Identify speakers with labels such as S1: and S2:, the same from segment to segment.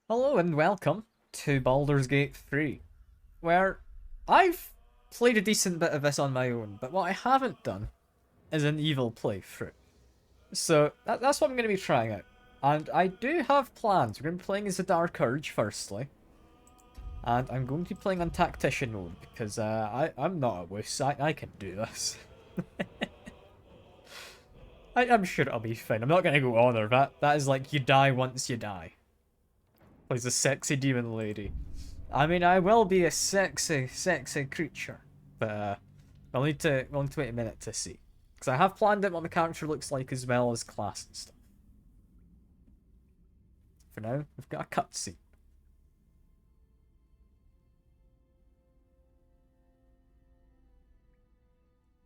S1: Hello and welcome to Baldur's Gate 3, where I've played a decent bit of this on my own, but what I haven't done is an evil playthrough. So that's what I'm going to be trying out. And I do have plans. We're going to be playing as the Dark Urge firstly. And I'm going to be playing on Tactician mode because I'm not a wuss. I can do this. I'm sure it'll be fine. I'm not going to go honor. That is like you die once you die. Plays a sexy demon lady. I mean, I will be a sexy creature, but we'll need to wait a minute to see, because I have planned out what my character looks like as well as class and stuff. For now, we've got a cutscene.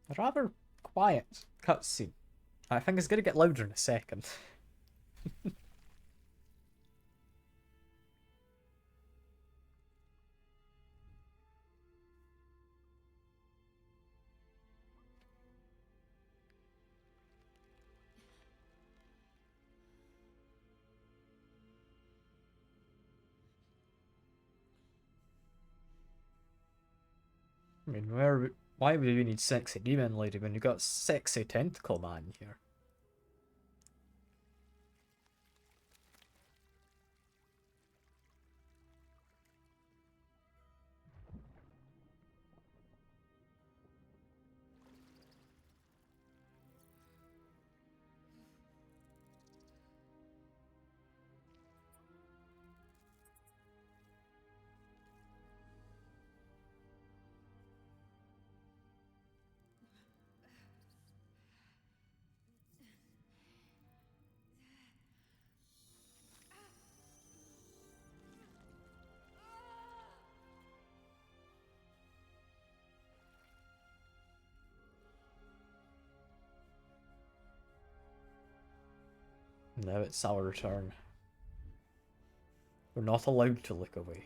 S1: A rather quiet cutscene. I think it's gonna get louder in a second. I mean, why would we need sexy demon lady when you've got sexy tentacle man here? Now it's our turn. We're not allowed to look away.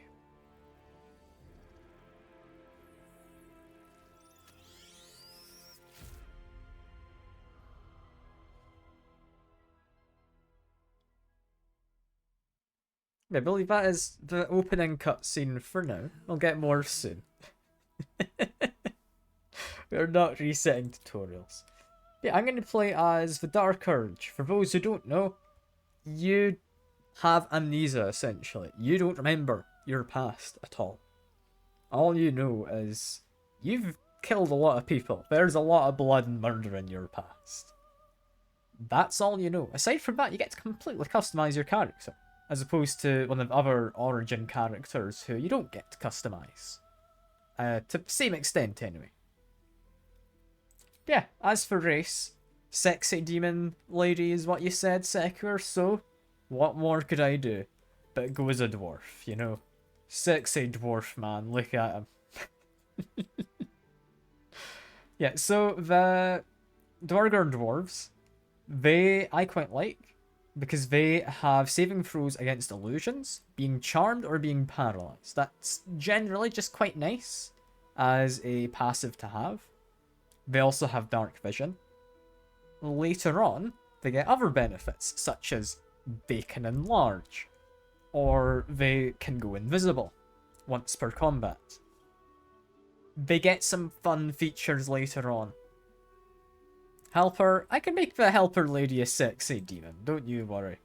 S1: I believe that is the opening cutscene for now. We'll get more soon. We're not resetting tutorials. Yeah, I'm going to play as the Dark Urge. For those who don't know, you have amnesia, essentially. You don't remember your past at all. All you know is you've killed a lot of people. There's a lot of blood and murder in your past. That's all you know. Aside from that, you get to completely customize your character, as opposed to one of the other Origin characters who you don't get to customize. To the same extent, anyway. Yeah, as for race, sexy demon lady is what you said, Secular, so what more could I do but go as a dwarf, you know? Sexy dwarf man, look at him. Yeah, so the Dwarger dwarves, I quite like, because they have saving throws against illusions, being charmed or being paralyzed. That's generally just quite nice as a passive to have. They also have dark vision. Later on, they get other benefits, such as they can enlarge, or they can go invisible once per combat. They get some fun features later on. Helper, I can make the Helper lady a sexy demon, don't you worry.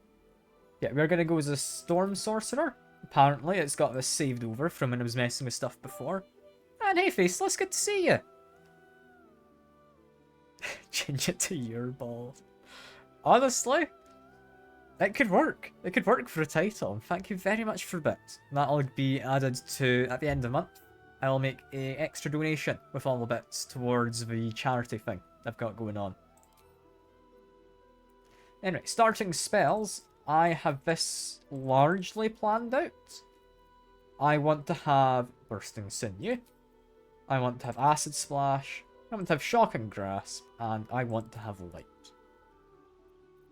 S1: Yeah, we're gonna go as a Storm Sorcerer. Apparently, it's got this saved over from when I was messing with stuff before. And hey, Faceless, good to see you. Change it to your ball. Honestly, it could work. It could work for a title. And thank you very much for bits. That'll be added to, at the end of the month, I'll make a extra donation with all the bits towards the charity thing I've got going on. Anyway, starting spells, I have this largely planned out. I want to have Bursting Sinew. I want to have Acid Splash. I want to have Shocking Grasp. And I want to have Light.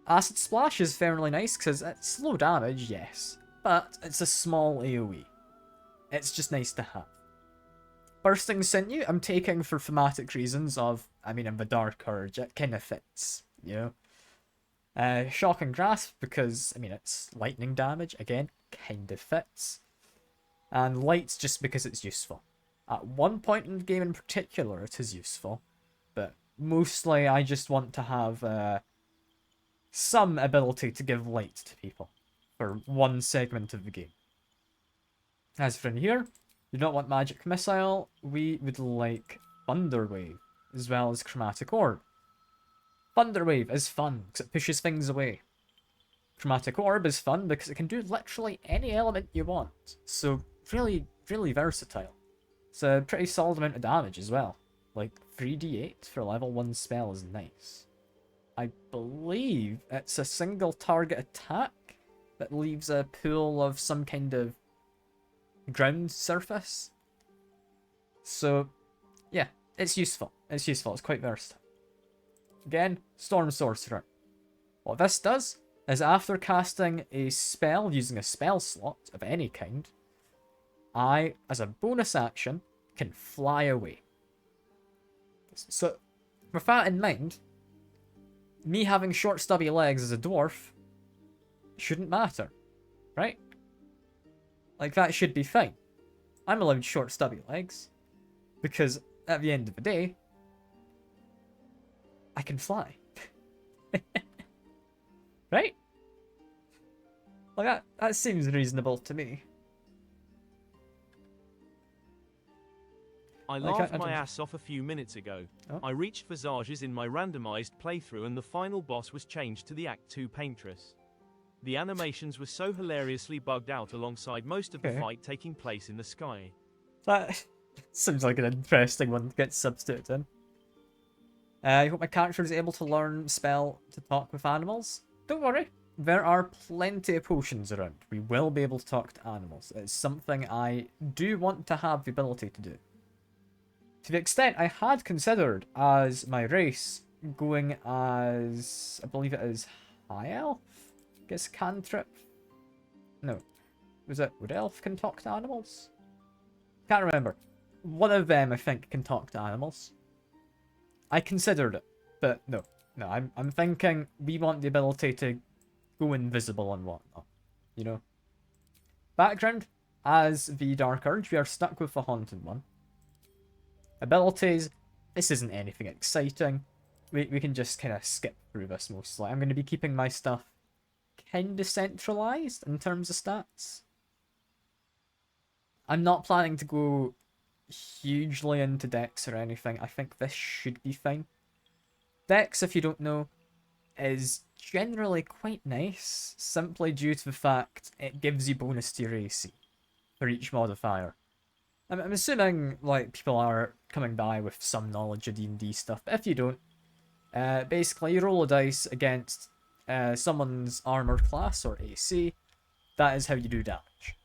S1: Acid Splash is fairly nice because it's low damage, yes. But it's a small AoE. It's just nice to have. Bursting Sinew, I'm taking for thematic reasons of, I mean, I'm the Dark Urge, it kind of fits, you know? Shocking Grasp, because, I mean, it's lightning damage, again, kind of fits. And light's just because it's useful. At one point in the game in particular, it is useful. But mostly I just want to have some ability to give light to people for one segment of the game. As for in here, we don't want magic missile, we would like Thunder Wave, as well as Chromatic Orb. Thunder Wave is fun, because it pushes things away. Chromatic Orb is fun, because it can do literally any element you want. So, really, really versatile. It's a pretty solid amount of damage as well. Like, 3d8 for level 1 spell is nice. I believe it's a single target attack that leaves a pool of some kind of ground surface. So, yeah, it's useful. It's useful. It's quite versatile. Again, Storm Sorcerer. What this does is after casting a spell using a spell slot of any kind, I, as a bonus action, can fly away. So, with that in mind, me having short stubby legs as a dwarf shouldn't matter, right? Like, that should be fine. I'm allowed short stubby legs, because at the end of the day, I can fly. Right? Like, that seems reasonable to me.
S2: I laughed my ass off a few minutes ago.
S1: Oh.
S2: I reached Visages in my randomized playthrough and the final boss was changed to the Act 2 Paintress. The animations were so hilariously bugged out alongside most of the fight taking place in the sky.
S1: That seems like an interesting one to get substituted in. I hope my character is able to learn spell to talk with animals. Don't worry, there are plenty of potions around. We will be able to talk to animals. It's something I do want to have the ability to do. To the extent I had considered as my race going as, I believe it is High Elf? I guess Cantrip? No. Was it Wood Elf can talk to animals? Can't remember. One of them I think can talk to animals. I considered it, but no. No, I'm thinking we want the ability to go invisible and whatnot. You know? Background, as the Dark Urge, we are stuck with the Haunted one. Abilities, this isn't anything exciting. We can just kind of skip through this mostly. I'm going to be keeping my stuff kind of centralized in terms of stats. I'm not planning to go hugely into Dex or anything. I think this should be fine. Dex, if you don't know, is generally quite nice, simply due to the fact it gives you bonus to your AC for each modifier. I'm assuming like people are coming by with some knowledge of D&D stuff, but if you don't, basically you roll a dice against someone's armor class or AC. That is how you do damage.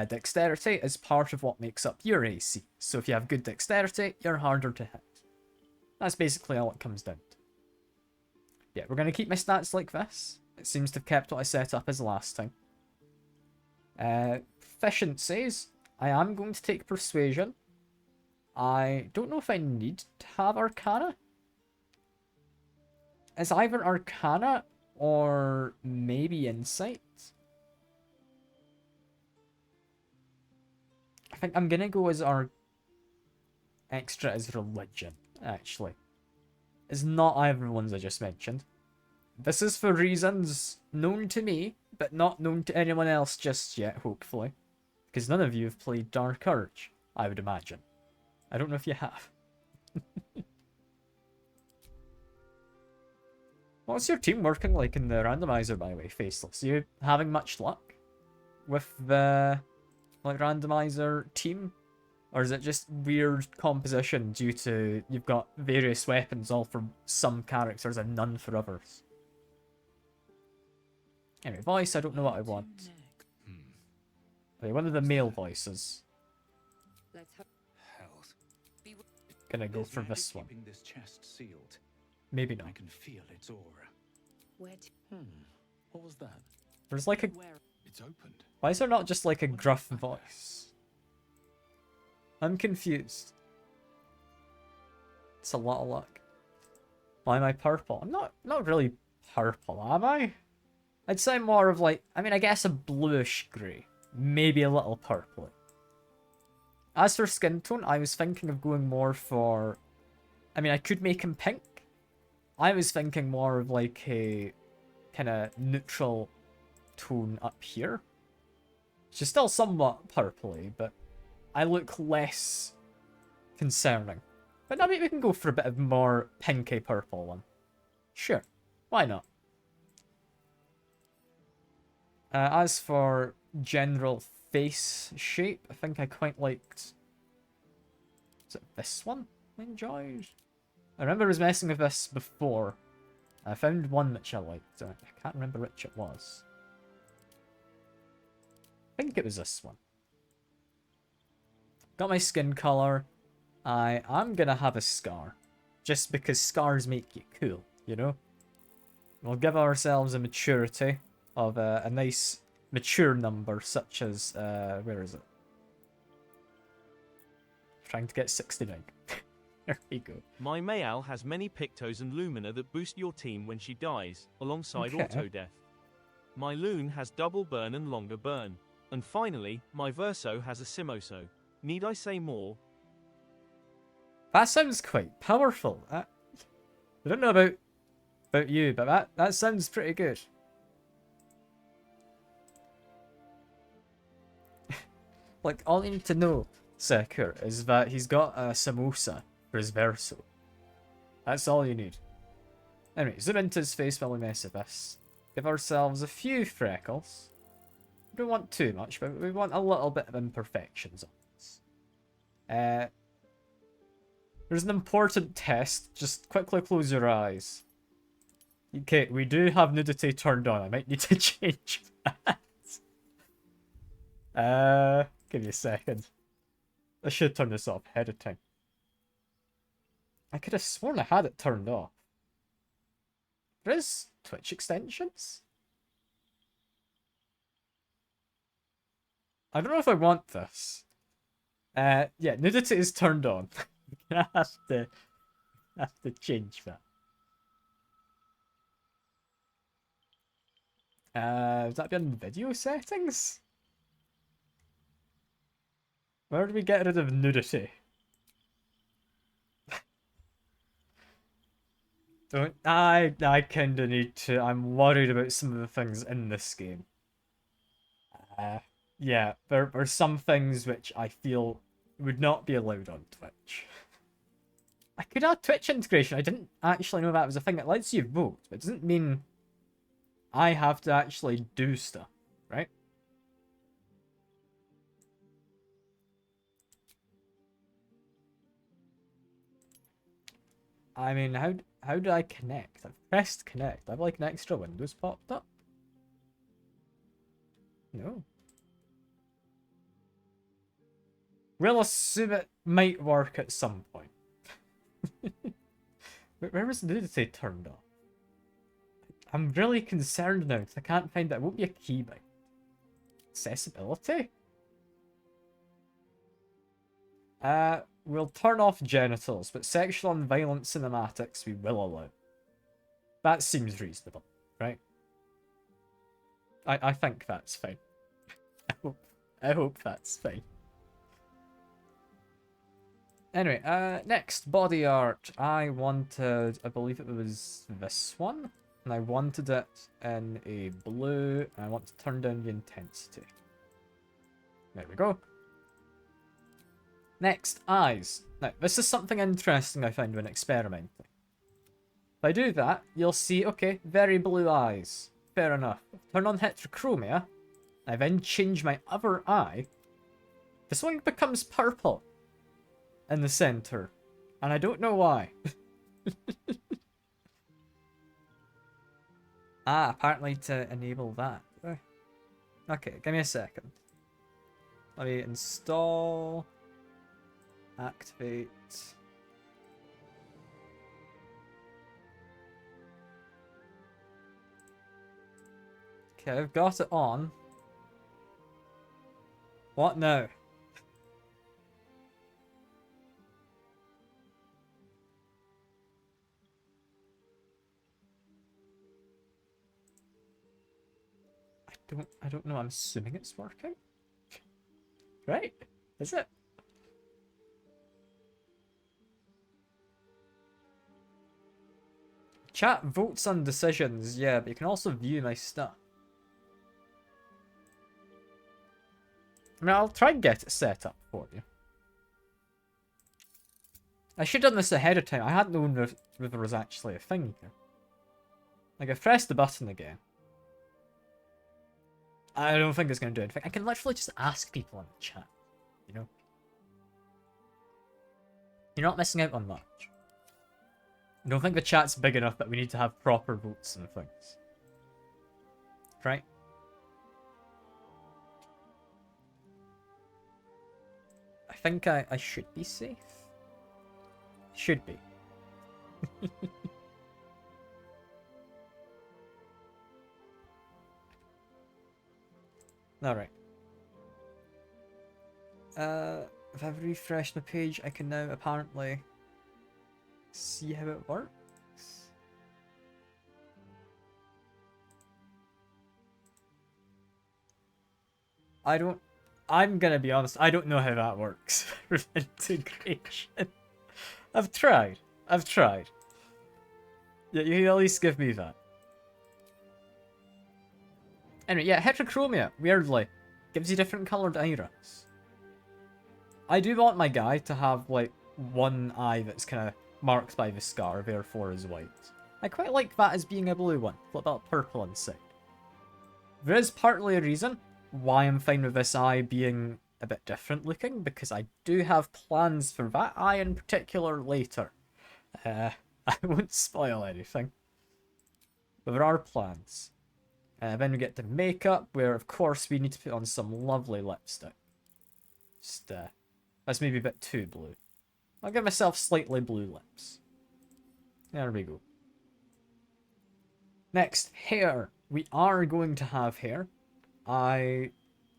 S1: Dexterity is part of what makes up your AC, so if you have good dexterity, you're harder to hit. That's basically all it comes down to. Yeah, we're going to keep my stats like this. It seems to have kept what I set up as last time. Efficiencies. I am going to take Persuasion. I don't know if I need to have Arcana. It's either Arcana or maybe Insight. I think I'm going to go as our extra as Religion, actually. It's not either of the ones I just mentioned. This is for reasons known to me, but not known to anyone else just yet, hopefully. Because none of you have played Dark Urge, I would imagine. I don't know if you have. What's your team working like in the randomizer, by the way, Faceless? Are you having much luck with the like randomizer team? Or is it just weird composition due to you've got various weapons all for some characters and none for others? Anyway, voice, I don't know what I want. Okay, one of the male voices. Gonna go for this one.
S3: This chest sealed.
S1: Maybe not.
S3: I can feel its aura. What was that?
S1: There's like a...
S3: It's opened.
S1: Why is there not just like a gruff voice? I'm confused. It's a lot of luck. Why am I purple? I'm not really purple, am I? I'd say more of like, I mean, I guess a bluish grey. Maybe a little purpley. As for skin tone, I was thinking of going more for... I mean, I could make him pink. I was thinking more of like a kind of neutral tone up here. She's still somewhat purpley, but I look less concerning. But now maybe we can go for a bit of more pinky purple one. Sure, why not? As for general face shape, I think I quite liked... Is it this one I enjoyed? I remember I was messing with this before. I found one which I liked. I can't remember which it was. I think it was this one. Got my skin colour. I am gonna have a scar. Just because scars make you cool, you know? We'll give ourselves a maturity of a nice mature number, such as, where is it? Trying to get 69. There we go.
S2: My Mayal has many Pictos and Lumina that boost your team when she dies, alongside auto death. My Loon has double burn and longer burn. And finally, my Verso has a Simoso. Need I say more?
S1: That sounds quite powerful. I don't know about you, but that sounds pretty good. Like, all you need to know, Sekur, is that he's got a samosa for his Verso. That's all you need. Anyway, zoom into his face while we mess with this. Give ourselves a few freckles. We don't want too much, but we want a little bit of imperfections on this. There's an important test. Just quickly close your eyes. Okay, we do have nudity turned on. I might need to change that. Give me a second. I should turn this off ahead of time. I could have sworn I had it turned off. There is Twitch extensions? I don't know if I want this. Yeah, nudity is turned on. I have to change that. Would that be on video settings? Where do we get rid of nudity? Don't I kinda need to. I'm worried about some of the things in this game. Yeah, there are some things which I feel would not be allowed on Twitch. I could add Twitch integration. I didn't actually know that was a thing. It lets you vote, but it doesn't mean I have to actually do stuff, right? I mean, how do I connect? I've pressed connect. I've like an extra Windows popped up. No. We'll assume it might work at some point. Where was nudity turned off? I'm really concerned now because I can't find that. It won't be a keybind. Accessibility? We'll turn off genitals, but sexual and violent cinematics we will allow. That seems reasonable, right? I think that's fine. I hope that's fine. Anyway, next, body art. I wanted, I believe it was this one. And I wanted it in a blue, and I want to turn down the intensity. There we go. Next, eyes. Now, this is something interesting I found when experimenting. If I do that, you'll see, okay, very blue eyes. Fair enough. Turn on heterochromia. I then change my other eye. This one becomes purple in the center. And I don't know why. Apparently to enable that. Okay, give me a second. Let me install... Activate. Okay, I've got it on. What now? I don't know, I'm assuming it's working. Right? Is it? Chat votes on decisions, yeah, but you can also view my stuff. I mean, I'll try and get it set up for you. I should have done this ahead of time. I hadn't known if there was actually a thing here. Like, I've pressed the button again. I don't think it's going to do anything. I can literally just ask people in the chat, you know? You're not missing out on much. I don't think the chat's big enough that we need to have proper votes and things. Right? I think I should be safe. Should be. Alright. If I've refreshed my page, I can now apparently see how it works. I'm gonna be honest, I don't know how that works with integration. I've tried. Yeah, you can at least give me that. Anyway, yeah, heterochromia, weirdly, gives you different coloured iris. I do want my guy to have, like, one eye that's kind of marked by the scar, therefore is white. I quite like that as being a blue one, with a bit of purple inside. There is partly a reason why I'm fine with this eye being a bit different looking, because I do have plans for that eye in particular later. I won't spoil anything, but there are plans. Then we get to makeup, where of course we need to put on some lovely lipstick. Just, that's maybe a bit too blue. I'll give myself slightly blue lips. There we go. Next, hair. We are going to have hair. I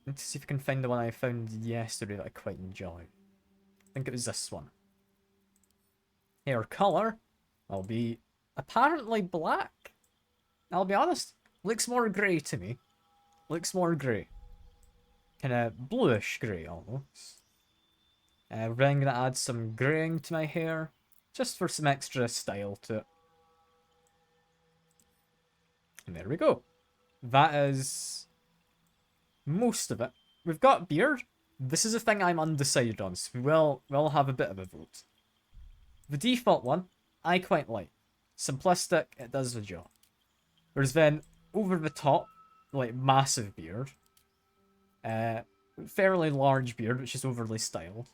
S1: need to see if I can find the one I found yesterday that I quite enjoyed. I think it was this one. Hair colour will be apparently black. I'll be honest, looks more grey to me. Looks more grey. Kind of bluish grey almost. We're then going to add some greying to my hair, just for some extra style to it. And there we go. That is most of it. We've got beard. This is a thing I'm undecided on, so we'll have a bit of a vote. The default one, I quite like. Simplistic, it does the job. There's then over the top, like massive beard. Fairly large beard, which is overly styled.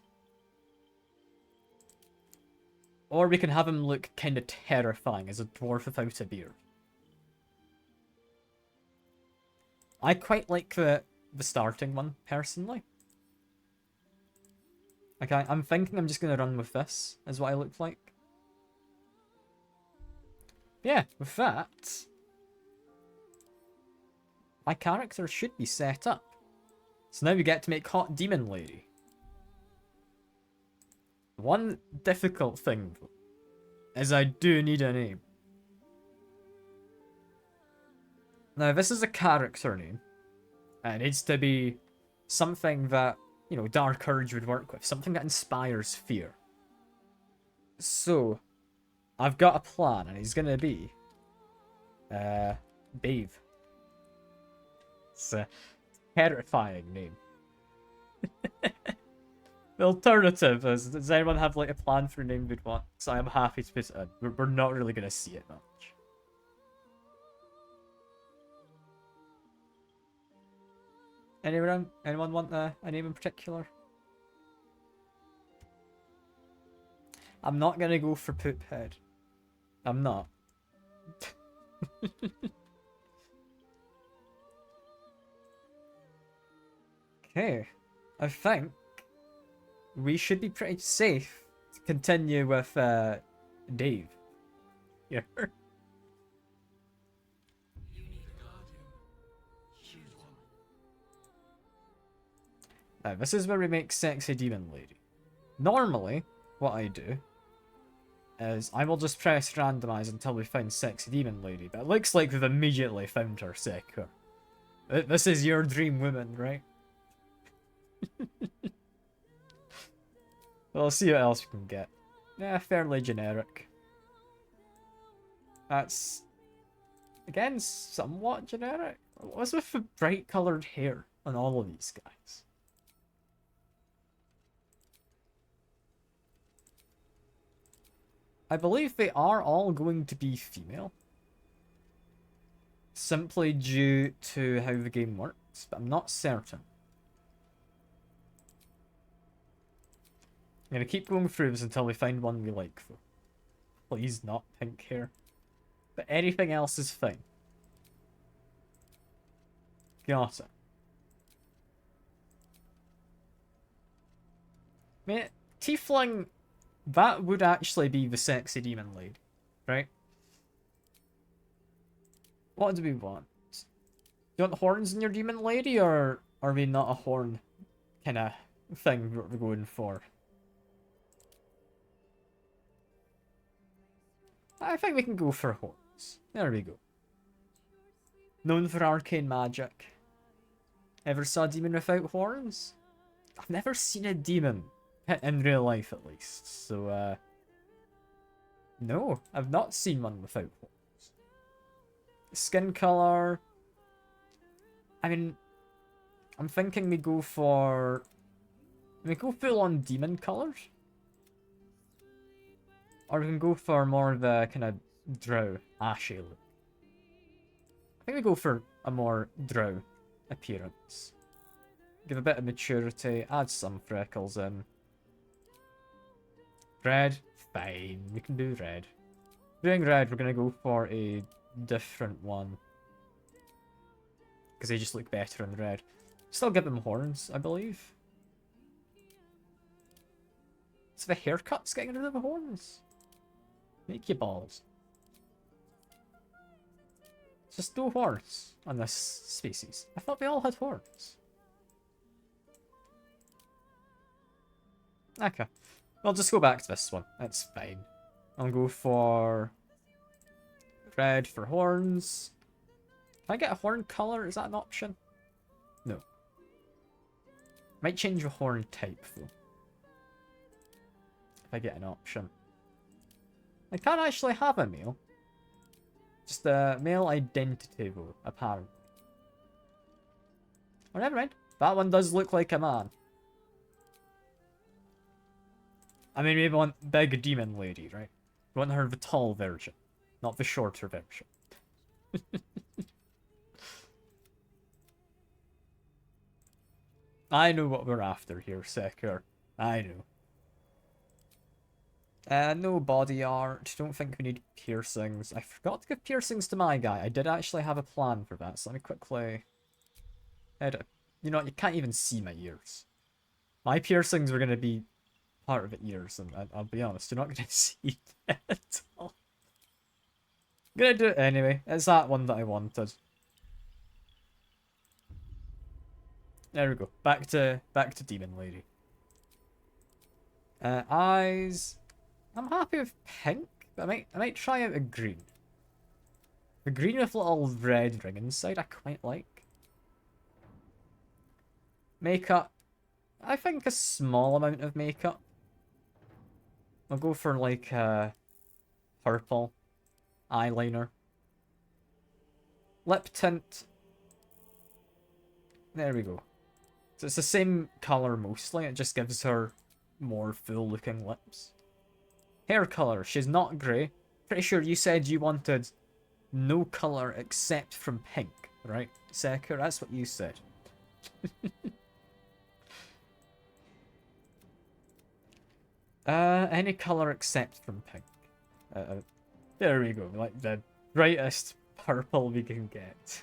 S1: Or we can have him look kind of terrifying as a dwarf without a beard. I quite like the starting one, personally. Okay, I'm thinking I'm just going to run with this, is what I look like. Yeah, with that, my character should be set up. So now we get to make Hot Demon Lady. One difficult thing, though, is I do need a name. Now, this is a character name. And it needs to be something that, you know, Dark Urge would work with. Something that inspires fear. So, I've got a plan, and he's gonna be... Babe. It's a terrifying name. The alternative is, does anyone have, like, a plan for a name we'd want? So I'm happy to put it in. We're not really gonna see it much. Anyone want a name in particular? I'm not gonna go for Poophead. I'm not. Okay. I think we should be pretty safe to continue with Dave. Yeah. Now, this is where we make Sexy Demon Lady. Normally, what I do is I will just press randomize until we find Sexy Demon Lady, but it looks like we've immediately found her sector. This is your dream woman, right? Well, let's see what else we can get. Yeah, fairly generic. That's, again, somewhat generic. What's with the bright coloured hair on all of these guys? I believe they are all going to be female. Simply due to how the game works, but I'm not certain. I'm gonna keep going through this until we find one we like, though. Please not pink hair. But anything else is fine. Got it. Mate, Tiefling, that would actually be the sexy demon lady, right? What do we want? Do you want horns in your demon lady, or are we not a horn kind of thing we're going for? I think we can go for horns. There we go. Known for arcane magic. Ever saw a demon without horns? I've never seen a demon in real life, at least. So, no, I've not seen one without horns. Skin color. I mean, I'm thinking we go for. We go full on demon colors. Or we can go for more of the kind of drow, ashy look. I think we go for a more drow appearance. Give a bit of maturity, add some freckles in. Red? Fine, we can do red. Doing red, we're going to go for a different one. Because they just look better in red. Still give them horns, I believe. So the haircut's getting rid of the horns. Make your balls. Just no horns on this species. I thought we all had horns. Okay. We'll just go back to this one. That's fine. I'll go for red for horns. Can I get a horn color? Is that an option? No. Might change the horn type though. If I get an option. I can't actually have a male. Just a male identity though, apparently. Oh, never mind. That one does look like a man. I mean, we want big demon lady, right? We want her the tall version, not the shorter version. I know what we're after here, Secker. I know. No body art. Don't think we need piercings. I forgot to give piercings to my guy. I did actually have a plan for that, so let me quickly edit. You know what? You can't even see my ears. My piercings were going to be part of the ears, and I'll be honest, you're not going to see that at all. I'm going to do it anyway. It's that one that I wanted. There we go. Back to Demon Lady. Eyes. I'm happy with pink, but I might try out a green. The green with a little red ring inside, I quite like. Makeup. I think a small amount of makeup. I'll go for like purple eyeliner. Lip tint. There we go. So it's the same colour mostly, it just gives her more full looking lips. Hair colour, she's not grey. Pretty sure you said you wanted no colour except from pink, right, Secker? That's what you said. Any colour except from pink. There we go, like the brightest purple we can get.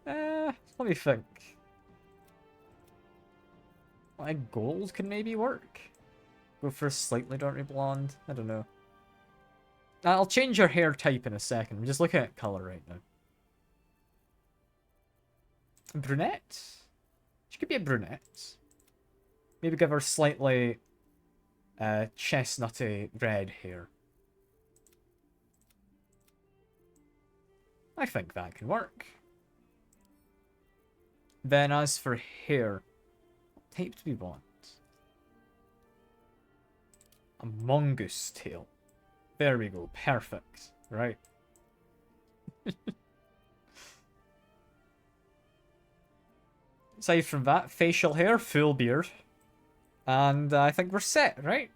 S1: Let me think. Like gold can maybe work. Go for a slightly dirty blonde. I don't know. I'll change her hair type in a second. I'm just looking at colour right now. Brunette? She could be a brunette. Maybe give her slightly chestnutty red hair. I think that can work. Then as for hair, what type do we want? A mongoose tail. There we go, perfect. Right. Aside from that, facial hair, full beard. And I think we're set, right?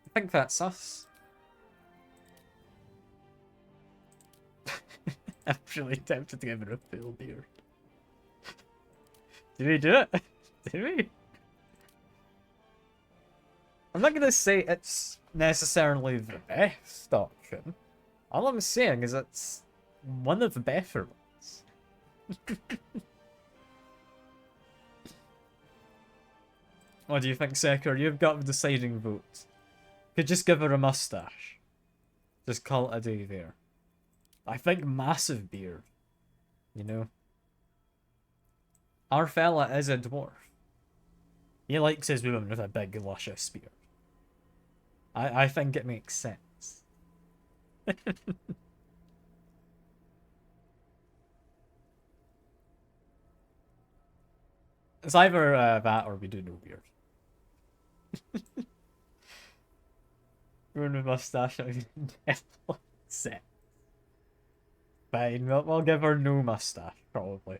S1: I think that's us. I'm really tempted to give her a full beard. Did we do it? Did we? I'm not gonna say it's necessarily the best option. All I'm saying is it's one of the better ones. What do you think, Secker? You've got the deciding vote. Could just give her a mustache. Just call it a day there. I think massive beard. You know? Our fella is a dwarf. He likes his woman with a big, luscious beard. I think it makes sense. It's either that or we do no beard. Ruin with mustache, definitely set. Fine, we'll give her no mustache, probably.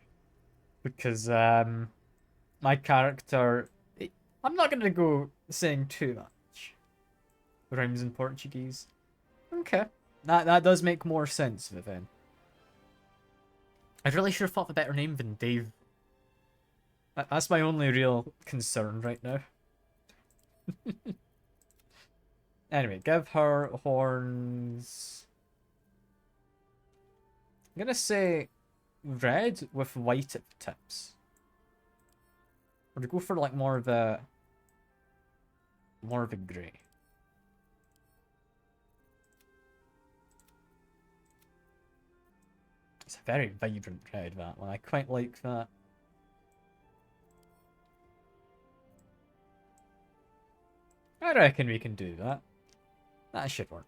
S1: Because, my character... I'm not gonna go saying too much. Rhymes in Portuguese. Okay. That does make more sense, Vivian. I really should have thought of a better name than Dave. That's my only real concern right now. Anyway, give her horns. I'm gonna say red with white at the tips. Or to go for like more of a grey. It's a very vibrant red, that one. I quite like that. I reckon we can do that. That should work.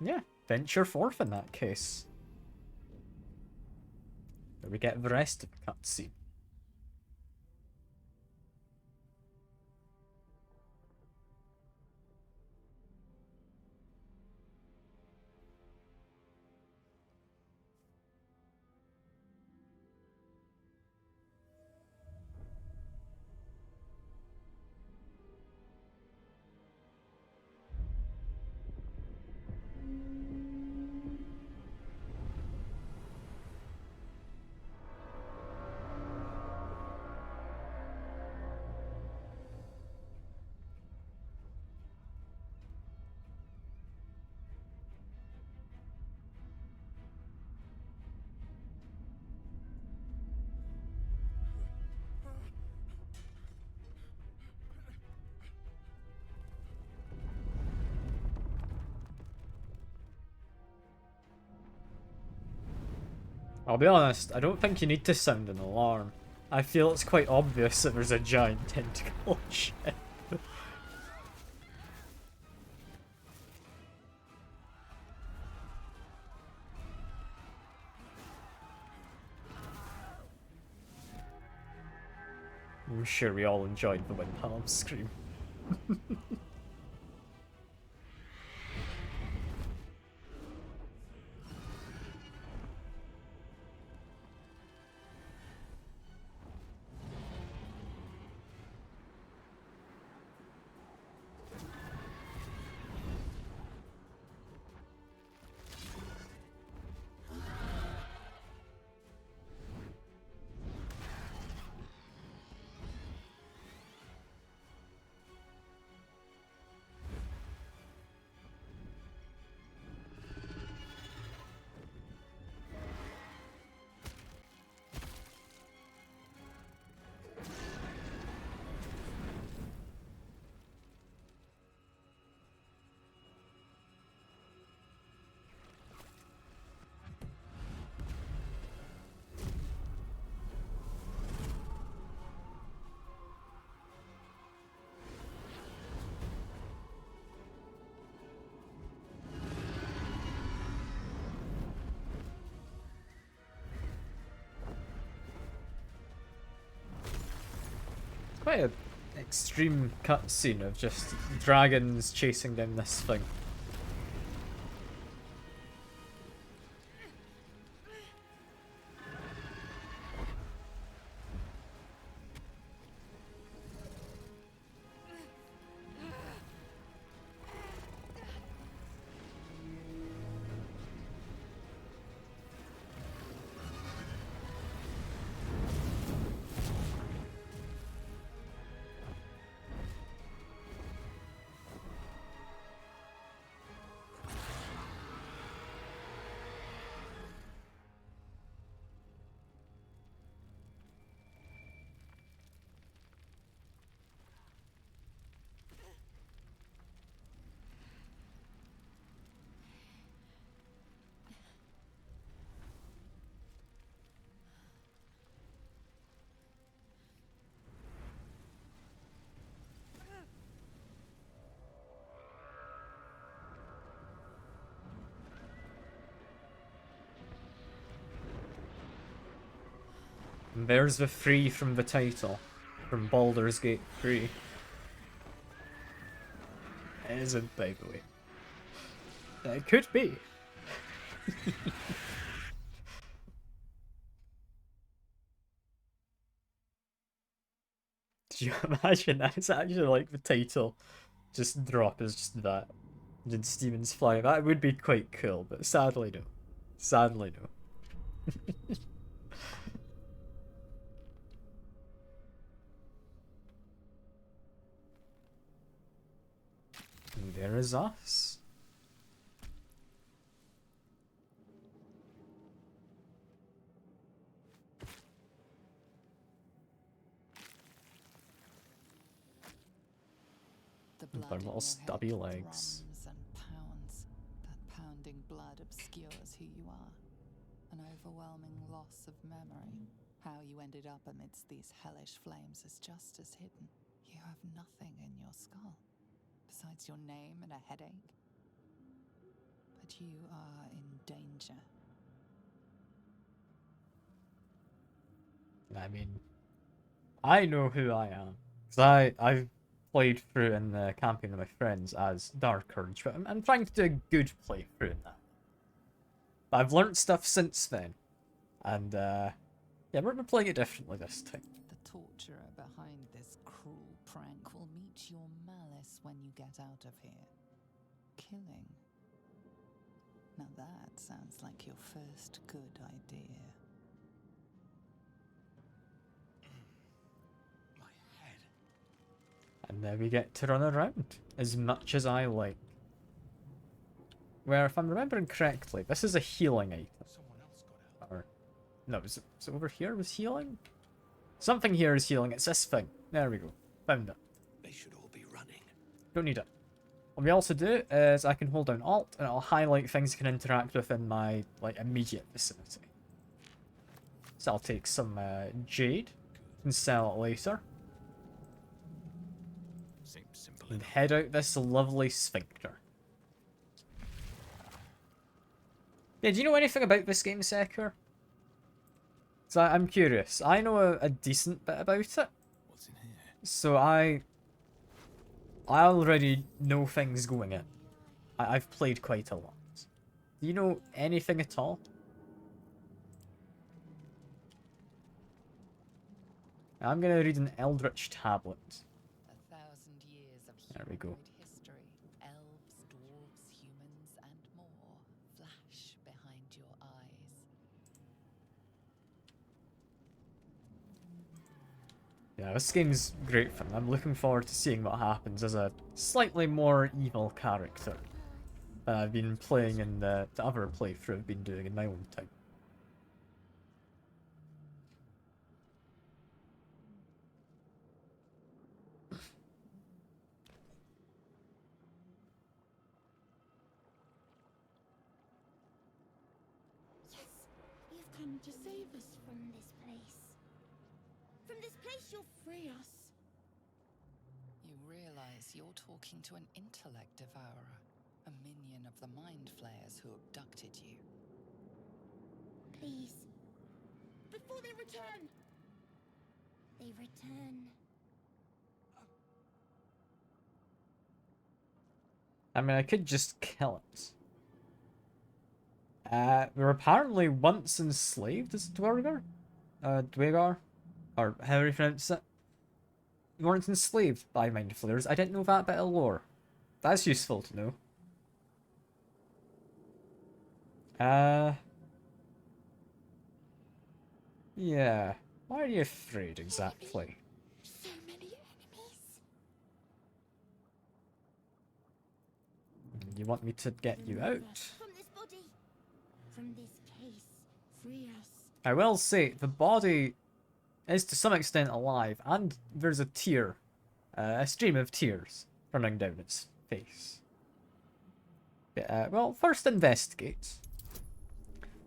S1: Yeah, venture forth in that case. Where we get the rest of the cutscene. I'll be honest, I don't think you need to sound an alarm. I feel it's quite obvious that there's a giant tentacle ship. I'm sure we all enjoyed the Windhelm scream. Quite an extreme cutscene of just dragons chasing down this thing. And there's the 3 from the title, from Baldur's Gate 3. It isn't, by the way. It could be. Could you imagine that? It's actually like the title just drop is just that. And Steven's fly. That would be quite cool, but sadly no. Sadly no. And there is us.
S4: The
S1: With our little stubby legs.
S4: Drums and pounds. That pounding blood obscures who you are. An overwhelming loss of memory. How you ended up amidst these hellish flames is just as hidden. You have nothing in your skull, besides your name and a headache. But you are in danger.
S1: I mean, I know who I am. Because I've played through in the campaign with my friends as Durge, but I'm trying to do a good playthrough in that. But I've learnt stuff since then. And, yeah, we're playing it differently this time.
S4: The torturer behind this cruel prank will meet your malice when you get out of here. Killing. Now that sounds like your first good idea.
S3: My head.
S1: And then we get to run around as much as I like. Where, if I'm remembering correctly, this is a healing item.
S3: Someone else got out.
S1: Or, no, is it over here was healing? Something here is healing. It's this thing. There we go. Found it.
S3: They should all be running.
S1: Don't need it. What we also do is I can hold down Alt and it'll highlight things I can interact with in my like immediate vicinity. So I'll take some Jade and sell it later.
S3: Seems simple
S1: And
S3: enough.
S1: head out this lovely sphincter. Yeah, do you know anything about this game, Sekur? So I'm curious. I know a decent bit about it.
S3: What's in here?
S1: So I already know things going in. I've played quite a lot. Do you know anything at all? I'm gonna read an Eldritch tablet.
S4: 1,000 years of
S1: There we go.
S4: humanoid history. Elves, dwarves, humans, and more flash behind your eyes.
S1: Yeah, this game's great fun. I'm looking forward to seeing what happens as a slightly more evil character that I've been playing in the other playthrough I've been doing in my own time.
S5: Yes, you've come to save us from this place. From this place, you'll free us.
S4: You realize you're talking to an intellect devourer, a minion of the mind flayers who abducted you.
S5: Please. Before they return. They return.
S1: I mean, I could just kill it. We were apparently once enslaved as Dwergar? Dwegar? Or however you pronounce it. We weren't enslaved by Mind Flayers. I didn't know that bit of lore. That's useful to know. Yeah. Why are you afraid exactly?
S5: So many enemies.
S1: You want me to get you
S5: Deliver
S1: out?
S5: from this body. From this case. Free us.
S1: I will say, the body is to some extent alive, and there's a tear, a stream of tears running down its face. Well, first investigate.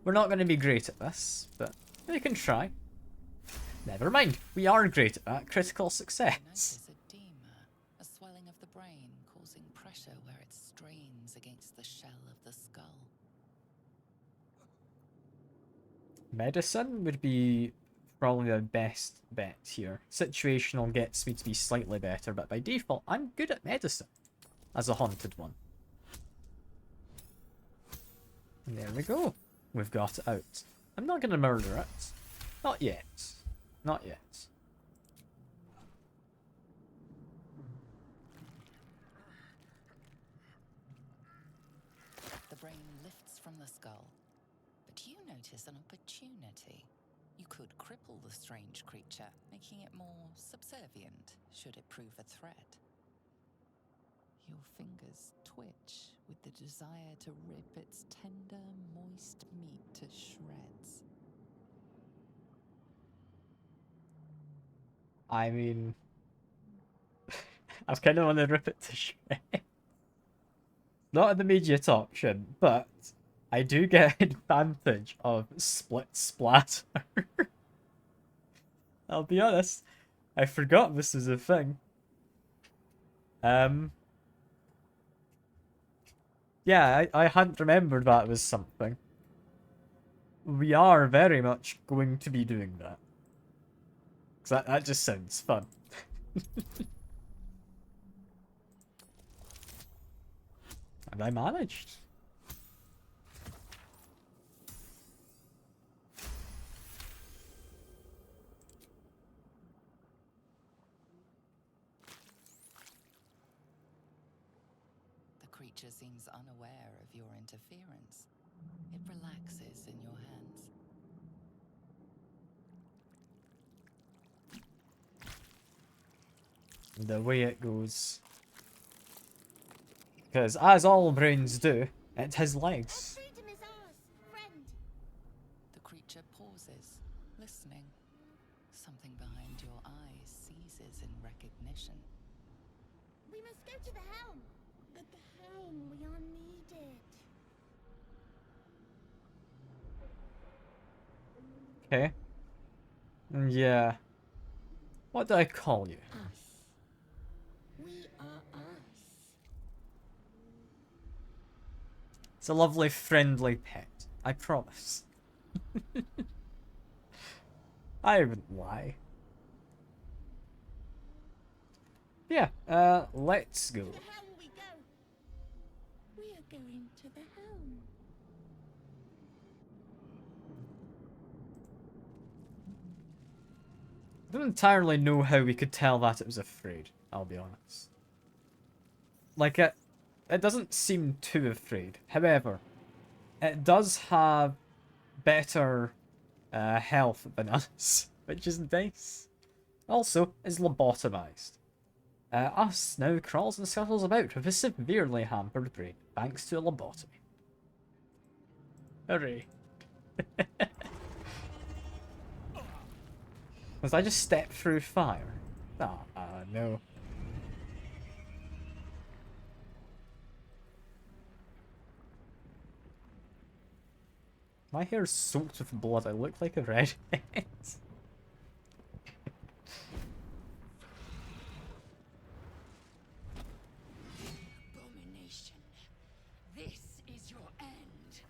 S1: We're not going to be great at this, but we can try. Never mind, we are great at that. Critical success.
S4: Notice edema, a swelling of the brain causing pressure where it strains against the shell of the skull.
S1: Medicine would be probably the best bet here. Situational gets me to be slightly better, but by default, I'm good at medicine as a haunted one. And there we go. We've got it out. I'm not going to murder it. Not yet. Not yet.
S4: The brain lifts from the skull, but you notice an opportunity. You could cripple the strange creature, making it more subservient should it prove a threat. Your fingers twitch with the desire to rip its tender, moist meat to shreds.
S1: I mean... I was kind of want to rip it to shreds. Not an immediate option, but I do get advantage of split splatter. I'll be honest, I forgot this was a thing. Yeah, I hadn't remembered that was something. We are very much going to be doing that. 'Cause that just sounds fun. And I managed.
S4: The creature seems unaware of your interference. It relaxes in your hands.
S1: The way it goes. Because as all brains do, it has
S5: Our
S1: legs.
S5: freedom is ours, friend.
S4: The creature pauses, listening. Something behind your eyes seizes in recognition.
S5: We must go to the helm. At the helm, we are needed.
S1: Okay. Yeah. What do I call you?
S5: Us. We are us.
S1: It's a lovely, friendly pet. I promise. I wouldn't lie. Yeah, let's go.
S5: To the helm we go. We are going to the helm.
S1: I don't entirely know how we could tell that it was afraid, I'll be honest. Like, it doesn't seem too afraid. However, it does have better health than us, which is nice. Also, is lobotomized. Us now crawls and scuttles about with a severely hampered brain, thanks to a lobotomy. Hooray. Was I just step through fire? Ah, no. My hair's soaked with blood. I look like a redhead.
S6: Abomination. This is your end.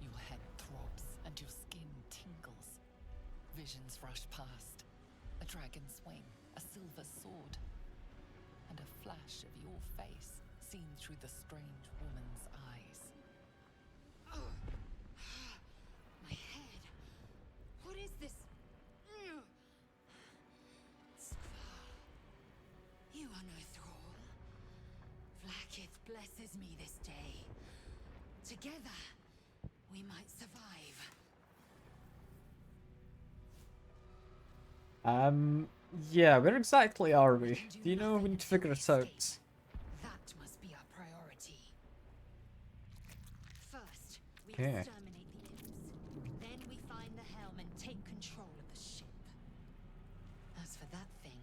S4: Your head throbs and your skin tingles. Visions rush past. A dragon's wing, a silver sword. and a flash of your face seen through the strange woman's eyes.
S6: My head. What is this? Skvar. You are no thrall. Vlaakith blesses me this day. Together, we might survive.
S1: Yeah, where exactly are we? Do you know? We need to figure it out.
S6: That must be our priority. First, we
S1: Okay.
S6: exterminate the imps. Then we find the helm and take control of the ship. As for that thing,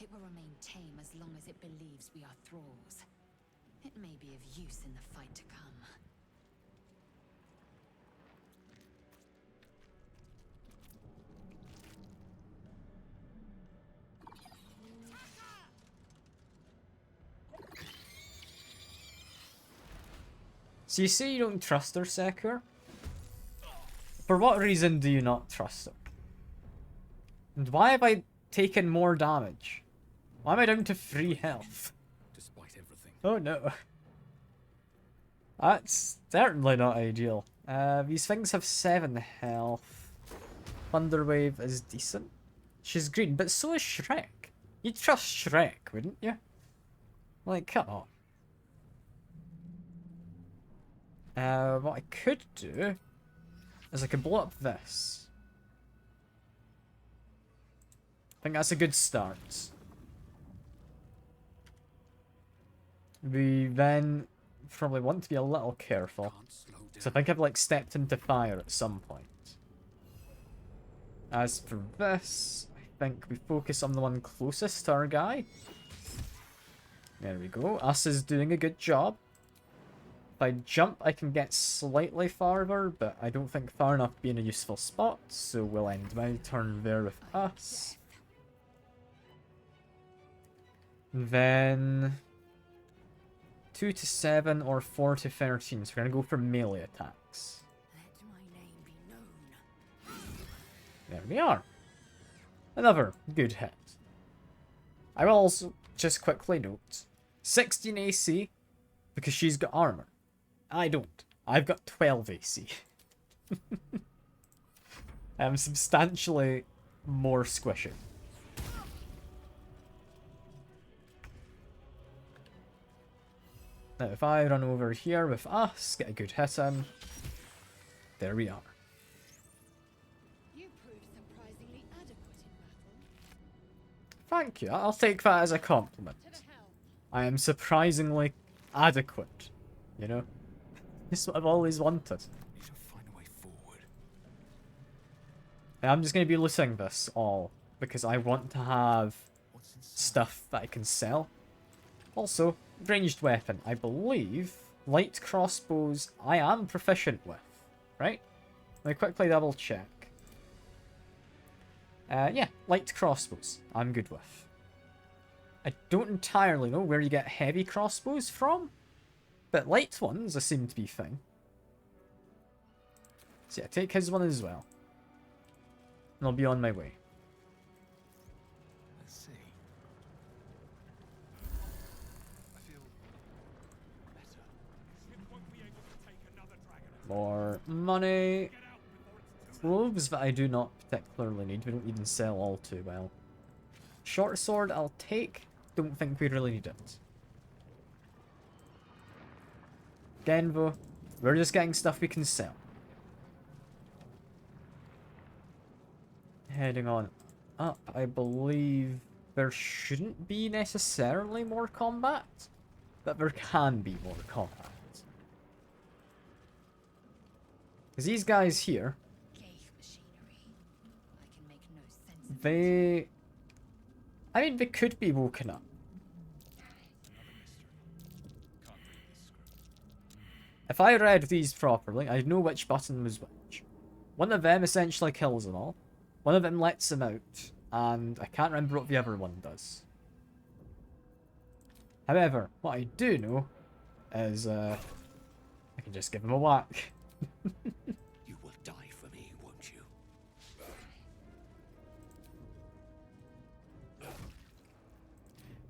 S6: it will remain tame as long as it believes we are thralls. It may be of use in the fight to come.
S1: So you say you don't trust her, Sekur? For what reason do you not trust her? And why have I taken more damage? Why am I down to 3 health?
S3: Despite everything.
S1: Oh no. That's certainly not ideal. These things have 7 health. Thunderwave is decent. She's green, but so is Shrek. You'd trust Shrek, wouldn't you? Like, come on. What I could do is I could blow up this. I think that's a good start. We then probably want to be a little careful.
S3: Can't slow down.
S1: So I think I've like stepped into fire at some point. As for this, I think we focus on the one closest to our guy. There we go. Us is doing a good job. If I jump, I can get slightly farther, but I don't think far enough to be in a useful spot, so we'll end my turn there with us. Then 2 to 7 or 4 to 13, so we're gonna go for melee attacks.
S6: Let my name be known.
S1: There we are. Another good hit. I will also just quickly note 16 AC because she's got armor. I don't. I've got 12 AC. I'm substantially more squishy. Now if I run over here with us, get a good hit in. There we are.
S6: You proved surprisingly adequate in battle.
S1: Thank you. I'll take that as a compliment.
S6: To the helm.
S1: I am surprisingly adequate. You know? This is what I've always wanted.
S3: Need to find a way forward.
S1: I'm just going to be looting this all because I want to have
S3: What's inside?
S1: stuff that I can sell. Also, ranged weapon. I believe light crossbows I am proficient with. Right? Let me quickly double check. Yeah, light crossbows I'm good with. I don't entirely know where you get heavy crossbows from, but light ones I seem to be fine. So yeah, take his one as well. And I'll be on my way.
S3: Let's see. I feel better.
S1: More money. Clothes that I do not particularly need. We don't even sell all too well. Short sword I'll take. Don't think we really need it. Again though, we're just getting stuff we can sell. Heading on up, I believe there shouldn't be necessarily more combat, but there can be more combat. Because these guys here,
S6: Ghaik machinery. I can make no sense of
S1: they... I mean, they could be woken up. If I read these properly, I'd know which button was which. One of them essentially kills them all. One of them lets them out. And I can't remember what the other one does. However, what I do know is I can just give them a whack.
S3: You will die for me, won't you?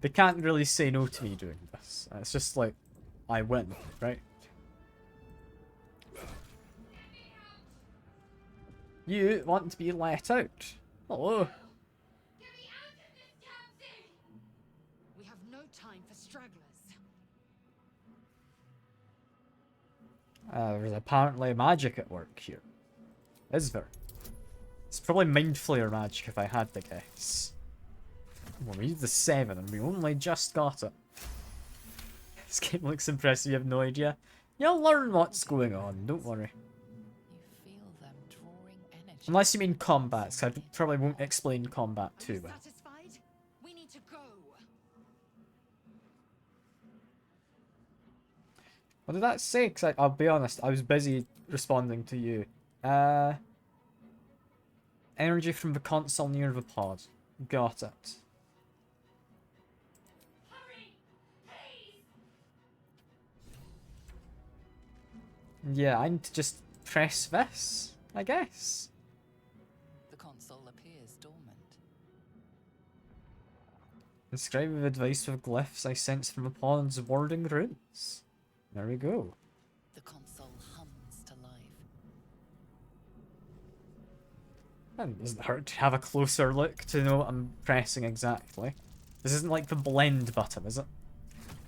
S1: They can't really say no to me doing this. It's just like, I win, right? You want to be let out. Hello.
S6: We have no time for stragglers.
S1: There's apparently magic at work here. Is there? It's probably Mind Flayer magic if I had to guess. Well, we used the 7 and we only just got it. This game looks impressive, you have no idea. You'll learn what's going on, don't worry.
S4: You feel them drawing energy.
S1: Unless you mean combat, because I probably won't explain combat
S6: Are
S1: too
S6: you
S1: well.
S6: satisfied? We need to go.
S1: What did that say? Because I'll be honest, I was busy responding to you. Energy from the console near the pod. Got it. Yeah, I need to just press this, I guess.
S4: The console appears dormant.
S1: Inscribe with advice with glyphs I sense from the pod's warding runes. There we go.
S4: The console hums to life.
S1: And doesn't hurt to have a closer look to know what I'm pressing exactly. This isn't like the blend button, is it?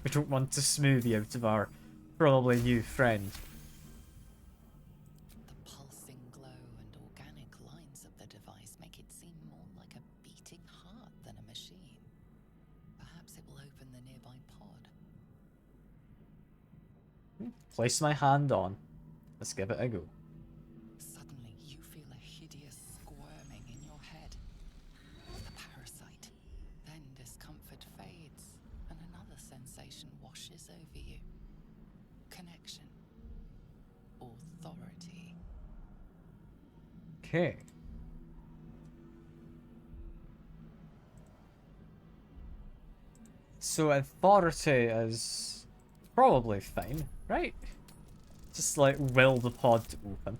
S1: We don't want to smooth you out of our probably new friend.
S4: The pulsing glow and organic lines of the device make it seem more like a beating heart than a machine. Perhaps it will open the nearby pod.
S1: Place my hand on. Let's give it a go.
S4: Suddenly, you feel a hideous squirming in your head. The parasite. Then discomfort fades, and another sensation washes over you. Connection. Authority.
S1: Okay. So authority is probably fine, right? Just like will the pod to open.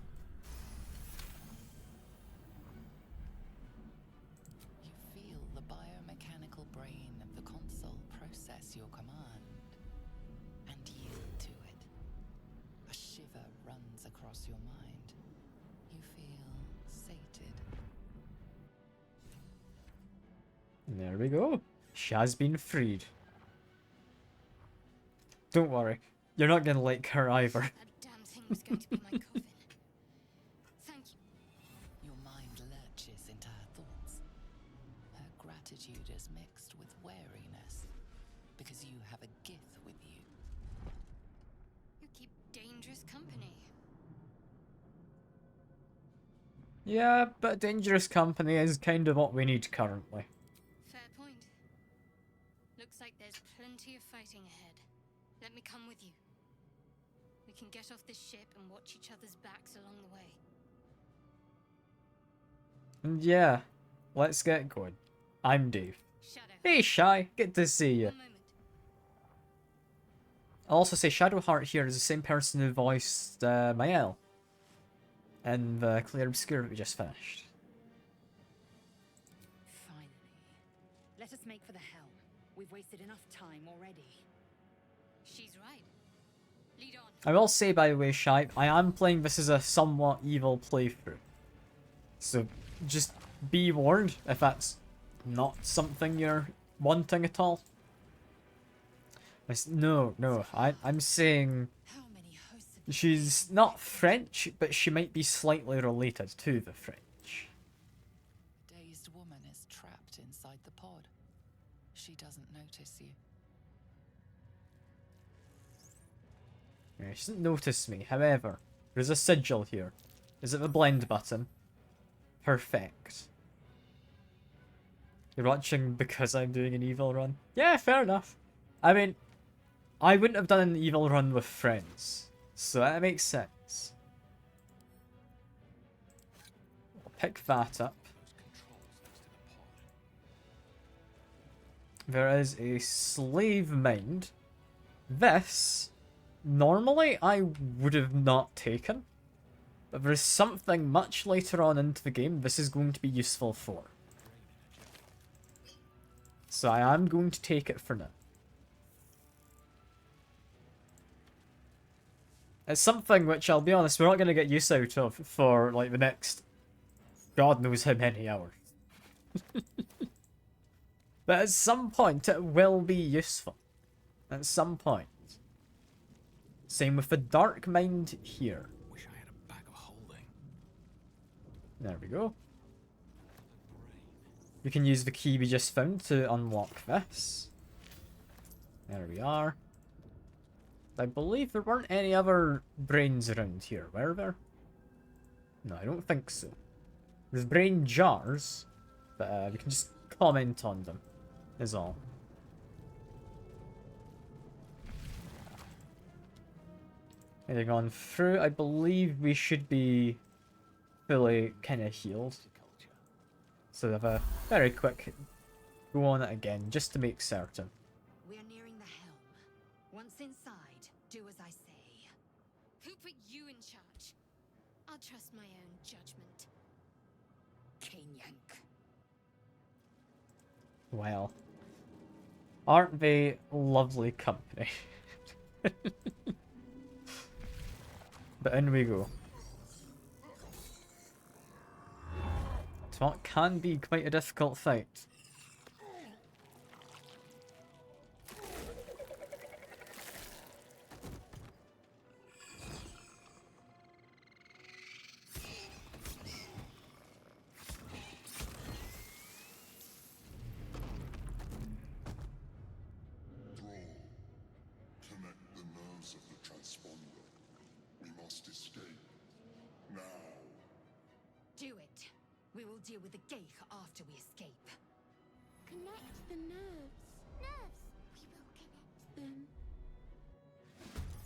S4: You feel the biomechanical brain of the console process your command and yield to it. A shiver runs across your mind. You feel sated.
S1: There we go. She has been freed. Don't worry. You're not gonna like her either.
S6: That damn thing was going to be my coffin. Thank you.
S4: Your mind lurches into her thoughts. Her gratitude is mixed with wariness, because you have a gift with you.
S6: You keep dangerous company.
S1: Yeah, but dangerous company is kind of what we need currently.
S6: Fair point. Looks like there's plenty of fighting ahead. Let me come with you. We can get off this ship and watch each other's backs along the way.
S1: And yeah, let's get going. I'm Dave.
S6: Shadow.
S1: Hey Shy, good to see you.
S6: One moment.
S1: I'll also say Shadowheart here is the same person who voiced Mael in the Clear Obscure that we just finished.
S6: Finally. Let us make for the helm. We've wasted enough time already. She's right. Lead on.
S1: I will say, by the way, Shy, I am playing this as a somewhat evil playthrough. So, just be warned if that's not something you're wanting at all. No, I'm saying
S6: How many hosts of
S1: she's not French, but she might be slightly related to the French.
S4: A dazed woman is trapped inside the pod. She doesn't notice you.
S1: Yeah, she doesn't notice me, however, there's a sigil here. Is it the blend button? Perfect. You're watching because I'm doing an evil run? Yeah, fair enough. I mean, I wouldn't have done an evil run with friends, so that makes sense. I'll pick that up. There is a slave mind. This, normally I would have not taken, but there's something much later on into the game this is going to be useful for. So I am going to take it for now. It's something which, I'll be honest, we're not going to get use out of for, like, the next God knows how many hours. But at some point, it will be useful. At some point. Same with the Dark Mind here.
S3: Wish I had a bag of holding.
S1: There we go. We can use the key we just found to unlock this. There we are. I believe there weren't any other brains around here, were there? No, I don't think so. There's brain jars, but we can just comment on them, is all. Heading on through, I believe we should be fully kind of healed. So have a very quick go on it again, just to make certain.
S6: We're nearing the helm. Once inside, do as I say.
S5: Who put you in charge? I'll trust my own judgment.
S6: Yank.
S1: Well, aren't they lovely company? But in we go. It's what can be quite a difficult fight.
S7: Connect the nerves of the transponder. We must escape. Now.
S6: Do it. We will deal with the Geich after we escape.
S5: Connect the nerves. Nerves! We will connect them.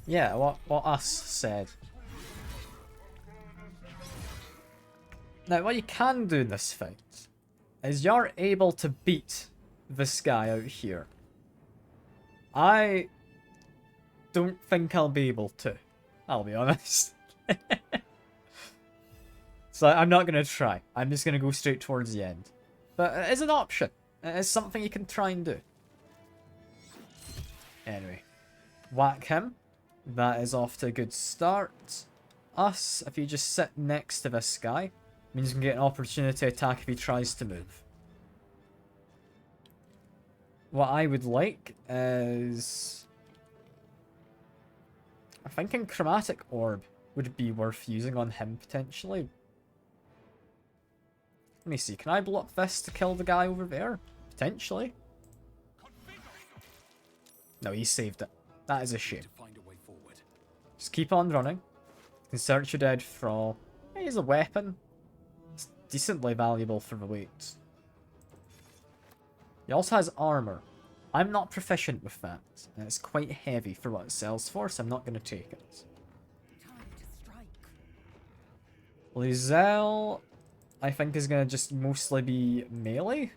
S1: Yeah, what us said. Now, what you can do in this fight is you're able to beat this guy out here. I don't think I'll be able to, I'll be honest. So I'm not going to try. I'm just going to go straight towards the end. But it is an option. It is something you can try and do. Anyway. Whack him. That is off to a good start. Us, if you just sit next to this guy, means you can get an opportunity to attack if he tries to move. What I would like is... I'm thinking Chromatic Orb would be worth using on him, potentially. Let me see, can I blow up this to kill the guy over there? Potentially. No, he saved it. That is a shame.
S3: Find a way forward.
S1: Just keep on running. You can search your dead for... Here's a weapon. It's decently valuable for the weight. He also has armor. I'm not proficient with that. And it's quite heavy for what it sells for, so I'm not going to take it.
S6: Time to strike.
S1: Lizelle, I think, is going to just mostly be melee.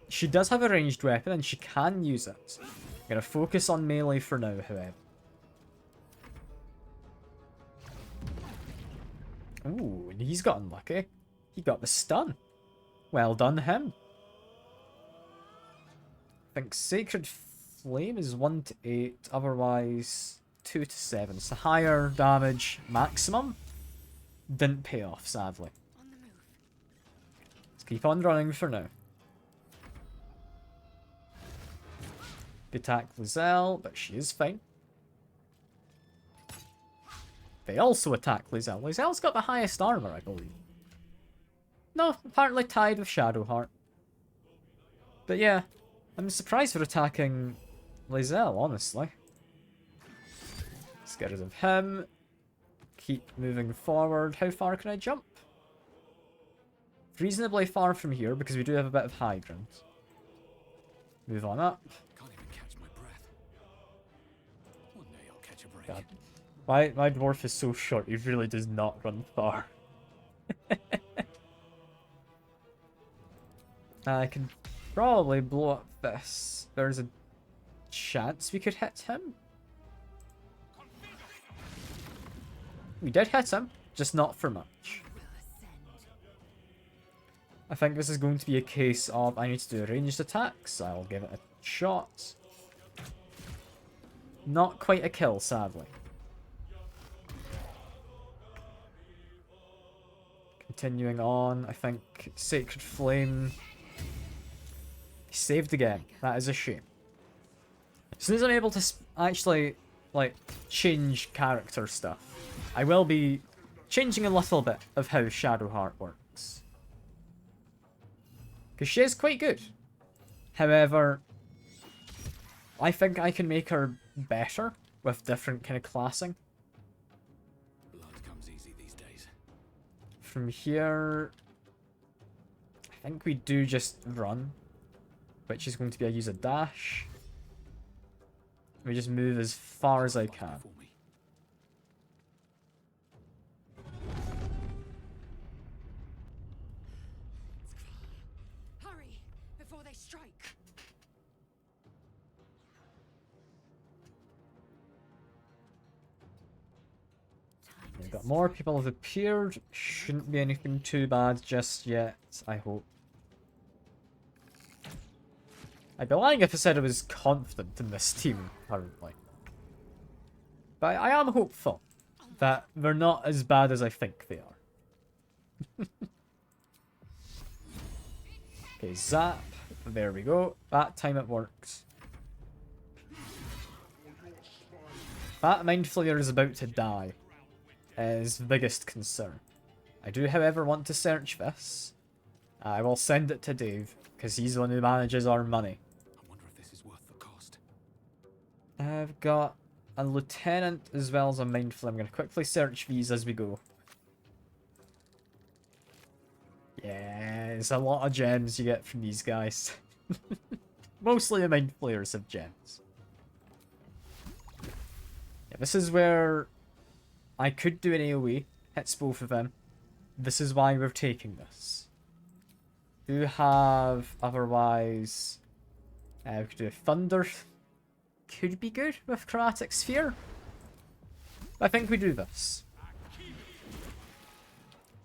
S1: She does have a ranged weapon, and she can use it. I'm going to focus on melee for now, however. Ooh, and he's got unlucky. He got the stun. Well done, him. I think Sacred Flame is 1 to 8, otherwise 2 to 7. So higher damage maximum. Didn't pay off, sadly.
S6: On the move.
S1: Let's keep on running for now. They attack Lizelle, but she is fine. They also attack Lizelle. Lizelle's got the highest armor, I believe. No, apparently tied with Shadowheart. But yeah, I'm surprised for attacking Lizelle, honestly. Let's get rid of him. Keep moving forward. How far can I jump? Reasonably far from here, because we do have a bit of high ground. Move on up.
S3: Can't even catch my breath. One day I'll catch a break.
S1: God. My dwarf is so short, he really does not run far. I can probably blow up this. There's a chance we could hit him. We did hit him, just not for much. I think this is going to be a case of I need to do ranged attacks. I'll give it a shot. Not quite a kill, sadly. Continuing on, I think Sacred Flame. Saved again. That is a shame. As soon as I'm able to actually, like, change character stuff, I will be changing a little bit of how Shadowheart works. Because she is quite good. However, I think I can make her better with different kind of classing.
S3: Blood comes easy these days.
S1: From here, I think we do just run, which is going to be a use of dash. We just move as far as I can.
S3: For me.
S6: Hurry before they strike.
S1: We've got more people have appeared. Shouldn't be anything too bad just yet, I hope. I'd be lying if I said I was confident in this team currently. But I am hopeful that they're not as bad as I think they are. Okay, zap. There we go. That time it works. That Mind Flayer is about to die. Is the biggest concern. I do, however, want to search this. I will send it to Dave, because he's the one who manages our money.
S3: I wonder if this is worth the cost.
S1: I've got a lieutenant as well as a Mind Flayer. I'm going to quickly search these as we go. Yeah, it's a lot of gems you get from these guys. Mostly the Mind Flayers have gems. Yeah, this is where I could do an AoE, hits both of them. This is why we're taking this. Do have, otherwise, we could do a Thunder. Could be good with Chromatic Sphere. I think we do this.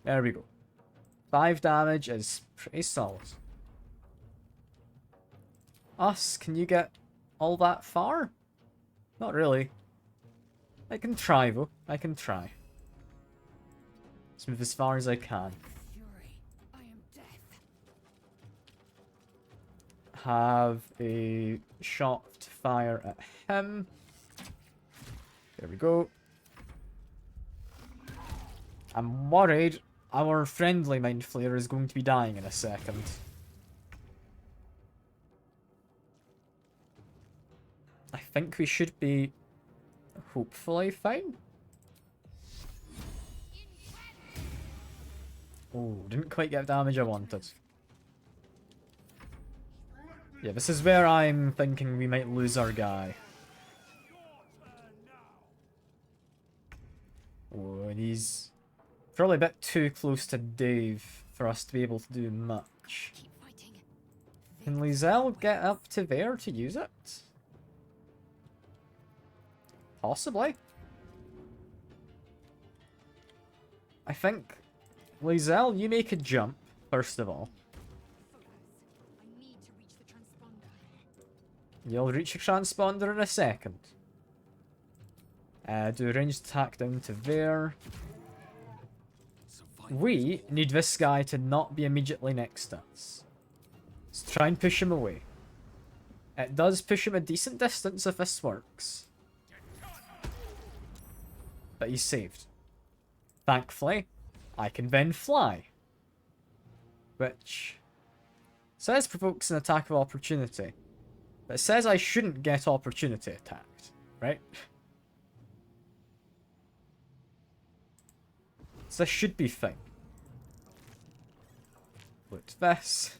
S1: There we go. 5 damage is pretty solid. Us, can you get all that far? Not really. I can try though. I can try. Let's move as far as I can.
S6: Fury, I am death.
S1: Have a shot to fire at him. There we go. I'm worried our friendly Mind Flayer is going to be dying in a second. I think we should be hopefully fine. Oh, didn't quite get the damage I wanted. Yeah, this is where I'm thinking we might lose our guy. Oh, and he's probably a bit too close to Dave for us to be able to do much.
S6: Keep fighting.
S1: Can Lizelle get up to there to use it? Possibly. I think, Lizelle, you make a jump, first of all.
S6: Focus. I need to reach the transponder.
S1: You'll reach your transponder in a second. Do a ranged attack down to there. We need this guy to not be immediately next to us. Let's try and push him away. It does push him a decent distance if this works. But he's saved. Thankfully, I can then fly. Which says provokes an attack of opportunity. But it says I shouldn't get opportunity attacked, right? So this should be fine. Look this.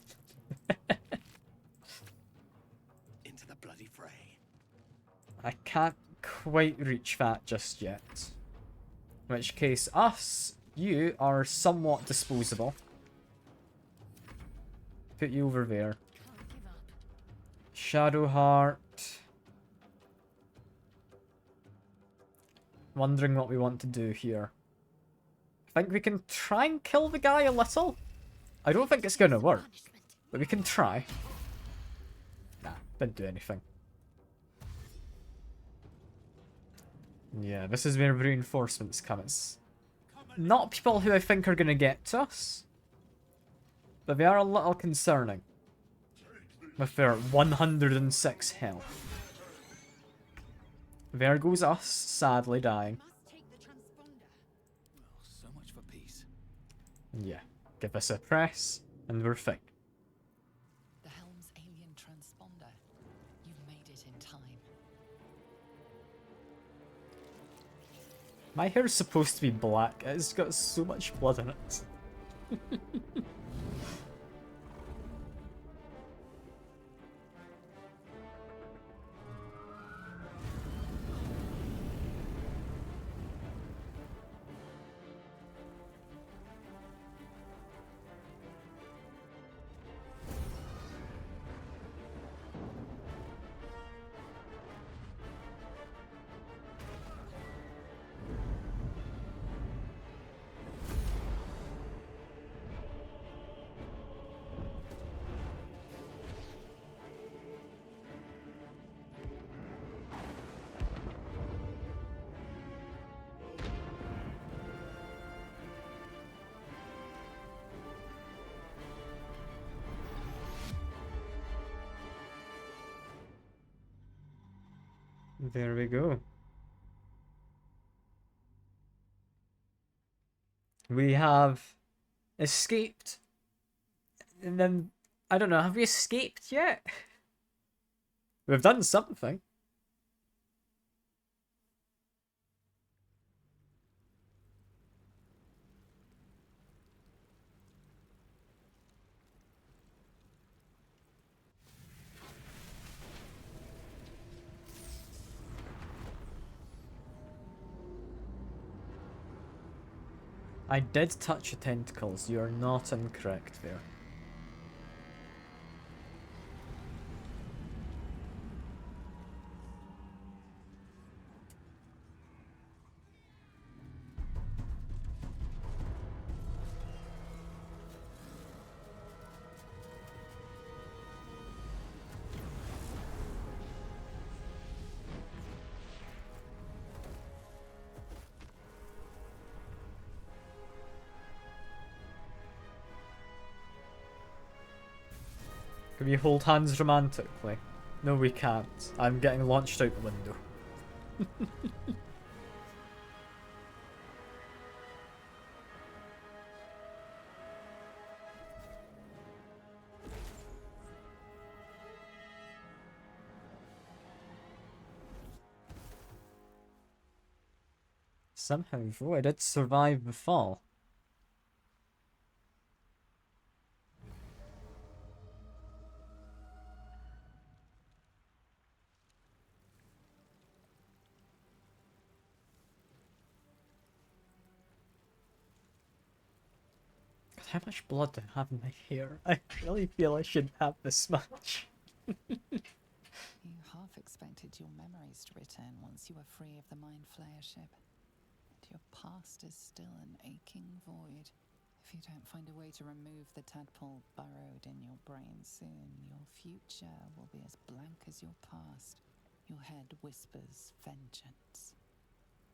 S3: Into the bloody fray.
S1: I can't quite reach that just yet. In which case, us, you are somewhat disposable. Put you over there.
S6: Can't give up.
S1: Shadowheart. Wondering what we want to do here. I think we can try and kill the guy a little. I don't think it's gonna work, but we can try. Nah, didn't do anything. Yeah, this is where reinforcements come. It's not people who I think are gonna get to us, but they are a little concerning with their 106 health. There goes us, sadly dying.
S6: Must take the transponder.
S3: Well, so much for peace.
S1: Yeah, give us a press, and we're fine.
S4: The Helm's alien transponder. You've made it in time.
S1: My hair's supposed to be black. It's got so much blood in it. There we go. We have escaped. And then, I don't know, have we escaped yet? We've done something. I did touch the tentacles. You are not incorrect there. Can we hold hands romantically? No, we can't. I'm getting launched out the window. Somehow, though, I did survive the fall. How much blood do I have in my hair? I really feel I shouldn't have this much.
S4: You half expected your memories to return once you were free of the Mind Flayer ship. But your past is still an aching void. If you don't find a way to remove the tadpole burrowed in your brain soon, your future will be as blank as your past. Your head whispers vengeance.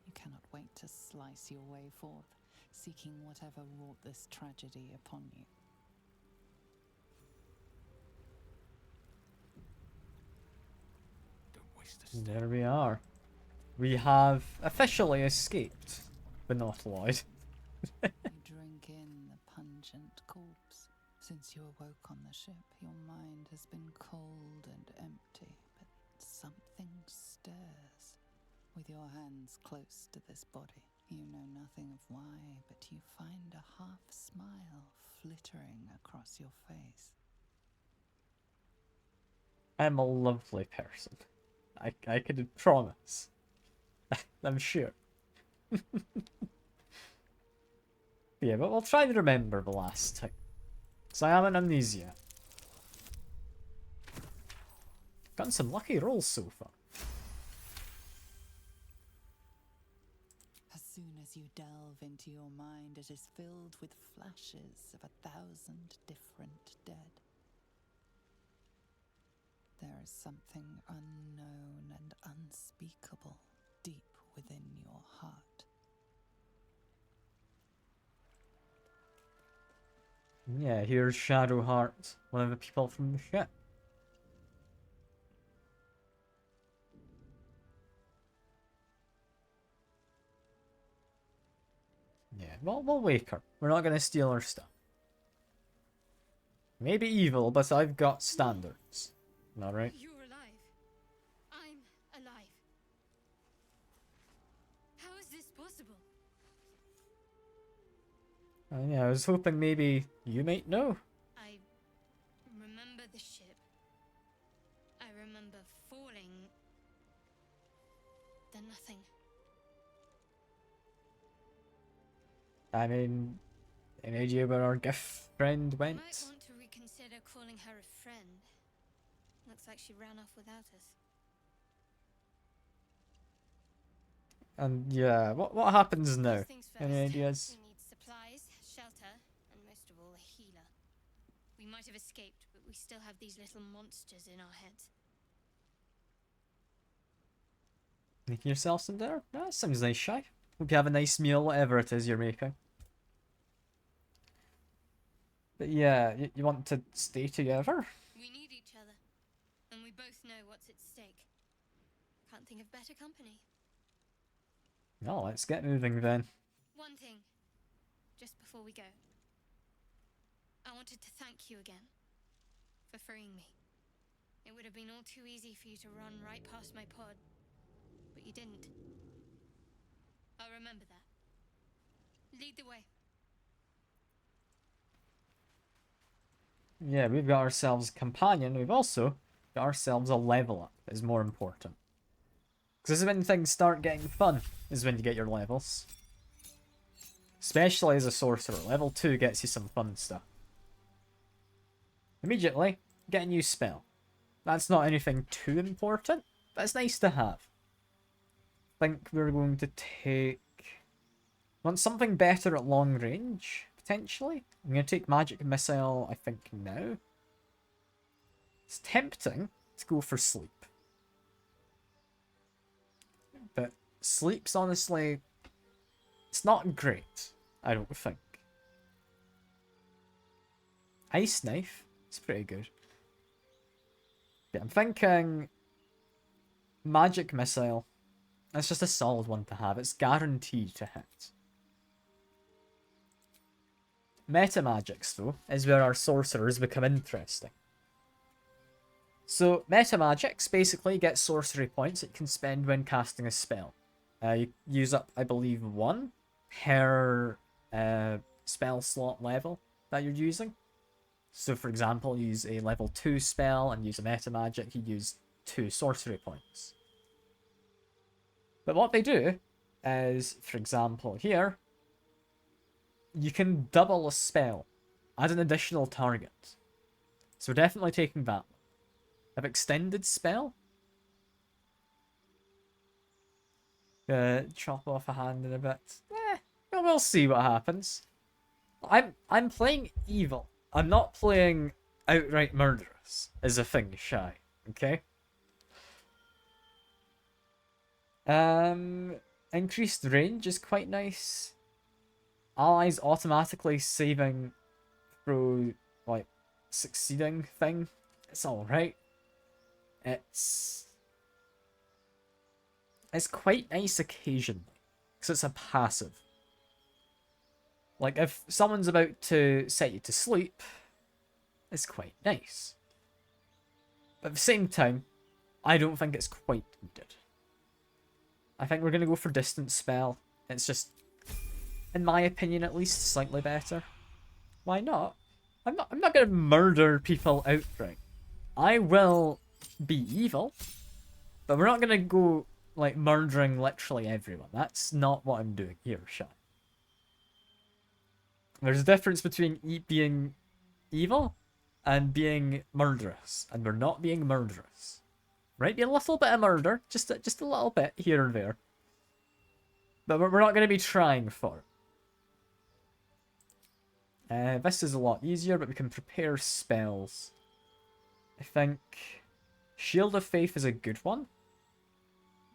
S4: You cannot wait to slice your way forth, seeking whatever wrought this tragedy upon you.
S3: Don't waste a step.
S1: There we are. We have officially escaped, but not Lloyd.
S4: You drink in the pungent corpse. Since you awoke on the ship, your mind has been cold and empty, but something stirs. With your hands close to this body, you know nothing of why, but you find a half smile flittering across your face.
S1: I'm a lovely person. I could promise. I'm sure. Yeah, but we'll try to remember the last time. So I am an amnesia. Gotten some lucky rolls so far.
S4: As soon as you delve into your mind, it is filled with flashes of 1,000 different dead. There is something unknown and unspeakable deep within your heart.
S1: Yeah, here's Shadowheart, one of the people from the ship. Yeah, we'll wake her. We're not gonna steal her stuff. Maybe evil, but I've got standards. Alright?
S6: You're alive. I'm alive. How is this possible?
S1: Yeah, I was hoping maybe you might know.
S6: I remember the ship. I remember falling. Then nothing.
S1: I mean, any idea where our gift friend went?
S6: Might want to reconsider calling her a friend. Looks like she ran off without us.
S1: And yeah, what happens now?
S6: First things first,
S1: Any ideas?
S6: We need supplies, shelter, and most of all, a healer. We might have escaped, but we still have these little monsters in our heads.
S1: Making yourself some dinner? That sounds nice, Shy. Hope you have a nice meal, whatever it is you're making. But yeah, you want to stay together?
S6: We need each other, and we both know what's at stake. Can't think of better company.
S1: No, let's get moving then.
S6: One thing, just before we go. I wanted to thank you again for freeing me. It would have been all too easy for you to run right past my pod, but you didn't. I'll remember that. Lead the way.
S1: Yeah, we've got ourselves a companion. We've also got ourselves a level up, is more important. Because this is when things start getting fun, is when you get your levels. Especially as a sorcerer. Level 2 gets you some fun stuff. Immediately, get a new spell. That's not anything too important, but it's nice to have. I think we're going to take... Want something better at long range, potentially? I'm going to take Magic Missile, I think, now. It's tempting to go for Sleep. But Sleep's honestly... It's not great, I don't think. Ice Knife, it's pretty good. Yeah, I'm thinking... Magic Missile. That's just a solid one to have. It's guaranteed to hit. Meta Magics, though, is where our sorcerers become interesting. So, Meta Magics basically get sorcery points that you can spend when casting a spell. You use up, I believe, 1 per spell slot level that you're using. So, for example, use a level 2 spell and use a Meta Magic, you use 2 sorcery points. But what they do is, for example, here, you can double a spell, add an additional target. So we're definitely taking that one. Have extended spell. Chop off a hand in a bit. We'll see what happens. I'm playing evil. I'm not playing outright murderous as a thing, Shy. Okay? Increased range is quite nice. Allies automatically saving through, like, succeeding thing. It's alright. It's quite nice occasionally. Because it's a passive. Like, if someone's about to set you to sleep, it's quite nice. But at the same time, I don't think it's quite needed. I think we're going to go for Distance Spell. It's just, in my opinion at least, slightly better. Why not? I'm not going to murder people outright. I will be evil, but we're not going to go, like, murdering literally everyone. That's not what I'm doing here, Shy. There's a difference between being evil and being murderous, and we're not being murderous. Might be a little bit of murder, just a little bit here and there. But we're not going to be trying for it. This is a lot easier, but we can prepare spells. I think Shield of Faith is a good one.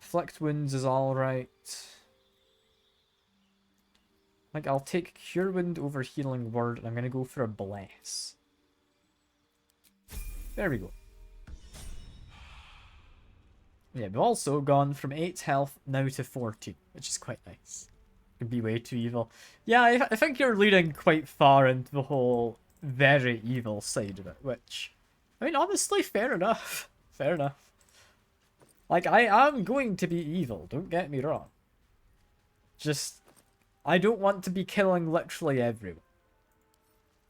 S1: Inflict Wounds is alright. Like, I'll take Cure Wound over Healing Word, and I'm going to go for a Bless. There we go. Yeah, we've also gone from 8 health now to 14, which is quite nice. Could be way too evil. Yeah, I think you're leaning quite far into the whole very evil side of it, which, I mean, honestly, fair enough. Fair enough. Like, I am going to be evil, don't get me wrong. Just, I don't want to be killing literally everyone.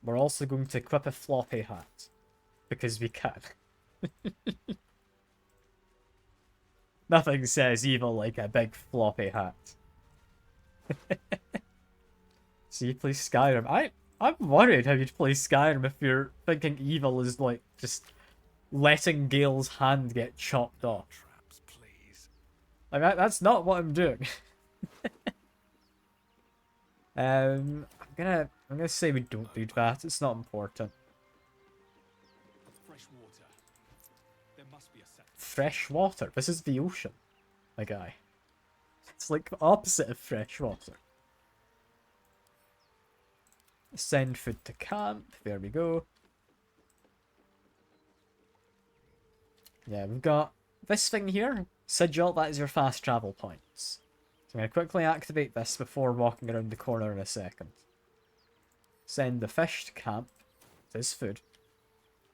S1: We're also going to equip a floppy hat. Because we can. Nothing says evil like a big floppy hat. So you play Skyrim. I'm worried how you'd play Skyrim if you're thinking evil is like just letting Gale's hand get chopped off.
S3: Traps, please.
S1: Like that's not what I'm doing. I'm gonna say we don't do that. It's not important.
S3: Fresh water. There must be a set.
S1: Fresh water. This is the ocean, my guy. It's like the opposite of fresh water. Send food to camp. There we go. Yeah, we've got this thing here. Sigil, that is your fast travel points. So I'm going to quickly activate this before walking around the corner in a second. Send the fish to camp. There's food.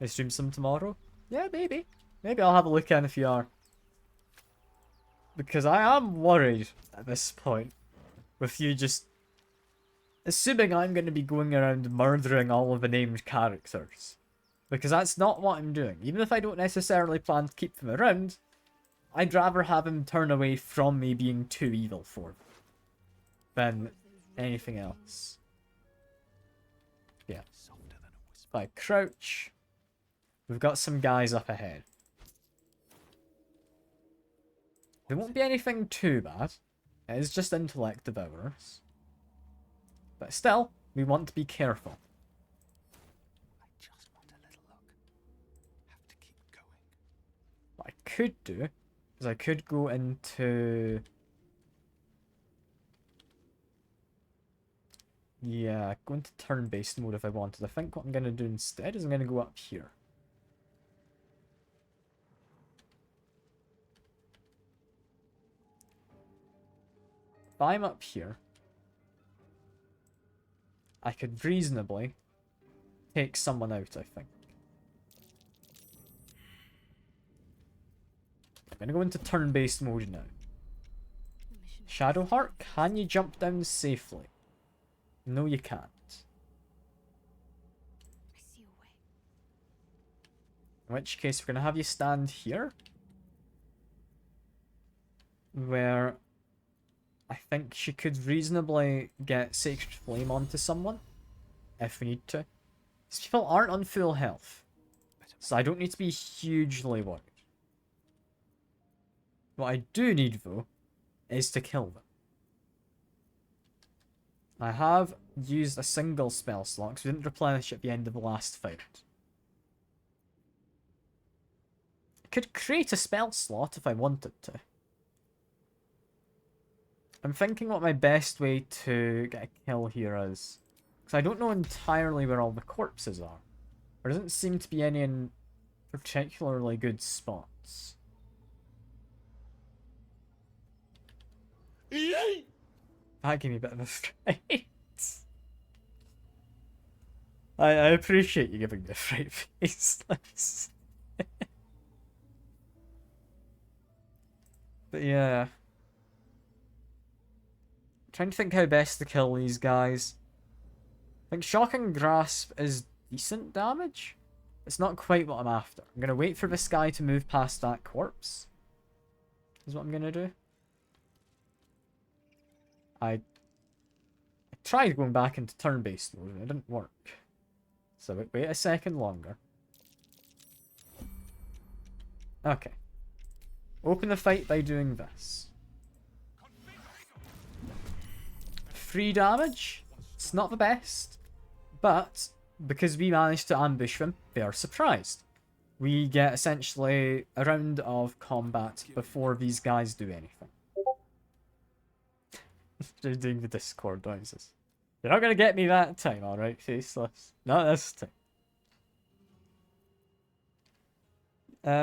S1: I stream some tomorrow? Yeah, maybe. Maybe I'll have a look in if you are. Because I am worried at this point with you just assuming I'm going to be going around murdering all of the named characters. Because that's not what I'm doing. Even if I don't necessarily plan to keep them around, I'd rather have him turn away from me being too evil for them than anything else. Yeah. If I crouch, we've got some guys up ahead. There won't be anything too bad. It is just intellect devourers. But still, we want to be careful.
S3: I just want a little look. Have to keep going.
S1: What I could do is I could go into... Yeah, go into turn-based mode if I wanted. I think what I'm going to do instead is I'm going to go up here. If I'm up here, I could reasonably take someone out, I think. I'm going to go into turn-based mode now. Shadowheart, can you jump down safely? No, you can't.
S6: I see a way.
S1: In which case, we're going to have you stand here. Where I think she could reasonably get Sacred Flame onto someone. If we need to. These people aren't on full health. So I don't need to be hugely worried. What I do need, though, is to kill them. I have used a single spell slot because we didn't replenish at the end of the last fight. I could create a spell slot if I wanted to. I'm thinking what my best way to get a kill here is. Because I don't know entirely where all the corpses are. There doesn't seem to be any in particularly good spots. That gave me a bit of a fright. I appreciate you giving me a fright face. But yeah. Trying to think how best to kill these guys. I think Shocking Grasp is decent damage. It's not quite what I'm after. I'm going to wait for this guy to move past that corpse. Is what I'm going to do. I tried going back into turn-based mode and it didn't work. So wait a second longer. Okay. Open the fight by doing this. free damage. It's not the best, but because we managed to ambush them, they are surprised. We get essentially a round of combat before these guys do anything. They're doing the Discord noises. You're not gonna get me that time, alright, faceless? Not this time.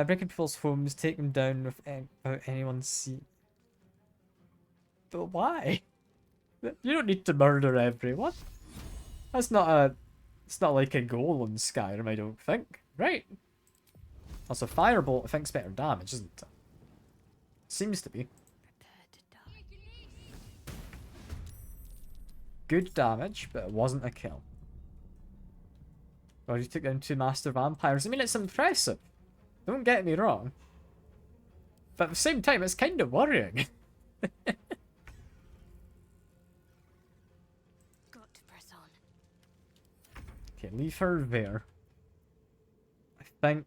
S1: Breaking people's homes, take them down without anyone see. But why? You don't need to murder everyone. That's not a... It's not like a goal in Skyrim, I don't think. Right. Also, Firebolt, I think's better damage, isn't it? Seems to be. Good damage, but it wasn't a kill. Well, you took down 2 Master Vampires. I mean, it's impressive. Don't get me wrong. But at the same time, it's kind of worrying.
S6: Got to press on.
S1: Okay, leave her there. I think...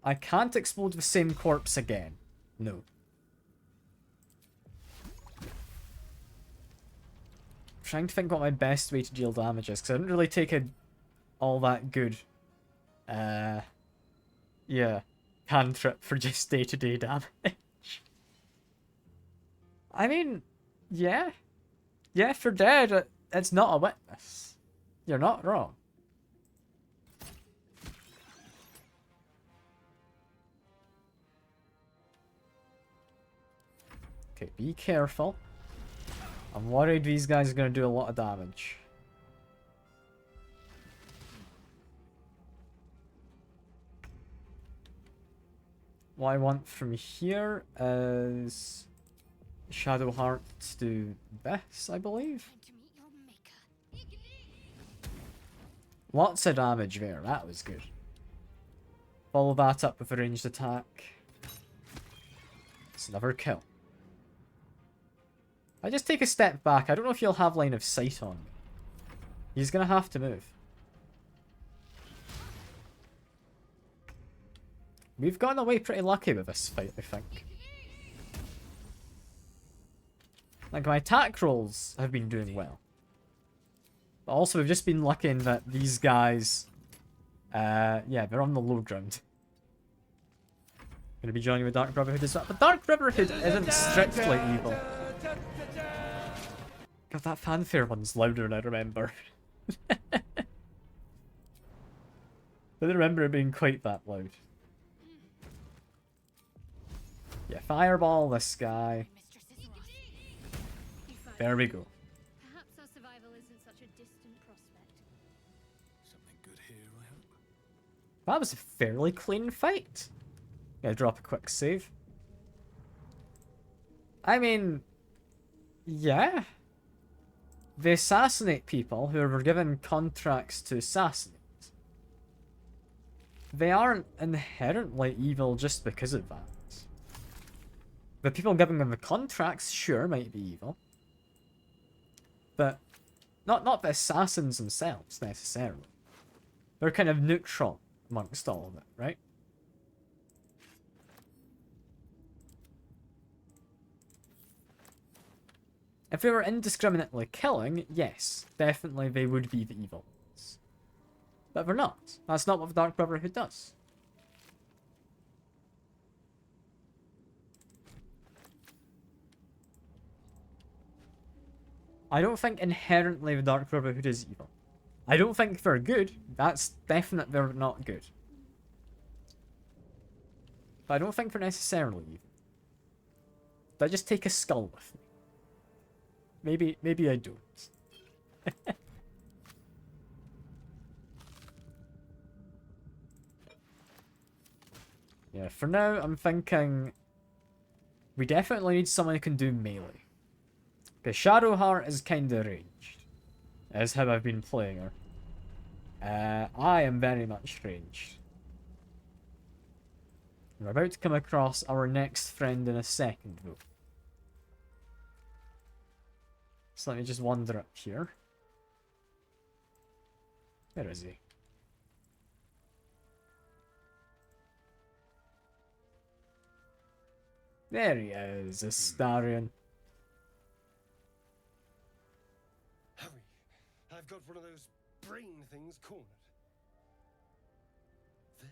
S1: I can't explode the same corpse again. No. I'm trying to think what my best way to deal damage is, because I didn't really take a all that good yeah, cantrip for just day-to-day damage. I mean, yeah. Yeah, for dead, it's not a witness. You're not wrong. Okay, be careful. I'm worried these guys are going to do a lot of damage. What I want from here is Shadowheart to do this, I believe.
S6: To meet your maker.
S1: Lots of damage there, that was good. Follow that up with a ranged attack. It's another kill. I just take a step back. I don't know if he'll have line of sight on me. He's gonna have to move. We've gotten away pretty lucky with this fight, I think. Like, my attack rolls have been doing well. But also, we've just been lucky in that these guys... yeah, they're on the low ground. Gonna be joining the Dark Brotherhood as well. But Dark Brotherhood isn't strictly evil. God, that fanfare one's louder than I remember. I don't remember it being quite that loud. Yeah, fireball this guy. There we go.
S5: Perhaps our survival isn't such a distant prospect.
S3: Something good here, I hope.
S1: That was a fairly clean fight. Gonna drop a quick save. I mean, yeah. They assassinate people who were given contracts to assassinate. They aren't inherently evil just because of that. The people giving them the contracts, sure, might be evil. But not the assassins themselves, necessarily. They're kind of neutral amongst all of it, right? If they were indiscriminately killing, yes, definitely they would be the evil ones. But they're not. That's not what the Dark Brotherhood does. I don't think inherently the Dark Brotherhood is evil. I don't think they're good. That's definite they're not good. But I don't think they're necessarily evil. Did I just take a skull with me? Maybe I don't. Yeah, for now, I'm thinking we definitely need someone who can do melee. Because Shadowheart is kind of ranged. Is how I've been playing her. I am very much ranged. We're about to come across our next friend in a second, though. So let me just wander up here. Where is he? There he is, Astarion.
S8: got one of those brain things cornered. There,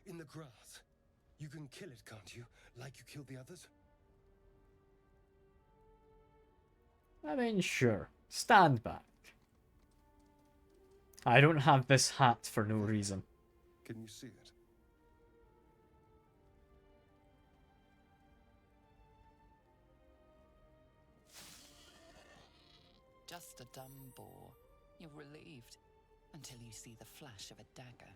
S8: in the grass. You can kill it, can't you? Like you killed the others?
S1: I mean, sure. Stand back. I don't have this hat for no reason.
S8: Can you see it?
S4: Just a dumb bore. You're relieved until you see the flash of a dagger.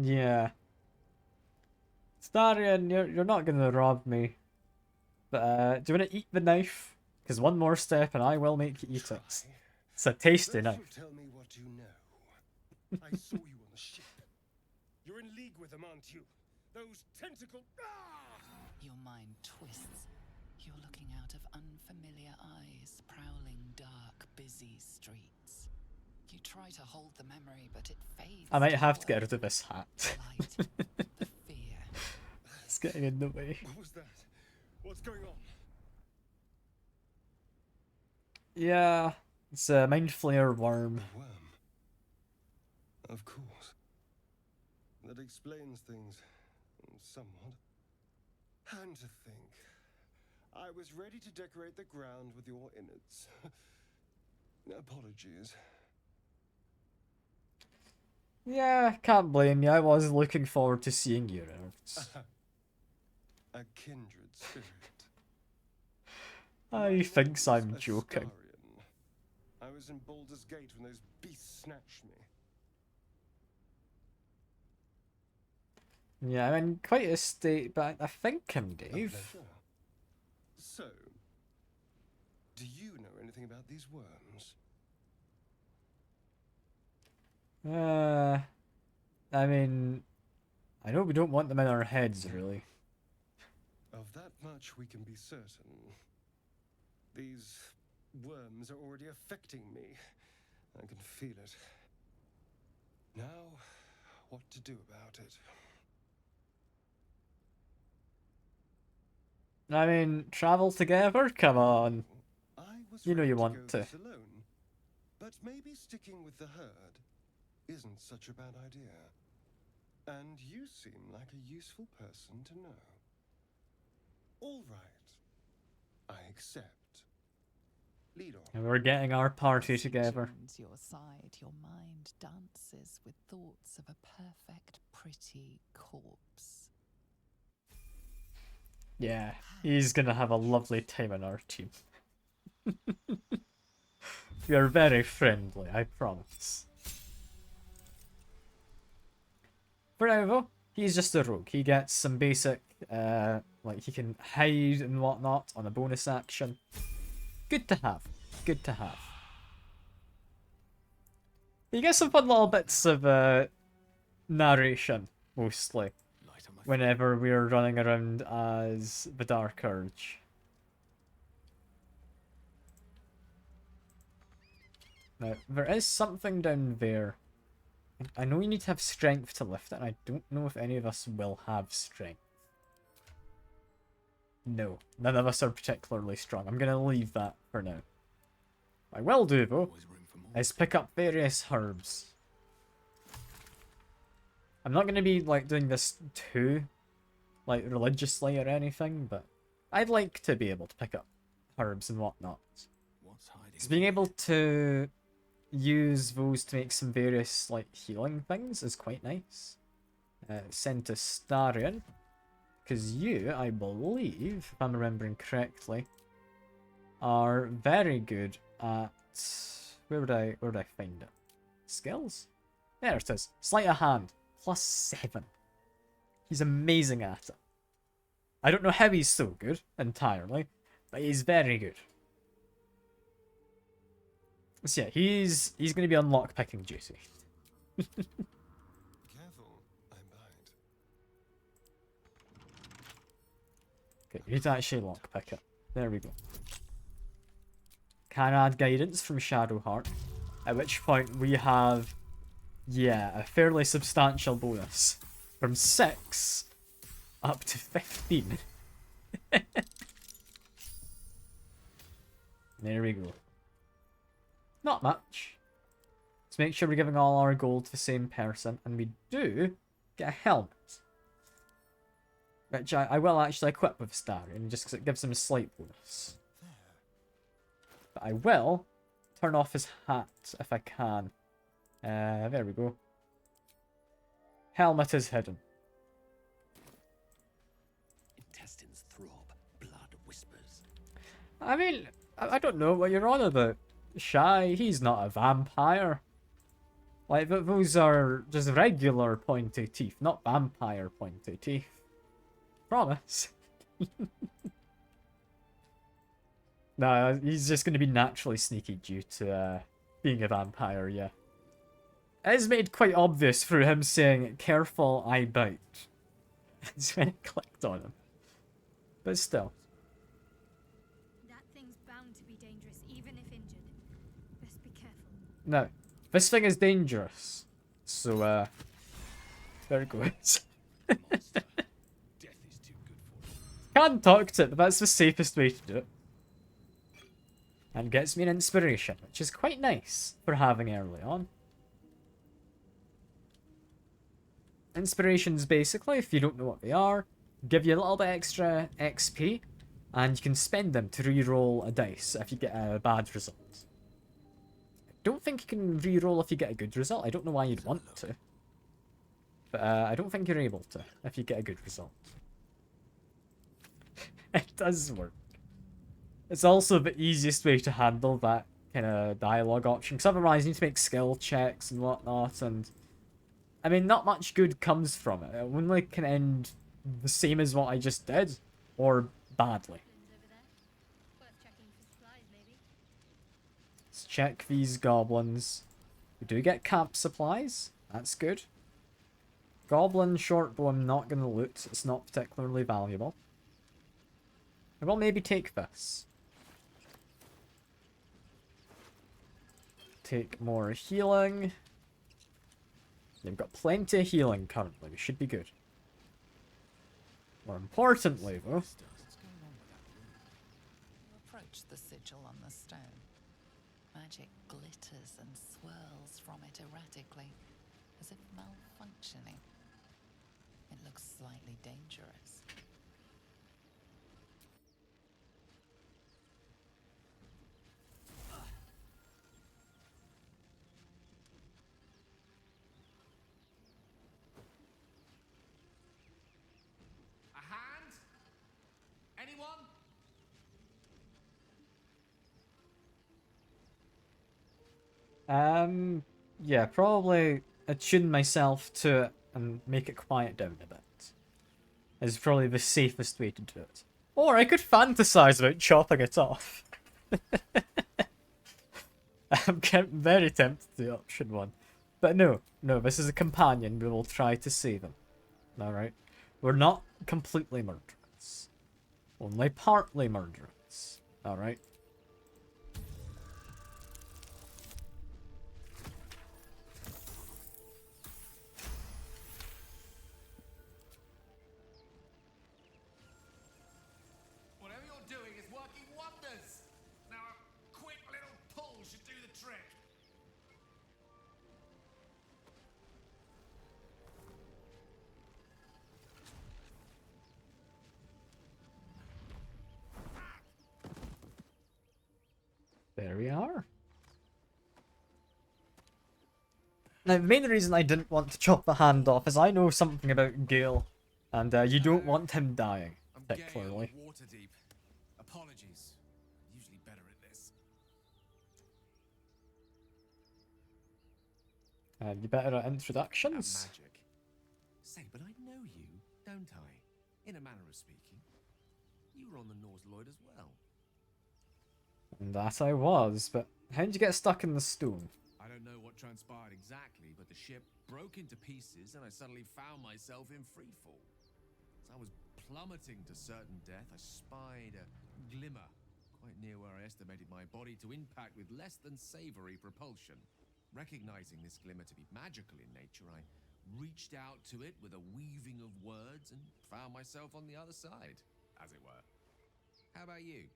S1: Yeah. Starion, you're not gonna rob me. But do you want to eat the knife? Because one more step and I will make you eat it. It's a tasty
S8: That
S1: knife.
S8: shall tell me what you know. I saw you on the ship. You're in league with them, aren't you? Those tentacle... Ah!
S4: Your mind twists. You're looking out of unfamiliar eyes, prowling dark, busy streets. You try to hold the memory, but it fades.
S1: I might have to
S4: away.
S1: get rid of this hat.
S4: The light, the fear.
S1: It's getting in the way.
S8: What was that? What's going on?
S1: Yeah, it's a mind flayer worm.
S8: A worm. Of course. That explains things somewhat. And to think, I was ready to decorate the ground with your innards. Apologies.
S1: Yeah, can't blame you. I was looking forward to seeing your innards.
S8: A kindred spirit.
S1: He thinks I'm
S8: A
S1: joking.
S8: Starion. I was in Baldur's Gate when those beasts snatched me.
S1: Yeah, I'm in quite a state, but I think I'm
S8: A
S1: Dave.
S8: pleasure. So, do you know anything about these worms?
S1: I mean, I know we don't want them in our heads, really.
S8: Of that much we can be certain. These worms are already affecting me. I can feel it. Now, what to do about it?
S1: I mean, travel together? Come on.
S8: I was
S1: You know
S8: ready
S1: you
S8: to
S1: want
S8: go
S1: to.
S8: this alone, but maybe sticking with the herd isn't such a bad idea. And you seem like a useful person to know. All right. I accept. Lead on.
S1: And we're getting our party
S4: As he
S1: together.
S4: joins your side, your mind dances with thoughts of a perfect, pretty corpse.
S1: Yeah, he's gonna have a lovely time on our team. We are very friendly, I promise. For now though, he's just a rogue. He gets some basic, like he can hide and whatnot on a bonus action. Good to have. Good to have. You get some fun little bits of narration, mostly,
S3: Light on my
S1: whenever we're running around as the Dark Urge. Now, there is something down there. I know you need to have strength to lift it, and I don't know if any of us will have strength. No, none of us are particularly strong. I'm gonna leave that for now. What I will do, though,
S3: always room for more.
S1: is pick up various herbs. I'm not gonna be, like, doing this too, like, religiously or anything, but I'd like to be able to pick up herbs and whatnot.
S3: What's hiding?
S1: Because being able to use those to make some various, like, healing things is quite nice. Send to Starion. Because you, I believe, if I'm remembering correctly, are very good at... Where would I find it? Skills? There it is. Sleight of hand. +7. He's amazing at it. I don't know how he's so good, entirely, but he's very good. So yeah, he's going to be on lockpicking duty.
S8: Careful, I'm behind.
S1: Okay, you need to actually lockpick it. There we go. Can add guidance from Shadowheart, at which point we have, yeah, a fairly substantial bonus. From 6 up to 15. There we go. Not much. Let's make sure we're giving all our gold to the same person. And we do get a helmet. Which I will actually equip with Starion, just because it gives him a slight bonus. But I will turn off his hat if I can. There we go. Helmet is hidden.
S3: Intestines throb, blood whispers.
S1: I mean, I don't know what you're on about. Shy, he's not a vampire. Like, those are just regular pointy teeth, not vampire pointy teeth. Promise. No, he's just going to be naturally sneaky due to being a vampire, yeah. It is made quite obvious through him saying, "Careful, I bite." It's when I clicked on him. But still.
S5: That thing's bound to be dangerous, even if injured. Best be careful.
S1: No. This thing is dangerous. So, there it goes.
S3: Monster. Death is too good for it.
S1: Can't talk to it, but that's the safest way to do it. And gets me an inspiration, which is quite nice for having early on. Inspirations, basically, if you don't know what they are, give you a little bit extra XP, and you can spend them to re-roll a dice if you get a bad result. I don't think you can re-roll if you get a good result. I don't know why you'd want to. But I don't think you're able to if you get a good result. It does work. It's also the easiest way to handle that kind of dialogue option, because otherwise you need to make skill checks and whatnot, and I mean, not much good comes from it. It only can end the same as what I just did, or badly.
S5: Over there. Worth checking for supplies, maybe.
S1: Let's check these goblins. We do get camp supplies. That's good. Goblin shortbow I'm not going to loot. It's not particularly valuable. I will maybe take this. Take more healing. They've got plenty of healing currently. We should be good. More importantly, though...
S4: What's going on with that room? You approach the sigil on the stone. Magic glitters and swirls from it erratically, as if malfunctioning. It looks slightly dangerous.
S3: A hand? Anyone?
S1: Yeah, probably attune myself to it and make it quiet down a bit. Is probably the safest way to do it. Or I could fantasize about chopping it off. I'm very tempted to option one. But no, this is a companion. We will try to save him. Alright? We're not completely murderous. Only partly murderous. Alright?
S3: Whatever you're doing is working wonders. Now a quick little pull should do the trick.
S1: There we are. Now, the main reason I didn't want to chop the hand off is I know something about Gale, and you don't want him dying,
S3: I'm
S1: particularly.
S3: Gale, Waterdeep. Apologies. I'm usually better at this.
S1: You better at
S3: At
S1: introductions.
S3: magic. Say, but I know you, don't I? In a manner of speaking. You were on the Norse Lloyd as well.
S1: And that I was, but how'd you get stuck in the stone?
S3: I don't know what transpired exactly, but the ship broke into pieces and I suddenly found myself in freefall. As I was plummeting to certain death, I spied a glimmer quite near where I estimated my body to impact with less than savory propulsion. Recognizing this glimmer to be magical in nature, I reached out to it with a weaving of words and found myself on the other side, as it were. How about you?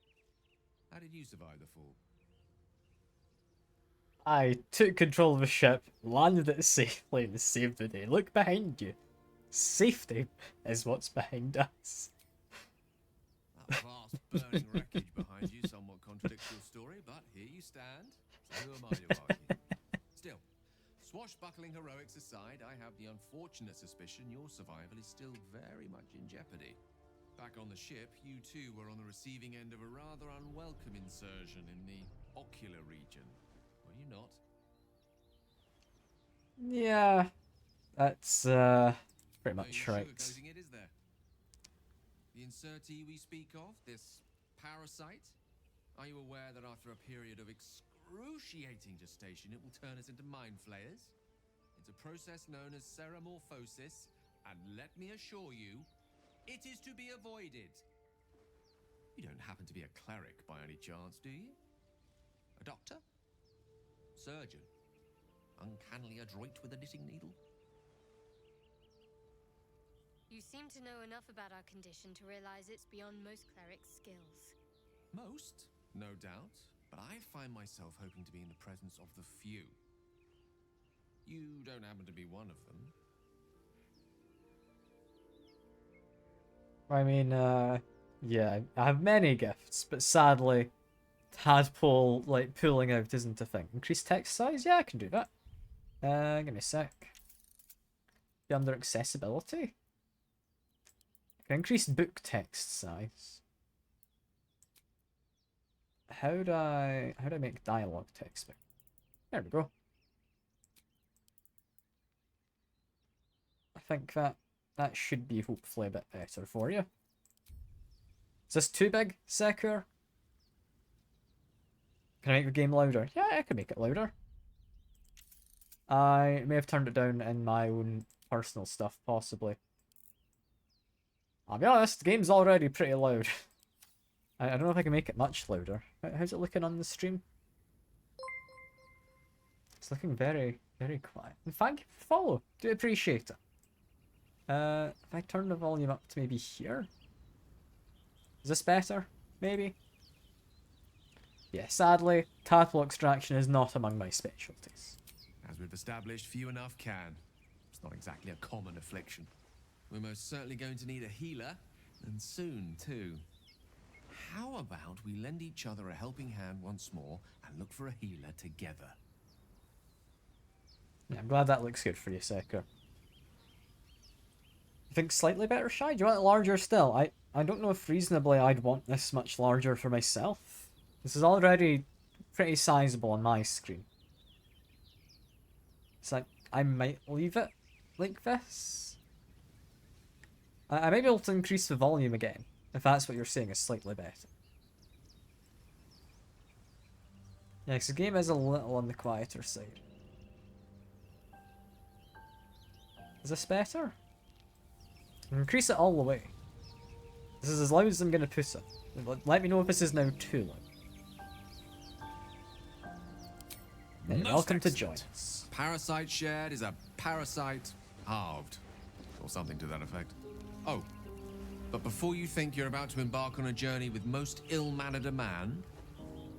S3: How did you survive the fall?
S1: I took control of the ship, landed it safely, and saved the day. Look behind you. Safety is what's behind us.
S3: That vast burning wreckage behind you somewhat contradicts your story, but here you stand. So who am I to argue? Still, swashbuckling heroics aside, I have the unfortunate suspicion your survival is still very much in jeopardy. Back on the ship, you too were on the receiving end of a rather unwelcome insertion in the ocular region. Were you not?
S1: Yeah, that's pretty much right.
S3: Sugarcoating it, is there? The insertee we speak of, this parasite, are you aware that after a period of excruciating gestation, it will turn us into mind flayers? It's a process known as ceramorphosis, and let me assure you, it is to be avoided. You don't happen to be a cleric by any chance, do you? A doctor? Surgeon? Uncannily adroit with a knitting needle?
S9: You seem to know enough about our condition to realize it's beyond most clerics' skills.
S3: Most, no doubt, but I find myself hoping to be in the presence of the few. You don't happen to be one of them.
S1: I mean, yeah, I have many gifts, but sadly, tadpole, like, pulling out isn't a thing. Increase text size? Yeah, I can do that. Give me a sec. Be under accessibility? I can increase book text size. How do I make dialogue text big? There we go. I think that should be hopefully a bit better for you. Is this too big, Sekur? Can I make the game louder? Yeah, I can make it louder. I may have turned it down in my own personal stuff, possibly. I'll be honest, the game's already pretty loud. I don't know if I can make it much louder. How's it looking on the stream? It's looking very, very quiet. And thank you for the follow. Do appreciate it. If I turn the volume up to maybe here? Is this better? Maybe? Yeah, sadly, tadpole extraction is not among my specialties.
S3: As we've established, few enough can. It's not exactly a common affliction. We're most certainly going to need a healer, and soon, too. How about we lend each other a helping hand once more and look for a healer together?
S1: Yeah, I'm glad that looks good for you, Sekur. You think slightly better, Shy? Do you want it larger still? I don't know if reasonably I'd want this much larger for myself. This is already pretty sizable on my screen. It's like, I might leave it like this. I might be able to increase the volume again, if that's what you're saying is slightly better. Yeah, because the game is a little on the quieter side. Is this better? Increase it all the way. This is as loud as I'm going to put it. Let me know if this is now too loud. Hey, welcome to Joints.
S3: Parasite shared is a parasite halved. Or something to that effect. Oh, but before you think you're about to embark on a journey with most ill-mannered a man,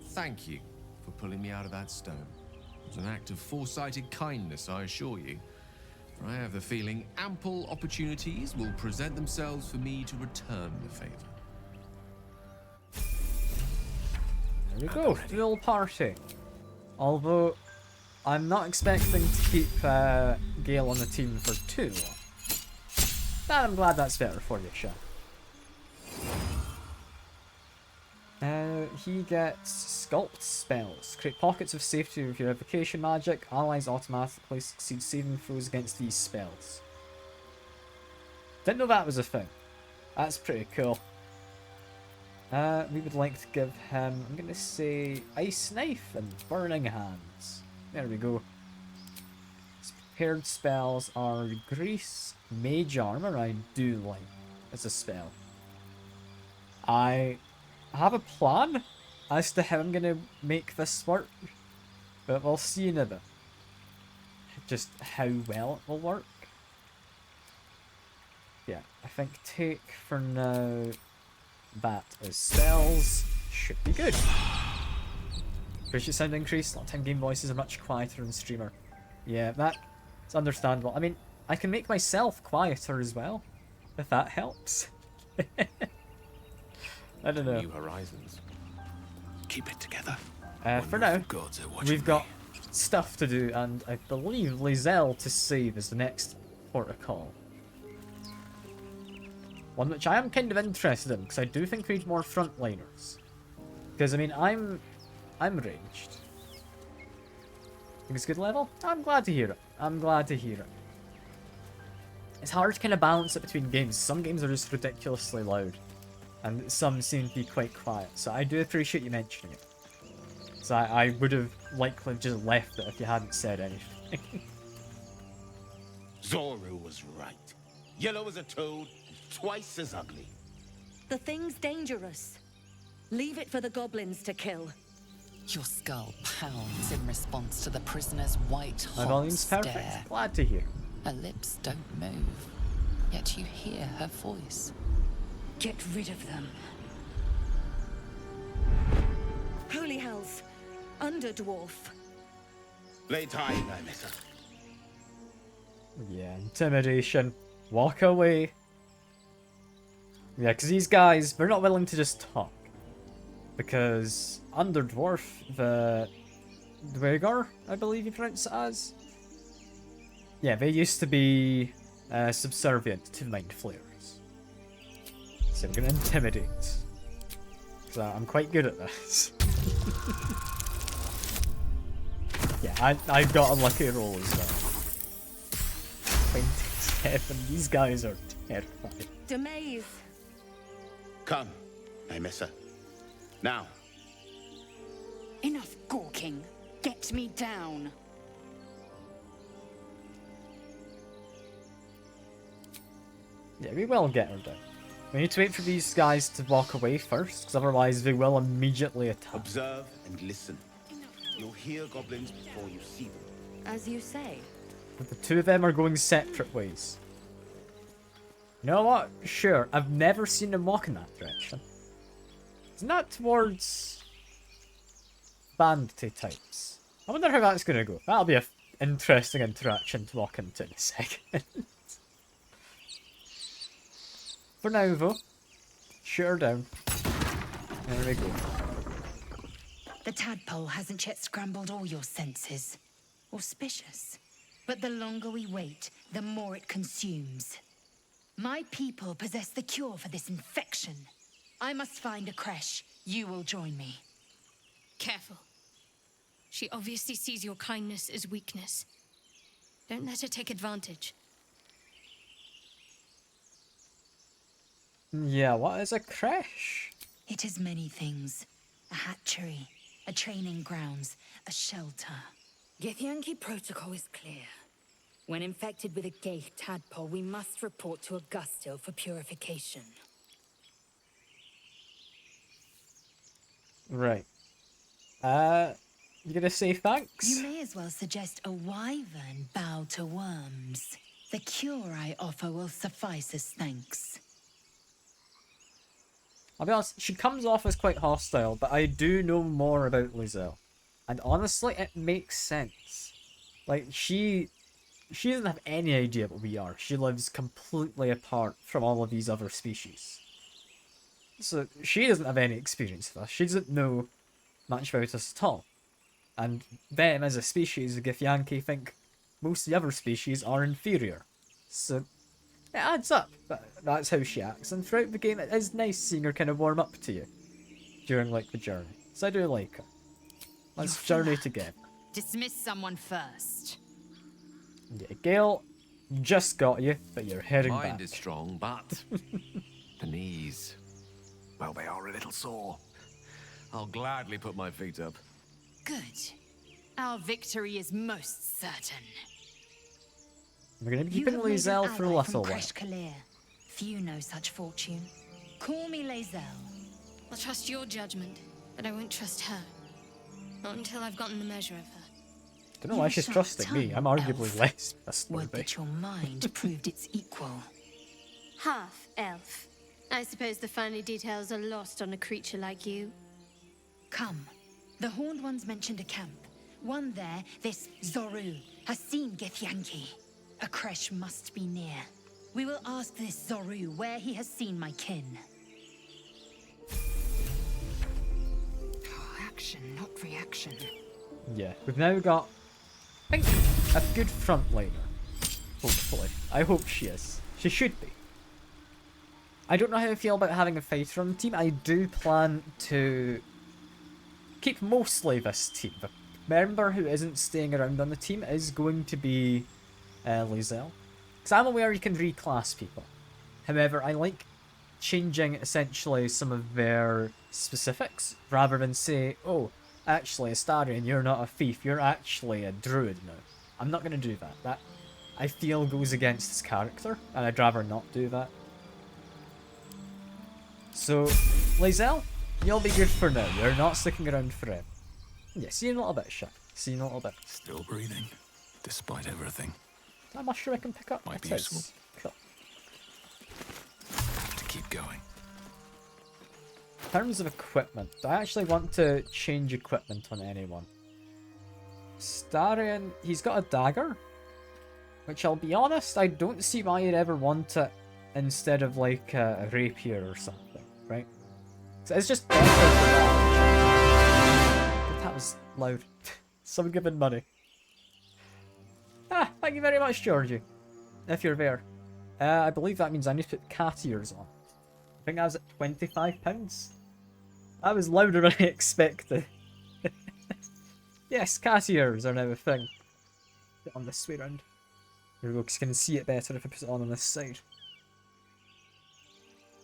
S3: thank you for pulling me out of that stone. It was an act of foresighted kindness, I assure you. For I have the feeling ample opportunities will present themselves for me to return the favor.
S1: There we go, full party. Although, I'm not expecting to keep Gale on the team for too long. But I'm glad that's better for you, Sha. He gets Sculpt spells. Create pockets of safety with your evocation magic. Allies automatically succeed saving throws against these spells. Didn't know that was a thing. That's pretty cool. We would like to give him, I'm going to say, Ice Knife and Burning Hands. There we go. His prepared spells are Grease, Mage Armor, I do like as a spell. I have a plan as to how I'm going to make this work, but we'll see in a bit. Just how well it will work. Yeah, I think take for now that as spells, should be good. Appreciate sound increase. A lot of time game voices are much quieter than streamer. Yeah, that's understandable. I mean, I can make myself quieter as well, if that helps. I don't know.
S3: New horizons. Keep it together.
S1: For now, we've got stuff to do, and I believe Lae'zel to save is the next port of call. One which I am kind of interested in, because I do think we need more frontliners. Because, I mean, I'm ranged. Think it's a good level? I'm glad to hear it. I'm glad to hear it. It's hard to kind of balance it between games. Some games are just ridiculously loud, and some seem to be quite quiet. So I do appreciate you mentioning it. So I would have likely just left it if you hadn't said anything.
S10: Zoru was right. Yellow as a toad, twice as ugly.
S11: The thing's dangerous. Leave it for the goblins to kill.
S4: Your skull pounds in response to the prisoner's white
S1: My
S4: hot
S1: volume's
S4: stare.
S1: perfect. Glad to hear.
S4: Her lips don't move, yet you hear her voice.
S11: Get rid of them. Holy hells! Underdwarf.
S10: Lay time, Nymissa.
S1: Yeah, intimidation. Walk away. Yeah, because these guys, they're not willing to just talk. Because Underdwarf, the Dwegar, I believe you pronounce it as. Yeah, they used to be subservient to Mind Flayers. So we're going to intimidate. So I'm quite good at this. Yeah, I got a lucky roll as well. 27, these guys are terrifying.
S11: Demaze.
S10: Come, Nymissa. Now.
S11: Enough gawking. Get me down.
S1: Yeah, we will get her down. We need to wait for these guys to walk away first, because otherwise they will immediately attack.
S10: Observe and listen. You'll hear goblins before you see them.
S11: As you say.
S1: But the two of them are going separate ways. You know what? Sure, I've never seen them walk in that direction. Isn't that towards bandit types? I wonder how that's going to go. That'll be an interesting interaction to walk into in a second. For now, though, shoot her down. There we go.
S6: The tadpole hasn't yet scrambled all your senses. Auspicious. But the longer we wait, the more it consumes. My people possess the cure for this infection. I must find a creche. You will join me.
S9: Careful. She obviously sees your kindness as weakness. Don't let her take advantage.
S1: Yeah, what is a creche?
S6: It is many things. A hatchery, a training grounds, a shelter.
S11: Githyanki protocol is clear. When infected with a ghaik tadpole, we must report to Augustil for purification.
S1: Right. You gonna say thanks?
S6: You may as well suggest a wyvern bow to worms. The cure I offer will suffice as thanks.
S1: I'll be honest, she comes off as quite hostile, but I do know more about Lae'zel. And honestly, it makes sense. Like, she doesn't have any idea what we are. She lives completely apart from all of these other species. So, she doesn't have any experience with us. She doesn't know much about us at all. And them, as a species, the Githyanki, think most of the other species are inferior. So, it adds up. But that's how she acts. And throughout the game, it is nice seeing her kind of warm up to you during, like, the journey. So I do like her. Let's journey together.
S6: Dismiss someone first.
S1: Yeah, Gale just got you, but you're heading back.
S3: Mind is strong, but the knees, well, they are a little sore. I'll gladly put my feet up.
S6: Good. Our victory is most certain.
S1: We're going to be
S6: You
S1: keeping
S6: have made an
S1: Lae'zel for a
S6: ally
S1: little
S6: from
S1: while.
S6: Kresh Kalir. Few know such fortune. Call me Lae'zel.
S9: I'll trust your judgment, but I won't trust her. Not until I've gotten the measure of her.
S1: Don't know why she's trusting me. I'm arguably less
S6: Would that your mind proved its equal.
S9: Half elf. I suppose the finer details are lost on a creature like you.
S11: Come. The Horned Ones mentioned a camp. One there, this Zoru, has seen Githyanki. A creche must be near. We will ask this Zoru where he has seen my kin. Action, not reaction.
S1: Yeah, we've now got, I think, a good front liner. Hopefully. I hope she is. She should be. I don't know how I feel about having a fighter on the team. I do plan to keep mostly this team. The member who isn't staying around on the team is going to be Lae'zel. Because I'm aware you can reclass people. However, I like changing essentially some of their specifics rather than say, oh, actually, Astarion, you're not a thief, you're actually a druid now. I'm not going to do that. That, I feel, goes against his character, and I'd rather not do that. So, Lae'zel, you'll be good for now. You're not sticking around forever. Yeah, see you in a little bit, Shaq. See you in a little bit.
S12: Still breathing, despite everything.
S1: Is that a mushroom I can pick up?
S12: Might be
S1: It is.
S12: useful.
S1: Cool.
S12: To keep going.
S1: In terms of equipment, do I actually want to change equipment on anyone? Starion, he's got a dagger, which I'll be honest, I don't see why you'd ever want it instead of like a rapier or something, right? So it's just better for that. But that was loud. Someone giving money. Ah, thank you very much, Georgie. If you're there. I believe that means I need to put cat ears on. I think that was at £25. That was louder than I expected. Yes, cat ears are now a thing. Put it on this way round. There we go, because you can see it better if I put it on this side.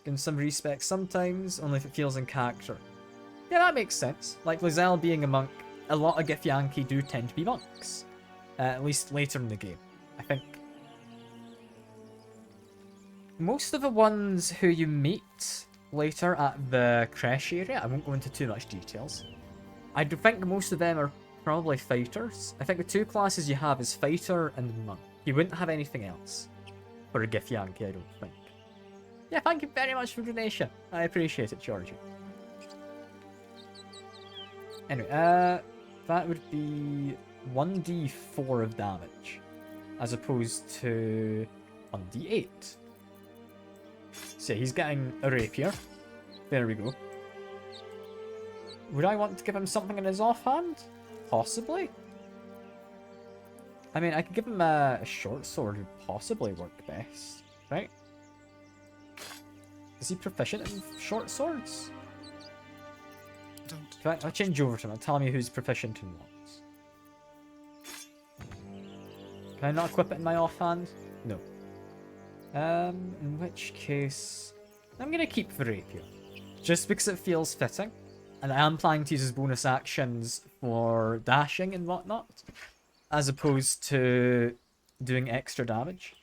S1: In some respects, sometimes, only if it feels in character. Yeah, that makes sense. Like Lae'zel being a monk, a lot of Githyanki do tend to be monks. At least later in the game, I think. Most of the ones who you meet later at the creche area, I won't go into too much details. I do think most of them are probably fighters. I think the two classes you have is fighter and monk. You wouldn't have anything else for a Githyanki, I don't think. Yeah, thank you very much for the donation. I appreciate it, Georgie. Anyway, that would be 1d4 of damage, as opposed to 1d8. So he's getting a rapier. There we go. Would I want to give him something in his offhand? Possibly. I mean, I could give him a short sword would possibly work best, right? Is he proficient in short swords? I'll change over to him. Tell me who's proficient in what. Can I not equip it in my offhand? No. In which case, I'm gonna keep the rapier, just because it feels fitting, and I am planning to use his bonus actions for dashing and whatnot, as opposed to doing extra damage.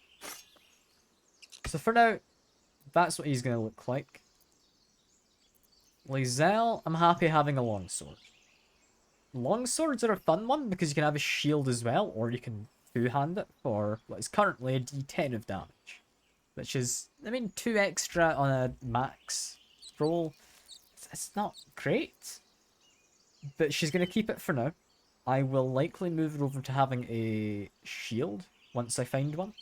S1: So for now, that's what he's gonna look like. Lae'zel, I'm happy having a longsword. Longswords are a fun one because you can have a shield as well, or you can two-hand it for what is currently a d10 of damage. Which is, I mean, 2 extra on a max roll. It's not great. But she's going to keep it for now. I will likely move her over to having a shield once I find one.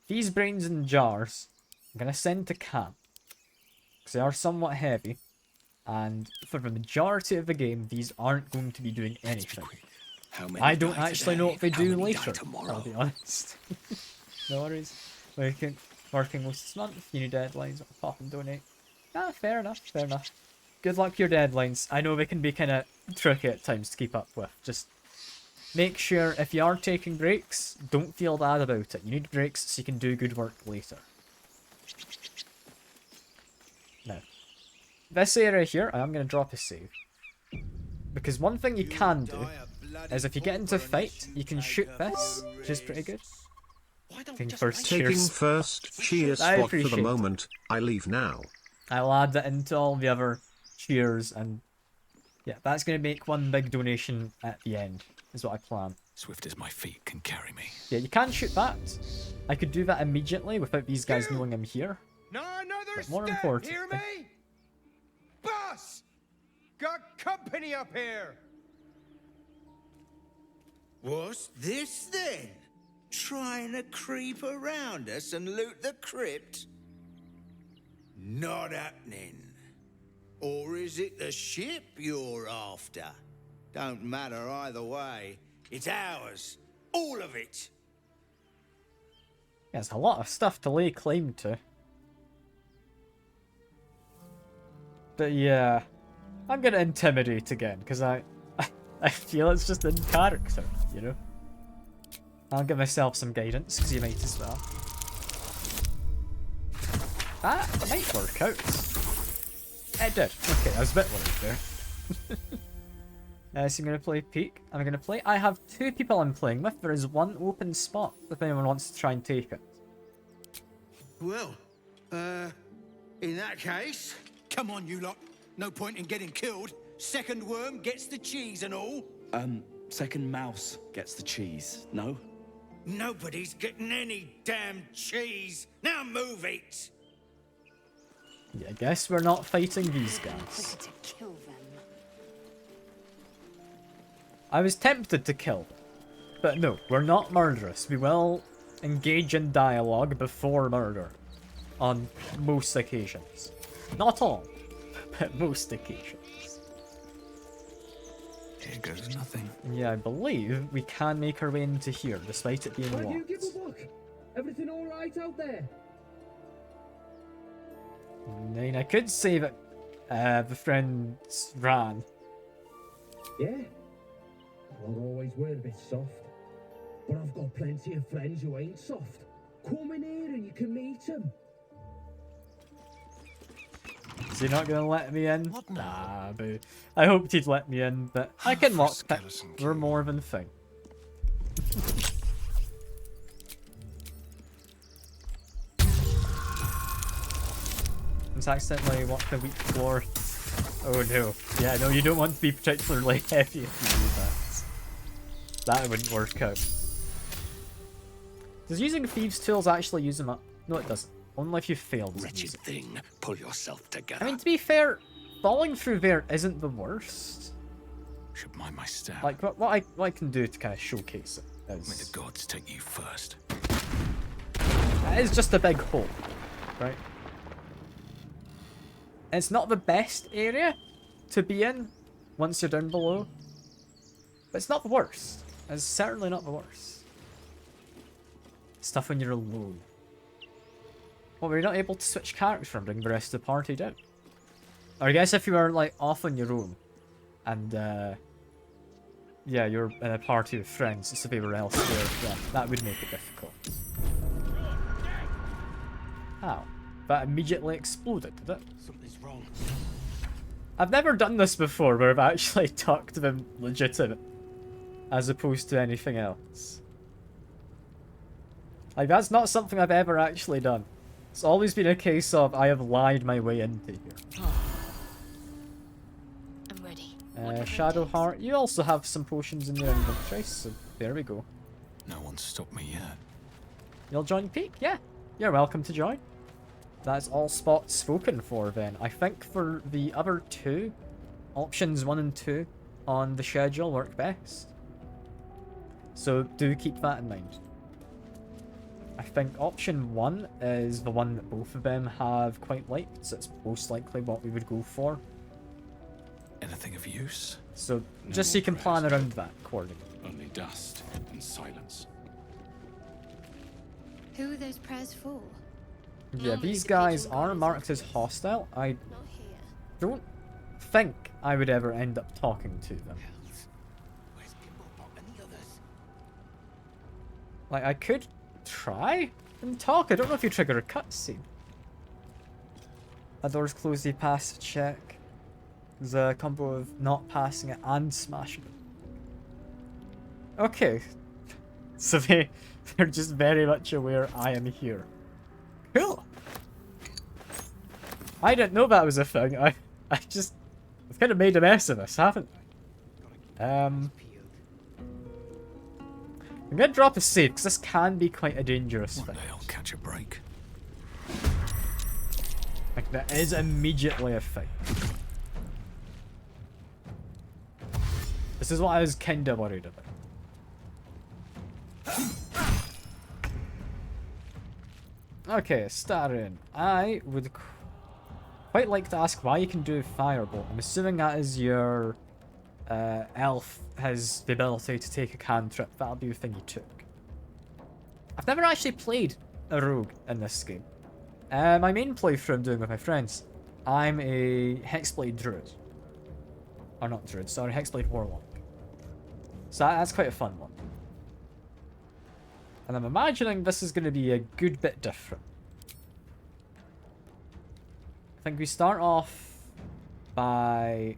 S1: These brains in jars, I'm going to send to camp. Because they are somewhat heavy. And for the majority of the game, these aren't going to be doing anything. I don't actually know what they do later, I'll be honest. No worries. Working most this month, you need deadlines, I'll pop and donate. Ah, fair enough, fair enough. Good luck with your deadlines. I know they can be kind of tricky at times to keep up with. Just make sure if you are taking breaks, don't feel bad about it. You need breaks so you can do good work later. Now, this area here, I am going to drop a save. Because one thing you can do is if you get into a fight, you can shoot this, which is pretty good. Taking first cheers
S13: spot for the moment. I leave now.
S1: I'll add that into all the other cheers, and yeah, that's going to make one big donation at the end, is what I plan.
S12: Swift as my feet can carry me.
S1: Yeah, you can shoot that. I could do that immediately without these guys knowing I'm here.
S3: No,
S1: But more importantly,
S3: hear me? Boss!
S14: got company up here!
S10: What's this then? Trying to creep around us and loot the crypt? Not happening. Or is it the ship you're after? Don't matter either way. It's ours. All of it.
S1: There's a lot of stuff to lay claim to. But yeah, I'm gonna intimidate again, because I feel it's just in character, you know? I'll give myself some guidance, because you might as well. That might work out. It did. Okay, I was a bit worried there. So I'm going to play Peak. I'm going to play. I have 2 people I'm playing with. There is 1 open spot if anyone wants to try and take it.
S10: Well, in that case, come on, you lot. No point in getting killed. Second worm gets the cheese and all.
S15: Second mouse gets the cheese, no?
S10: Nobody's getting any damn cheese. Now move it.
S1: Yeah, I guess we're not fighting these guys.
S11: To kill them.
S1: I was tempted to kill them. But no, we're not murderous. We will engage in dialogue before murder. On most occasions. Not all, but most occasions.
S12: Here goes nothing.
S1: Yeah, I believe we can make our way into here, despite it being
S16: Why do you
S1: locked.
S16: give a look? Everything all right out there?
S1: I mean, I could say that the friends ran.
S16: Yeah. Well, always were a bit soft. But I've got plenty of friends who ain't soft. Come in here and you can meet them.
S1: Is he not gonna let me in? Nah, boo. I hoped he'd let me in, but I can lockpick. We're more than fine. It's accidentally walked the weak floor. Oh no. Yeah, no, you don't want to be particularly heavy if you do that. That wouldn't work out. Does using thieves' tools actually use them up? No, it doesn't. Only if you failed.
S12: Wretched thing, pull yourself together.
S1: I mean, to be fair, falling through there isn't the worst.
S12: Should mind my step.
S1: Like, what I can do to kind of showcase it is...
S12: May the gods take you first.
S1: It is just a big hole, right? It's not the best area to be in once you're down below, but it's not the worst. It's certainly not the worst. Stuff when you're alone. Well, we're not able to switch characters and bring the rest of the party down. Or I guess if you were like off on your own, and yeah, you're in a party with friends, so they were elsewhere, yeah, that would make it difficult. How? That immediately exploded, did it?
S10: Something's wrong.
S1: I've never done this before where I've actually talked to them legitimate, as opposed to anything else. Like, that's not something I've ever actually done. It's always been a case of I have lied my way into here.
S9: I'm ready.
S1: Shadow Heart, you also have some potions in your inventory, so there we go.
S12: No one's stopped me yet.
S1: You'll join Peak? Yeah, you're welcome to join. That's all spots spoken for then. I think for the other 2, options 1 and 2 on the schedule work best. So do keep that in mind. I think option 1 is the one that both of them have quite liked, so it's most likely what we would go for.
S12: Anything of use?
S1: So just so you can plan around that accordingly.
S12: Only dust and silence.
S9: Who are those prayers for?
S1: Yeah, these guys are marked as hostile. I don't think I would ever end up talking to them. Like, I could try and talk. I don't know if you trigger a cutscene. A door's closed, you pass check. There's a combo of not passing it and smashing it. Okay. So they're just very much aware I am here. Cool. I didn't know that was a thing. I've kind of made a mess of this, haven't I? I'm gonna drop a save because this can be quite a dangerous thing.
S12: One day I'll catch a break.
S1: Like, that is immediately a thing. This is what I was kinda worried about. Okay, starting. I would quite like to ask why you can do Firebolt. I'm assuming that is your elf has the ability to take a cantrip. That'll be the thing you took. I've never actually played a rogue in this game. My main playthrough I'm doing with my friends. I'm a Hexblade Druid. Or not Druid, sorry, Hexblade Warlock. So that's quite a fun one. And I'm imagining this is going to be a good bit different. I think we start off by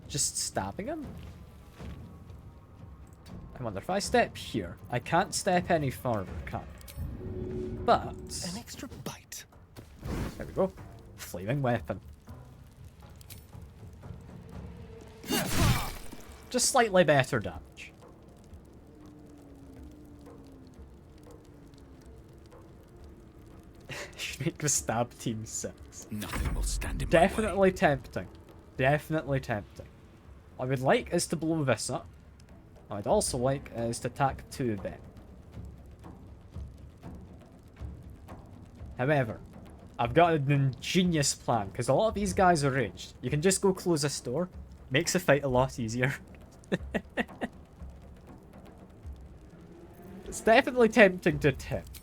S1: just stabbing him. I wonder if I step here. I can't step any further, can I? But
S10: an extra bite.
S1: There we go. Flaming weapon. Just slightly better damage. Should make the stab team 6.
S12: Nothing will stand in
S1: Definitely
S12: my way.
S1: tempting. Definitely tempting. What I would like is to blow this up. What I'd also like is to attack 2 of them. However, I've got an ingenious plan, because a lot of these guys are ranged. You can just go close this door. Makes the fight a lot easier. It's definitely tempting to attempt.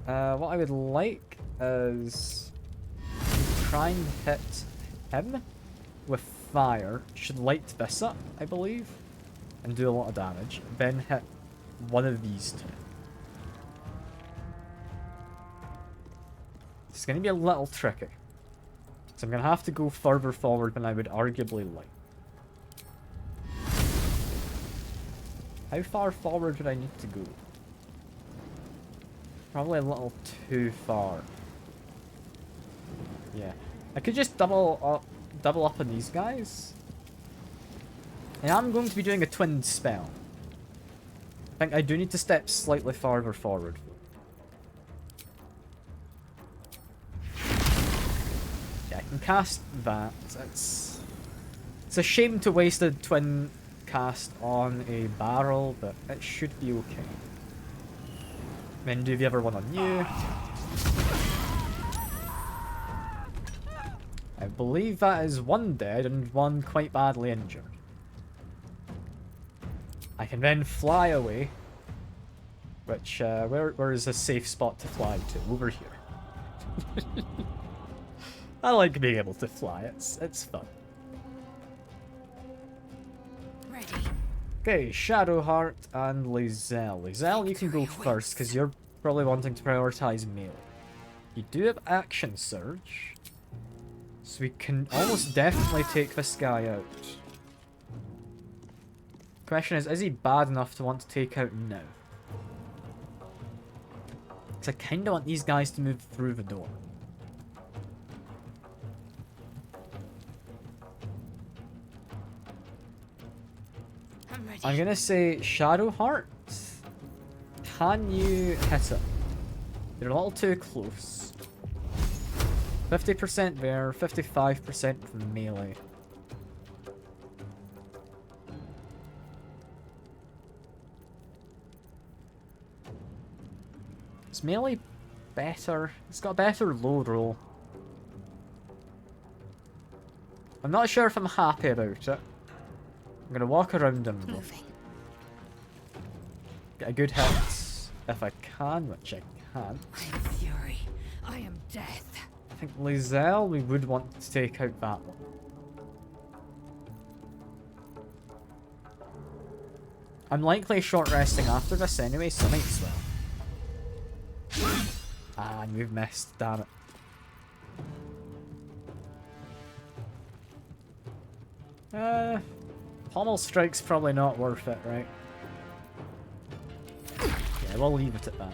S1: What I would like is try and hit him with fire. Should light this up, I believe, and do a lot of damage. Then hit one of these 2. It's going to be a little tricky. So I'm going to have to go further forward than I would arguably like. How far forward would I need to go? Probably a little too far. Yeah. I could just double up on these guys. And I'm going to be doing a twin spell. I think I do need to step slightly farther forward. Yeah, I can cast that. It's a shame to waste a twin cast on a barrel, but it should be okay. Then do the other one on you. I believe that is 1 dead and 1 quite badly injured. I can then fly away. Which, where is a safe spot to fly to? Over here. I like being able to fly, it's fun.
S6: Ready.
S1: Okay, Shadowheart and Lae'zel. Lae'zel, you can go first, because you're probably wanting to prioritize melee. You do have Action Surge, so we can almost definitely take this guy out. Question is he bad enough to want to take out now? Because I kind of want these guys to move through the door. I'm gonna say Shadowheart. Can you hit it? You're a little too close. 50% there, 55% from melee. Is melee better? It's got a better low roll. I'm not sure if I'm happy about it. I'm gonna walk around him though. Get a good hit if I can, which I can.
S6: I am fury. I am death.
S1: I think Lae'zel, we would want to take out that one. I'm likely short resting after this anyway, so might as well. Ah, and we've missed, damn it. Pommel Strike's probably not worth it, right? Yeah, we'll leave it at that.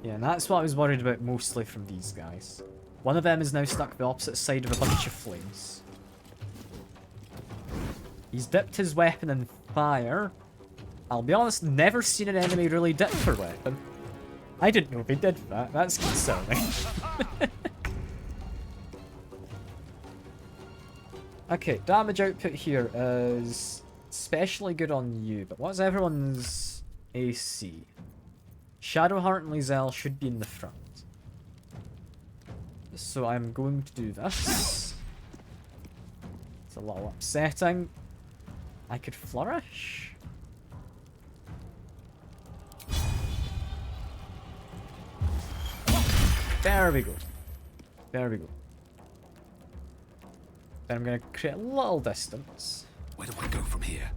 S1: Yeah, and that's what I was worried about mostly from these guys. One of them is now stuck the opposite side of a bunch of flames. He's dipped his weapon in fire. I'll be honest, never seen an enemy really dip their weapon. I didn't know they did that. That's concerning. Okay, damage output here is especially good on you, but what's everyone's AC? Shadowheart and Lizelle should be in the front. So I'm going to do this. It's a little upsetting. I could flourish. There we go. There we go. Then I'm going to create a little distance.
S12: Where do I go from here?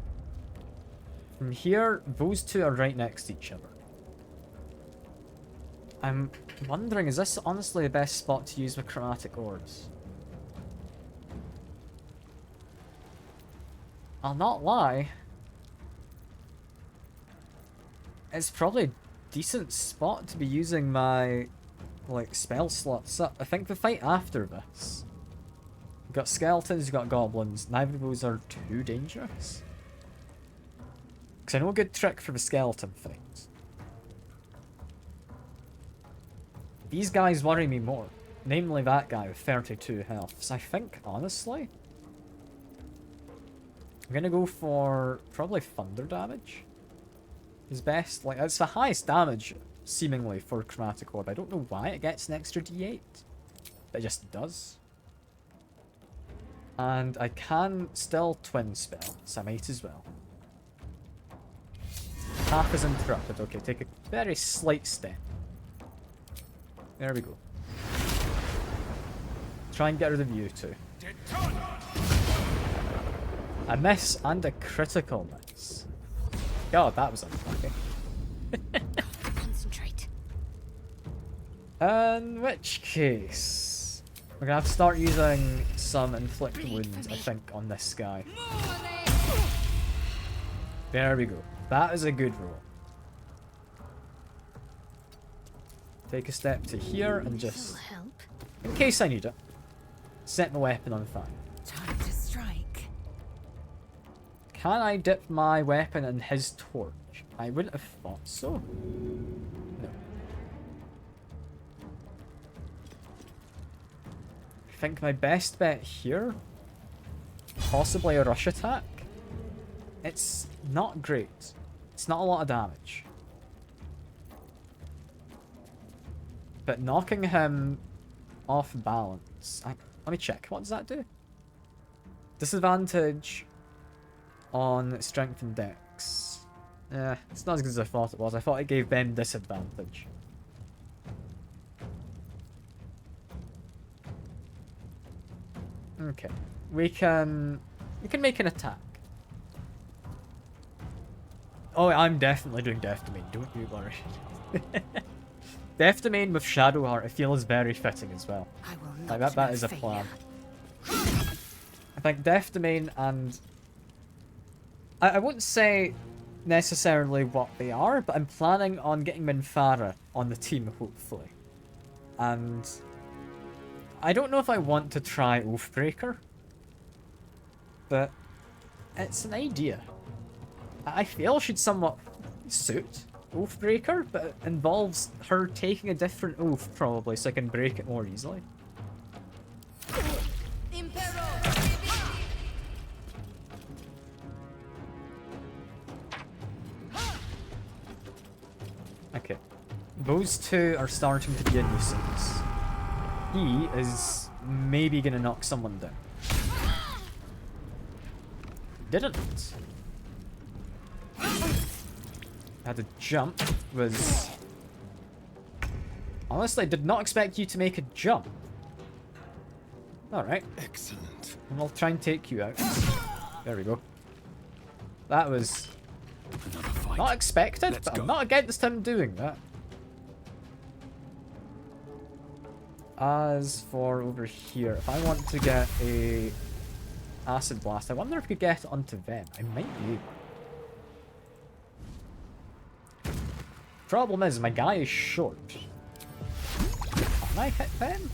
S1: From here, those two are right next to each other. I'm wondering, is this honestly the best spot to use with chromatic orbs? I'll not lie. It's probably a decent spot to be using my, like, spell slots up. I think the fight after this. You've got skeletons, you've got goblins. Neither of those are too dangerous. Because I know a good trick for the skeleton fight. These guys worry me more. Namely that guy with 32 health. So I think, honestly, I'm gonna go for probably thunder damage. Is best. Like, it's the highest damage, seemingly, for Chromatic Orb. I don't know why it gets an extra D8. But it just does. And I can still twin spell, so I might as well. Half is interrupted. Okay, take a very slight step. There we go. Try and get rid of you two. A miss and a critical miss. God, that was unlucky.
S9: Concentrate.
S1: In which case, we're gonna have to start using some inflict wounds, I think, on this guy. There we go. That is a good roll. Take a step to here and just, in case I need it, set my weapon on fire.
S11: Time to strike.
S1: Can I dip my weapon in his torch? I wouldn't have thought so. No. I think my best bet here, possibly a rush attack. It's not great. It's not a lot of damage. But knocking him off balance. Let me check. What does that do? Disadvantage on strength and dex. It's not as good as I thought it was. I thought it gave them disadvantage. Okay. We can make an attack. Oh, I'm definitely doing Death Domain. Don't you worry. Death Domain with Shadowheart, I feel, is very fitting as well. Like that is a plan. I think Death Domain and... I wouldn't say necessarily what they are, but I'm planning on getting Minthara on the team, hopefully. And I don't know if I want to try Oathbreaker, but it's an idea. I feel she'd somewhat suit Oathbreaker, but it involves her taking a different oath, probably, so I can break it more easily. Okay. Those two are starting to be a nuisance. He is maybe gonna knock someone down. Didn't. Had to jump. Was... Honestly, I did not expect you to make a jump. Alright.
S8: Excellent.
S1: And I'll try and take you out. There we go. That was... not expected, but I'm not against him doing that. As for over here, if I want to get a Acid Blast, I wonder if I could get it onto them. I might be able. Problem is, my guy is short. Can I hit them?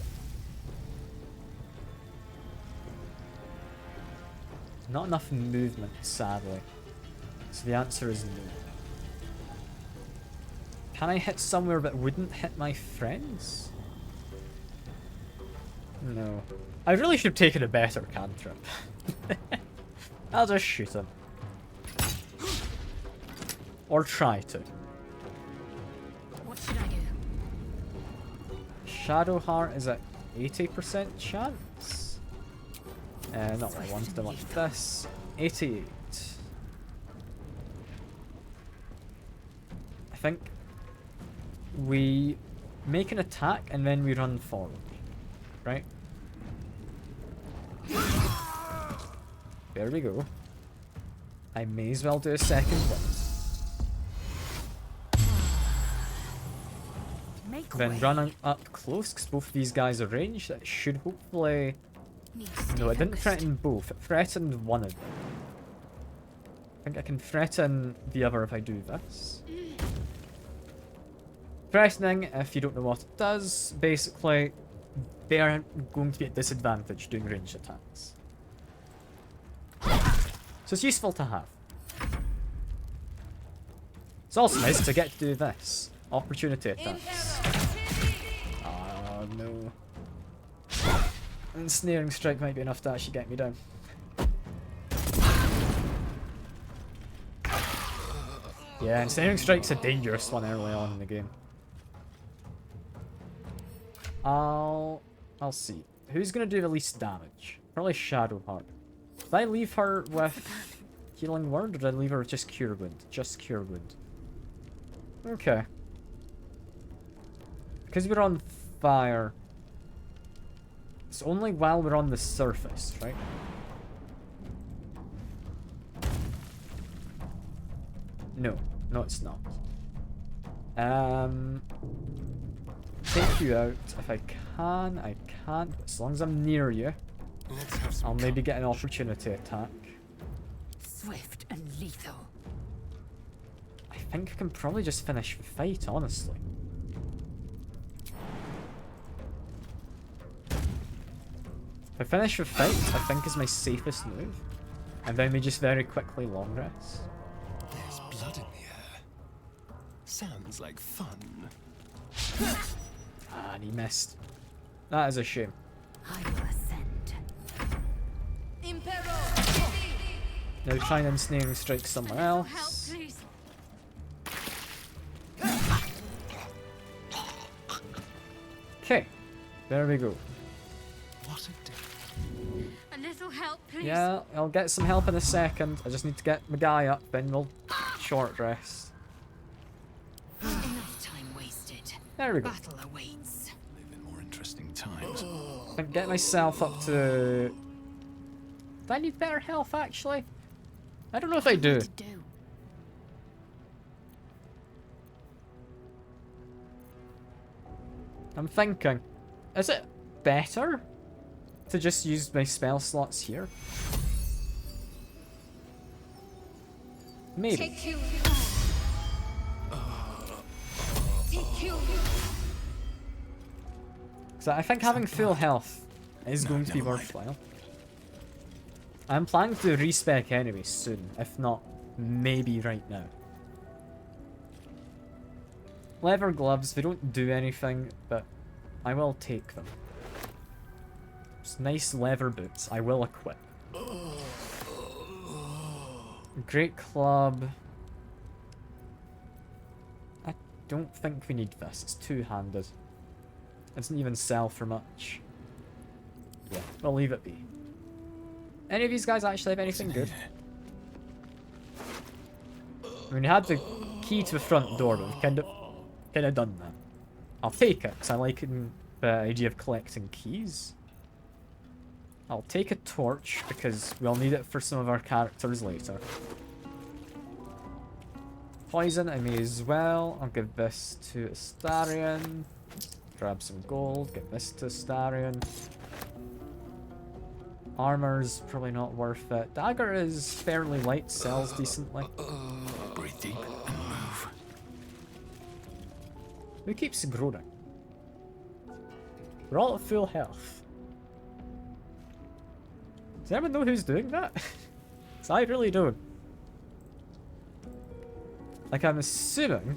S1: Not enough movement, sadly. So the answer is no. Can I hit somewhere that wouldn't hit my friends? No. I really should have taken a better cantrip. I'll just shoot him. Or try to.
S6: What should I do?
S1: Shadowheart is at 80% chance. Not what I wanted. I want this. 88. I think we make an attack and then we run forward. Right? There we go. I may as well do a second one. Then run up close, because both of these guys are ranged. That should hopefully... No, it didn't threaten both. It threatened one of them. I think I can threaten the other if I do this. Threatening, if you don't know what it does, basically, they're going to be at disadvantage doing ranged attacks. So it's useful to have. It's also nice to get to do this. Opportunity attacks. Oh no. Ensnaring strike might be enough to actually get me down. Yeah, ensnaring strike's a dangerous one early on in the game. I'll see. Who's gonna do the least damage? Probably Shadowheart. Did I leave her with Healing Word, or did I leave her with just Cure Wound? Just Cure Wound. Okay. Because we're on fire. It's only while we're on the surface, right? No. No, it's not. Take you out if I can. I can't. But as long as I'm near you, I'll maybe get an opportunity attack.
S11: Swift and lethal.
S1: I think I can probably just finish the fight, honestly. If I finish the fight, I think is my safest move. And then we just very quickly long rest.
S8: There's blood in the air. Sounds like fun.
S1: Ah, and he missed. That is a shame.
S11: I will ascend.
S1: Now try and ensnaring strike someone else. Okay, there we go.
S8: What a day.
S9: A little help, please.
S1: Yeah, I'll get some help in a second. I just need to get my guy up, then we'll short rest.
S6: Enough time wasted.
S1: There we go.
S6: Battle awaits.
S12: Live in more interesting times.
S1: I can get myself up to... Do I need better health, actually? I don't know if I do. I'm thinking, is it better to just use my spell slots here? Maybe. So I think having full health is going to be worthwhile. I'm planning to respec enemies soon, if not, maybe right now. Leather gloves, they don't do anything, but I will take them. Just nice leather boots, I will equip. Great club. I don't think we need this, it's two-handed. It doesn't even sell for much. Yeah, we'll leave it be. Any of these guys actually have anything good? I mean, we had the key to the front door, but we've kind of done that. I'll take it, because I like the idea of collecting keys. I'll take a torch, because we'll need it for some of our characters later. Poison, I may as well. I'll give this to Astarion. Grab some gold, give this to Astarion. Armor's probably not worth it. Dagger is fairly light, sells decently.
S12: Breathe deep and move.
S1: Who keeps growing? We're all at full health. Does anyone know who's doing that? Because I really don't. Like, I'm assuming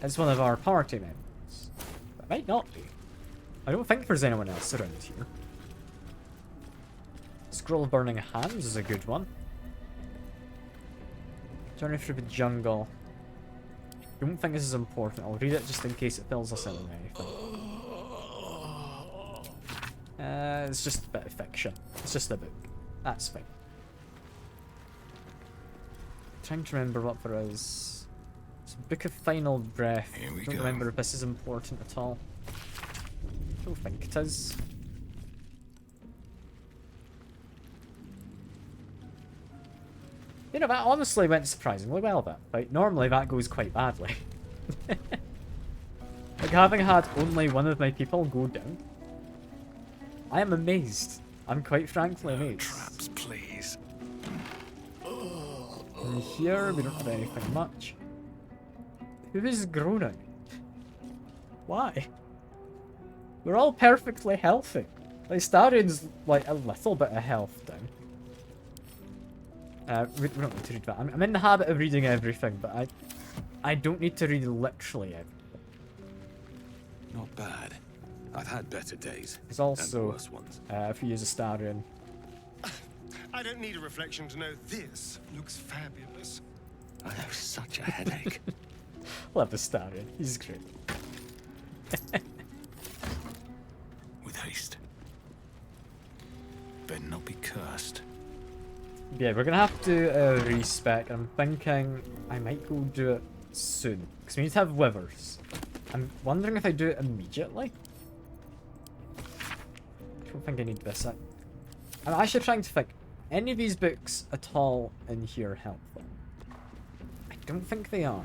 S1: it's one of our party members. But it might not be. I don't think there's anyone else around here. Scroll of Burning Hands is a good one. Journey through the jungle. Don't think this is important. I'll read it just in case it fills us in on anything. It's just a bit of fiction. It's just a book. That's fine. Trying to remember what there is. It's a Book of Final Breath. Don't remember if this is important at all. Don't think it is. You know, that honestly went surprisingly well, that. Like, normally that goes quite badly. Like, having had only one of my people go down, I am amazed. I'm quite frankly amazed.
S12: Traps, please.
S1: And here, we don't have anything much. Who is groaning? Why? We're all perfectly healthy. Like, Starion's, like, a little bit of health down. We don't need to read that. I'm in the habit of reading everything, but I don't need to read literally everything.
S15: Not bad. I've had better days.
S1: There's also,
S15: and worse ones.
S1: if you use a Starion.
S8: I don't need a reflection to know this looks fabulous.
S15: I have such a headache.
S1: Love the Starion. He's great.
S12: With haste. Better not be cursed.
S1: Yeah, we're gonna have to respec. I'm thinking I might go do it soon. Because we need to have withers. I'm wondering if I do it immediately. I don't think I need this. I'm actually trying to think. Any of these books at all in here helpful? I don't think they are.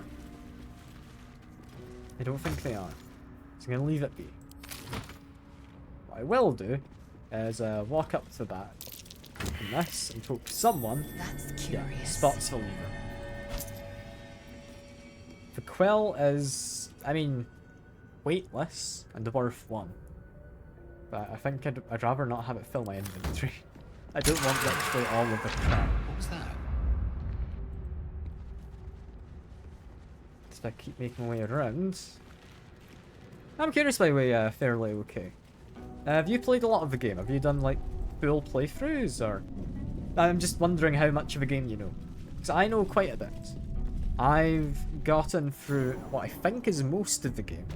S1: I don't think they are. So I'm gonna leave it be. What I will do is walk up to the back. Open this and talk to someone.
S11: That's
S1: Yeah,
S11: curious.
S1: spots the lever. The quill is, I mean, weightless and worth 1. But I think I'd rather not have it fill my inventory. I don't want literally all of the crap.
S15: What was that?
S1: Just I keep making my way around. I'm curious by the way, fairly okay. Have you played a lot of the game? Have you done like full playthroughs, or? I'm just wondering how much of a game you know. Because I know quite a bit. I've gotten through what I think is most of the game.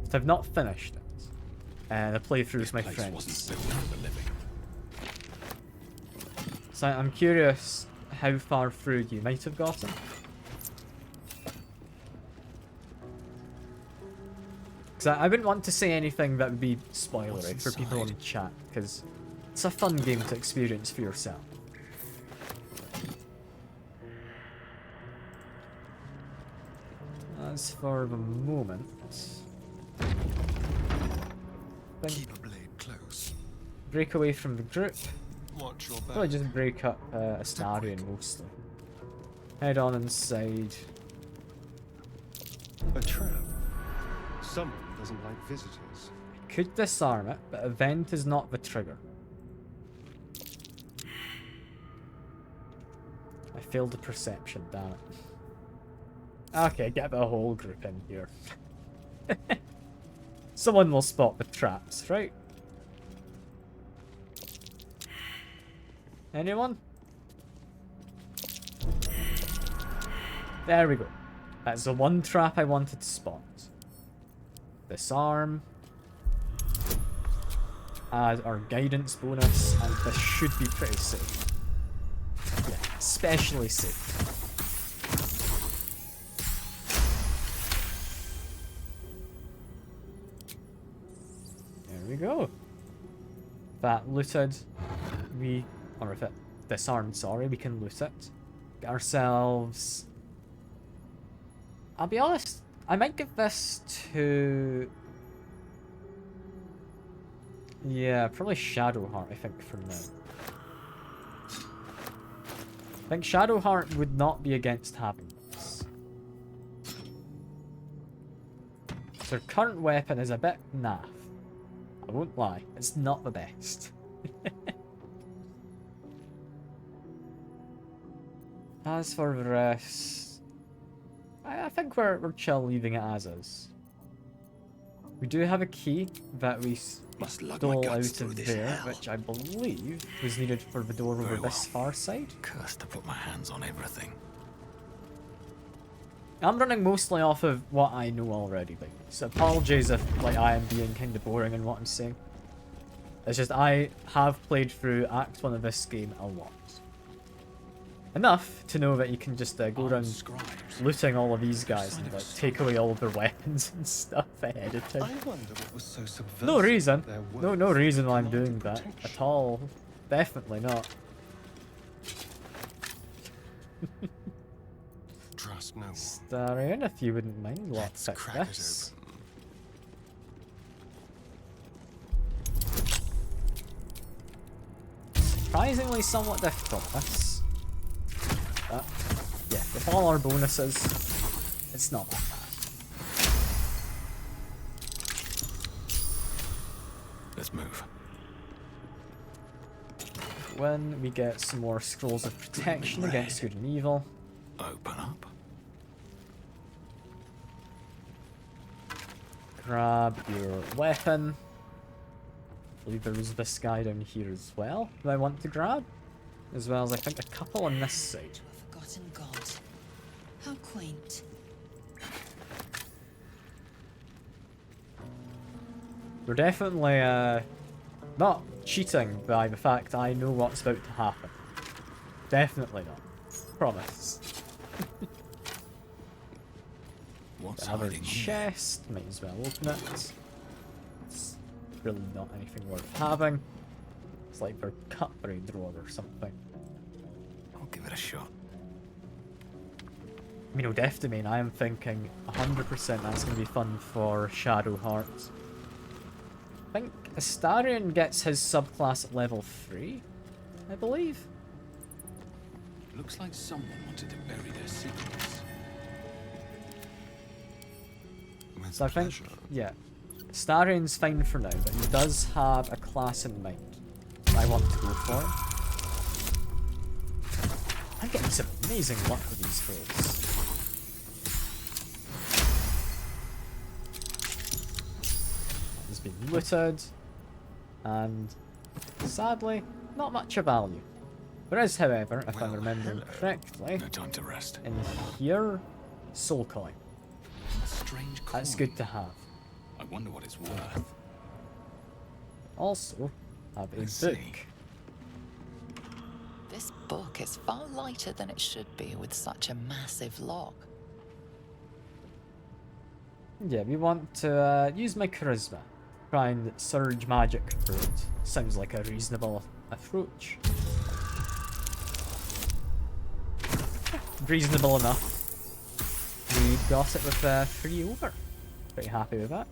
S1: But I've not finished it. And I play through with my friends.
S15: Wasn't built for the living.
S1: So I'm curious how far through you might have gotten. Because I wouldn't want to say anything that would be spoilery for people in chat, because it's a fun game to experience for yourself. As for the moment,
S8: Keep a blade close.
S1: break away from the group.
S8: Watch your
S1: Probably
S8: back.
S1: just break up Astarion mostly. Head on inside.
S8: A trap. Someone doesn't like visitors.
S1: Could disarm it, but event is not the trigger. I failed the perception, damn it. Okay, get the whole group in here. Someone will spot the traps, right? Anyone? There we go. That's the one trap I wanted to spot. Disarm. Add our guidance bonus, and this should be pretty safe. Yeah, especially safe. There we go. That looted. Or if it disarmed, sorry, we can loot it. Get ourselves... I'll be honest, I might give this to... Yeah, probably Shadowheart, I think, for now. I think Shadowheart would not be against having this. Their current weapon is a bit naff. I won't lie, it's not the best. As for the rest, I think we're chill leaving it as is. We do have a key that we door out of there, which I believe was needed for the door over this far side.
S12: Cursed to put my hands on everything.
S1: I'm running mostly off of what I know already, but so apologies if like I am being kind of boring in what I'm saying. It's just I have played through Act 1 of this game a lot. Enough to know that you can just go around looting all of these guys and like take away all of their weapons and stuff ahead of time.
S8: I wonder what was so subversive.
S1: No reason.
S8: Their
S1: No reason why I'm doing that at all. Definitely not.
S8: Trust no one.
S1: Starion, if you wouldn't mind, let's pick this. Surprisingly somewhat difficult, this. But, yeah, with all our bonuses, it's not that bad.
S12: Let's move.
S1: When we get some more scrolls of protection against good and evil.
S12: Open up.
S1: Grab your weapon. I believe there was this guy down here as well that I want to grab. As well as I think a couple on this side.
S11: A forgotten god. How quaint.
S1: We're definitely not cheating by the fact I know what's about to happen. Definitely not. Promise.
S12: What's
S1: Another
S12: hiding
S1: chest. Might as well open it. It's really not anything worth having. It's like their cutlery drawer or something.
S12: I'll give it a shot.
S1: I mean, Death Domain, I am thinking 100% that's going to be fun for Shadow Heart. I think Astarion gets his subclass at level 3, I believe.
S12: Looks like someone wanted to bury their secrets.
S1: So I think, yeah, Astarion's fine for now, but he does have a class in mind I want to go for. I'm getting some amazing luck with these rolls. Has been looted, and sadly, not much of value. There is, however, if I'm remembering correctly,
S12: No time to rest.
S1: in here, soul coin.
S12: A strange coin.
S1: That's good to have.
S12: I wonder what it's worth.
S1: Also, have a
S12: Let's
S1: book.
S12: see.
S4: This book is far lighter than it should be with such a massive lock.
S1: Yeah, we want to use my charisma. Try and surge magic for it. Sounds like a reasonable approach. Reasonable enough. We got it with 3 over. Pretty happy with that.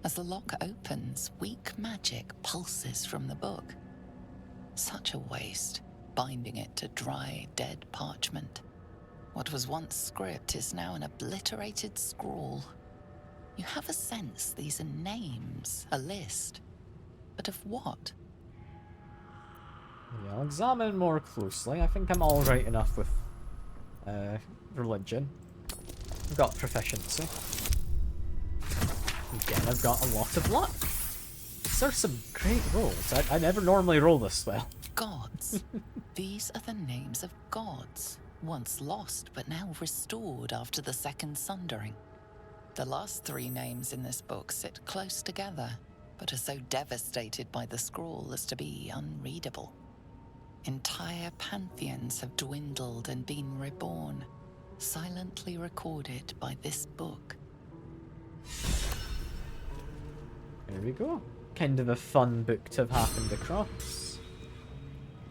S4: As the lock opens, weak magic pulses from the book. Such a waste, binding it to dry, dead parchment. What was once script is now an obliterated scrawl. You have a sense these are names, a list. But of what?
S1: Yeah, I'll examine more closely. I think I'm alright enough with religion. I've got proficiency. Again, I've got a lot of luck. These are some great rolls. I never normally roll this well.
S4: Gods. These are the names of gods, once lost but now restored after the Second Sundering. The last 3 names in this book sit close together, but are so devastated by the scroll as to be unreadable. Entire pantheons have dwindled and been reborn, silently recorded by this book.
S1: There we go. Kind of a fun book to have happened across.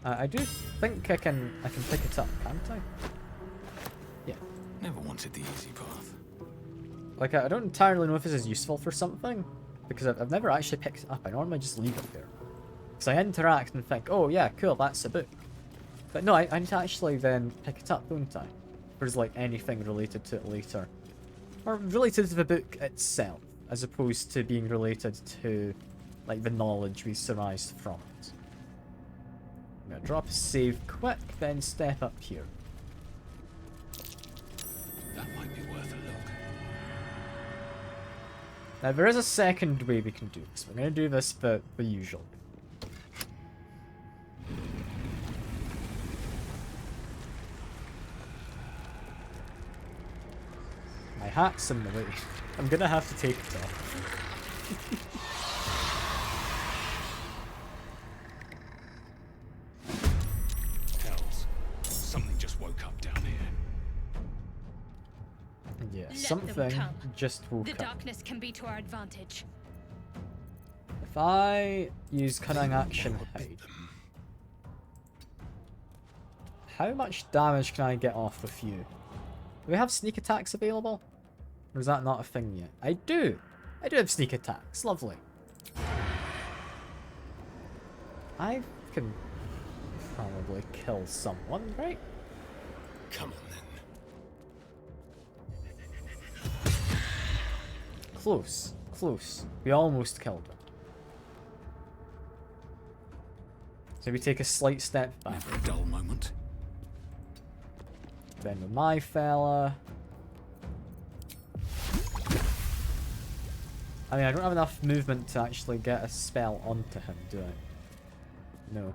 S1: I do think I can pick it up, can't I? Yeah.
S12: Never wanted the easy path.
S1: Like, I don't entirely know if this is useful for something, because I've never actually picked it up. I normally just leave it there. Because I interact and think, oh yeah, cool, that's a book. But no, I need to actually then pick it up, don't I? If there's like anything related to it later. Or related to the book itself, as opposed to being related to like the knowledge we surmised from it. I'm gonna drop a save quick, then step up here.
S12: That might be worth a look.
S1: Now there is a second way we can do this. We're going to do this the usual. My hat's in the way. I'm going to have to take it off.
S12: Hells. Something just woke up down here.
S1: Yeah,
S9: Let
S1: something
S9: them come.
S1: just woke
S9: The
S1: up.
S9: darkness can be to our advantage.
S1: If I use cunning action hide, how much damage can I get off with you? Do we have sneak attacks available? Or is that not a thing yet? I do! I do have sneak attacks. Lovely. I can probably kill someone, right?
S12: Come on then.
S1: Close. Close. We almost killed her. So we take a slight step back.
S12: Never a dull moment.
S1: Then with my fella. I mean, I don't have enough movement to actually get a spell onto him, do I? No.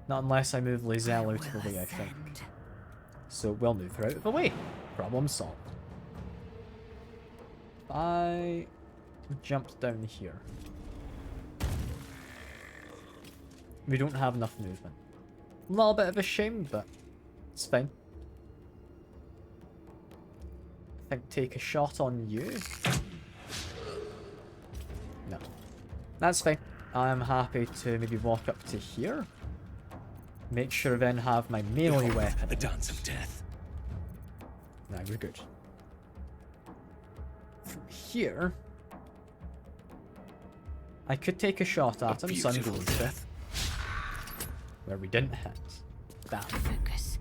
S1: Not unless I move Lizelle out of the way, I think. So we'll move her out of the way. Problem solved. I jumped down here. We don't have enough movement. A little bit of a shame, but it's fine. I think take a shot on you. No. That's fine. I'm happy to maybe walk up to here. Make sure I then have my melee weapon.
S12: The dance of death.
S1: Now we're good. From here, I could take a shot at him, so I'm going to. Where we didn't hit. Damn.
S9: Focus.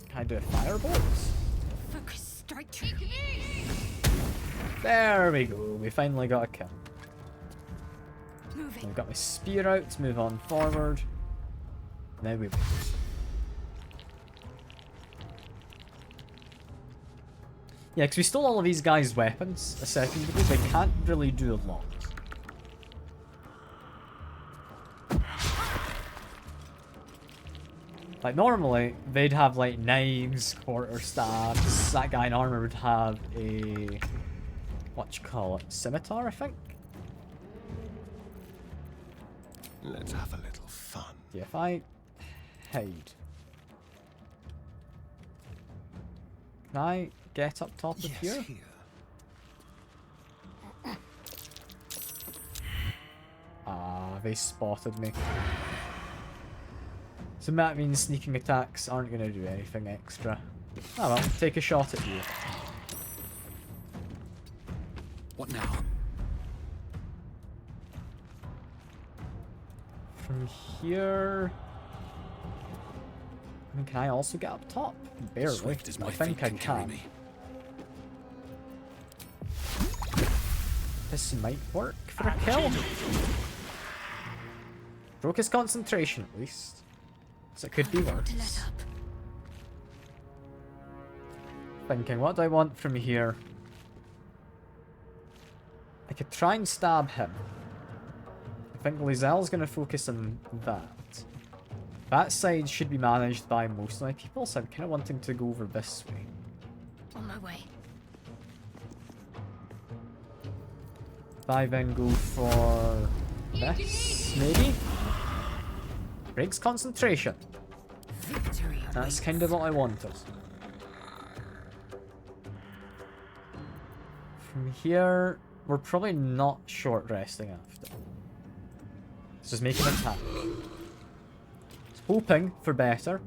S1: Can I do a firebolt?
S9: Focus. Strike true.
S1: There we go. We finally got a kill.
S9: Moving.
S1: I've got my spear out to move on forward. Now we. Yeah, because we stole all of these guys' weapons a second ago. They can't really do a lot. Like, normally, they'd have, like, knives, quarterstaffs. That guy in armor would have a... whatchamacallit? Scimitar, I think?
S8: Let's have a little fun.
S1: Yeah, if I hide... Can I get up top of here? Ah, they spotted me. So that means sneaking attacks aren't going to do anything extra. Oh well, take a shot at you.
S12: What now?
S1: From here... I mean, can I also get up top? Barely.
S12: Swift as my
S1: I think
S12: feet
S1: I
S12: can carry
S1: can.
S12: me.
S1: This might work for a kill. Broke his concentration at least. So it could be worse. Thinking, what do I want from here? I could try and stab him. I think Lizelle's going to focus on that. That side should be managed by most of my people, so I'm kind of wanting to go over this way.
S9: On my way.
S1: If I then go for this, maybe? Breaks concentration. That's kind of what I wanted. From here, we're probably not short resting after. Let's just make an attack. Hoping for better.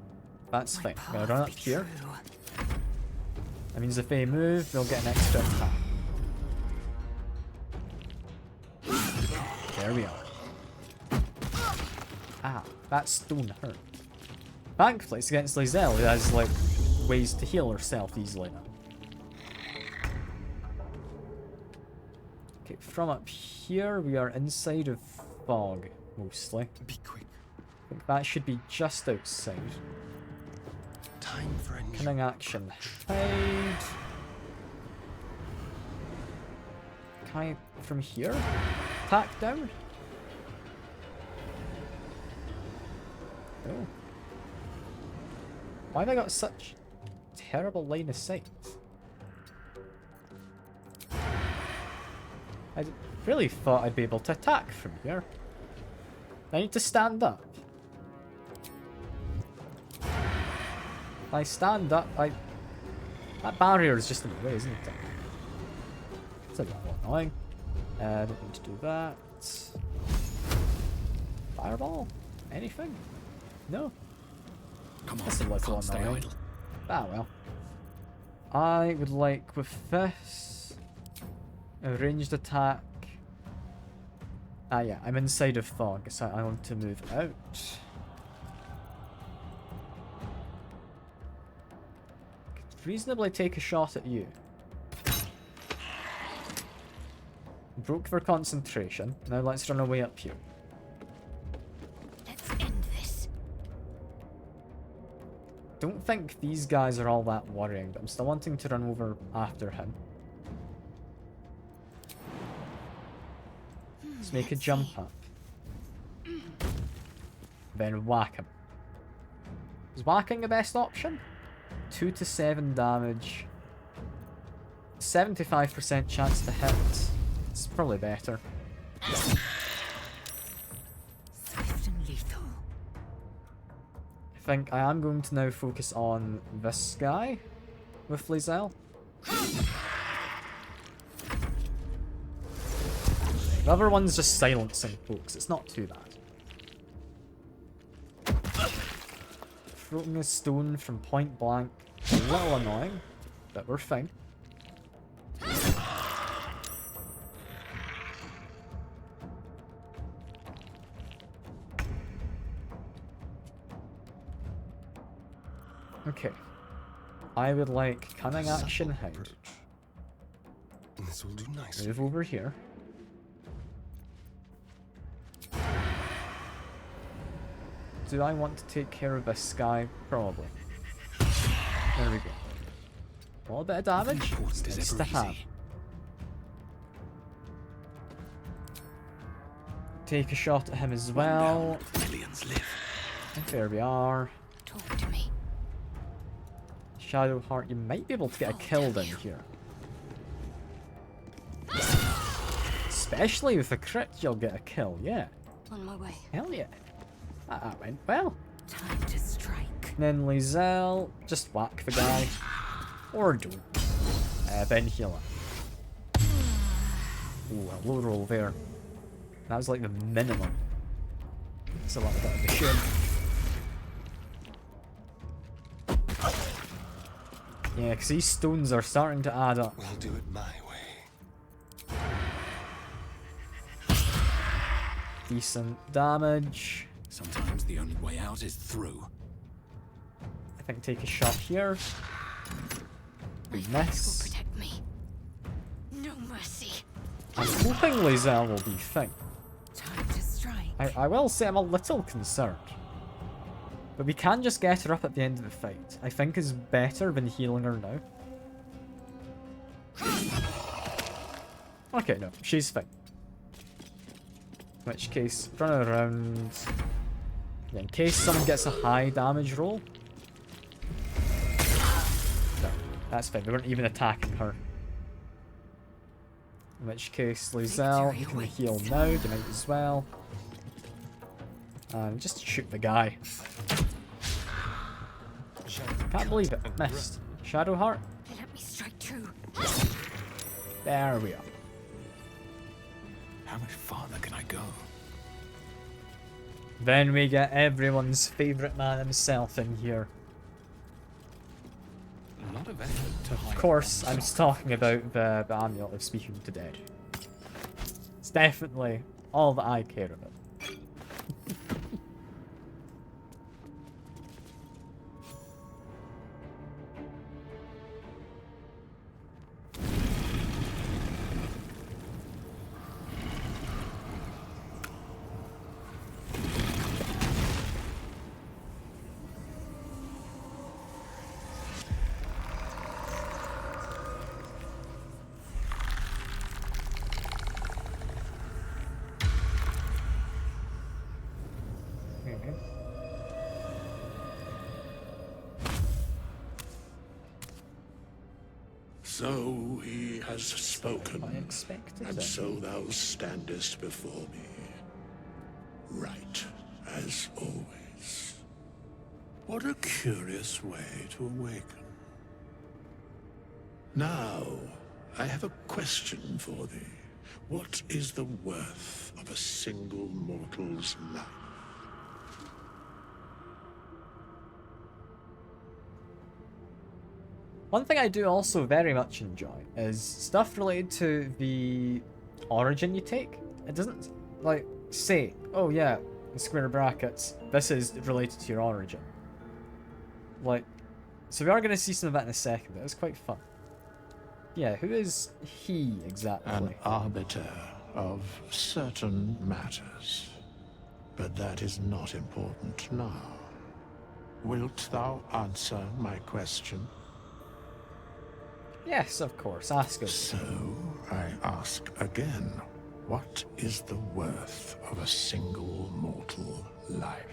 S1: That's fine. I'm gonna run up here. That means if they move, they'll get an extra attack. There we are. Ah, that stone hurt. Thankfully, it's against Lizelle, who has, like, ways to heal herself easily now. Okay, from up here, we are inside of fog, mostly.
S8: Be quick.
S1: I think that should be just outside.
S8: Time
S1: Cunning action. Hide. Can I, from here, attack down? No. Why have I got such terrible line of sight? I really thought I'd be able to attack from here. I need to stand up. If I stand up, that barrier is just in the way, isn't it? It's a little annoying. Don't need to do that. Fireball? Anything? No.
S12: Come on,
S1: that's a little annoying. Ah well. I would like with this a ranged attack. Ah yeah, I'm inside of fog, so I want to move out. Could reasonably take a shot at you. Broke for concentration. Now let's run away up here.
S9: Let's end this.
S1: Don't think these guys are all that worrying, but I'm still wanting to run over after him. Let's make a jump up. Then whack him. Is whacking the best option? 2 to 7 damage. 75% chance to hit. It's probably better.
S11: Swift and lethal.
S1: I think I am going to now focus on this guy with Lizelle. The other one's just silencing folks, it's not too bad. Throwing a stone from point blank, a little annoying, but we're fine. Okay. I would like cunning action hide.
S8: This will do nicely.
S1: Move over here. Do I want to take care of this guy? Probably. There we go. A little bit of damage. It's nice to have. Take a shot at him as well.
S12: Millions live.
S1: And there we are.
S9: Talk to me.
S1: Shadowheart, you might be able to get a kill down here. Especially with a crit, you'll get a kill, yeah.
S9: On my way.
S1: Hell yeah. That went well.
S11: Time to strike.
S1: And then Lizelle, just whack the guy. Or don't. Then heal him. Ooh, a low roll there. That was like the minimum. It's a little bit of a shame. Yeah, because these stones are starting to add up.
S8: We'll do it my way.
S1: Decent damage.
S12: Sometimes the only way out is through.
S1: I think take a shot here. We miss.
S9: Protect me. No mercy.
S1: I'm hoping Lizelle will be fine.
S11: Time to strike.
S1: I will say I'm a little concerned. But we can just get her up at the end of the fight. I think is better than healing her now. Okay, no, she's fine. In which case, run around. Yeah, in case someone gets a high damage roll. No, that's fine. We weren't even attacking her. In which case, Lizelle, you can heal now. You might as well. And just shoot the guy. Can't believe it. Missed. Shadowheart.
S9: Let me strike true.
S1: There we are.
S12: How much farther can I go?
S1: Then we get everyone's favourite man himself in here.
S12: A lot of effort to hide.
S1: Of course, I'm talking about the Amulet of Speaking to Dead. It's definitely all that I care about.
S17: So he has spoken,
S1: expected
S17: and
S1: then.
S17: so thou standest before me, right as always. What a curious way to awaken. Now, I have a question for thee. What is the worth of a single mortal's life?
S1: One thing I do also very much enjoy is stuff related to the origin you take. It doesn't, like, say, oh yeah, in square brackets, this is related to your origin. Like, so we are going to see some of that in a second, but it's quite fun. Yeah, who is he exactly?
S17: An arbiter of certain matters. But that is not important now. Wilt thou answer my question?
S1: Yes, of course. Ask us.
S17: So, I ask again, what is the worth of a single mortal life?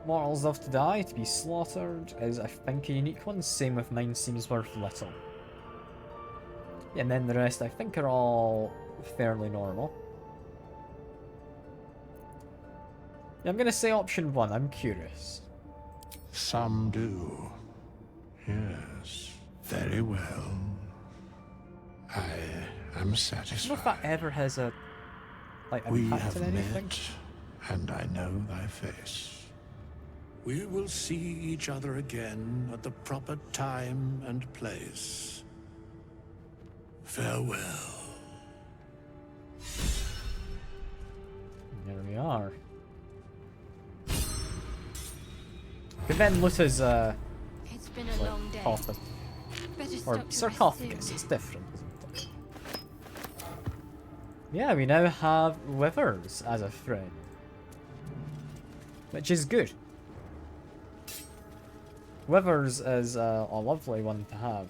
S1: Mortals love to die, to be slaughtered is, I think, a unique one. Same with mine seems worth little. Yeah, and then the rest, I think, are all fairly normal. Yeah, I'm gonna say option 1, I'm curious.
S17: Some do. Yes, very well. I am satisfied.
S1: I don't know if that ever has a, like,
S17: We
S1: impact
S17: have
S1: on anything.
S17: met, and I know thy face. We will see each other again at the proper time and place. Farewell.
S1: There we are. Could then loot his,
S9: It's been a long day.
S1: coffin.
S9: Better
S1: Or
S9: stop to rest
S1: sarcophagus,
S9: soon.
S1: it's different, isn't it? Yeah, we now have Withers as a friend. Which is good. Withers is a lovely one to have.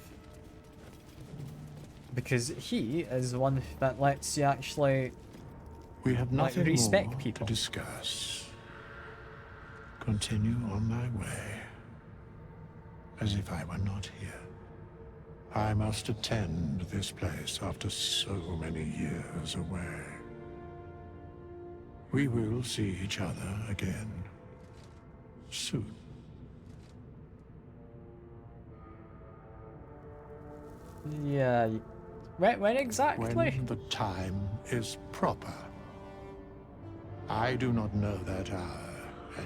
S1: Because he is one that lets you actually
S17: We have
S1: like,
S17: nothing
S1: respect
S17: more
S1: people.
S17: to discuss. Continue on thy way, as if I were not here. I must attend this place after so many years away. We will see each other again soon.
S1: Yeah. When exactly?
S17: When the time is proper. I do not know that hour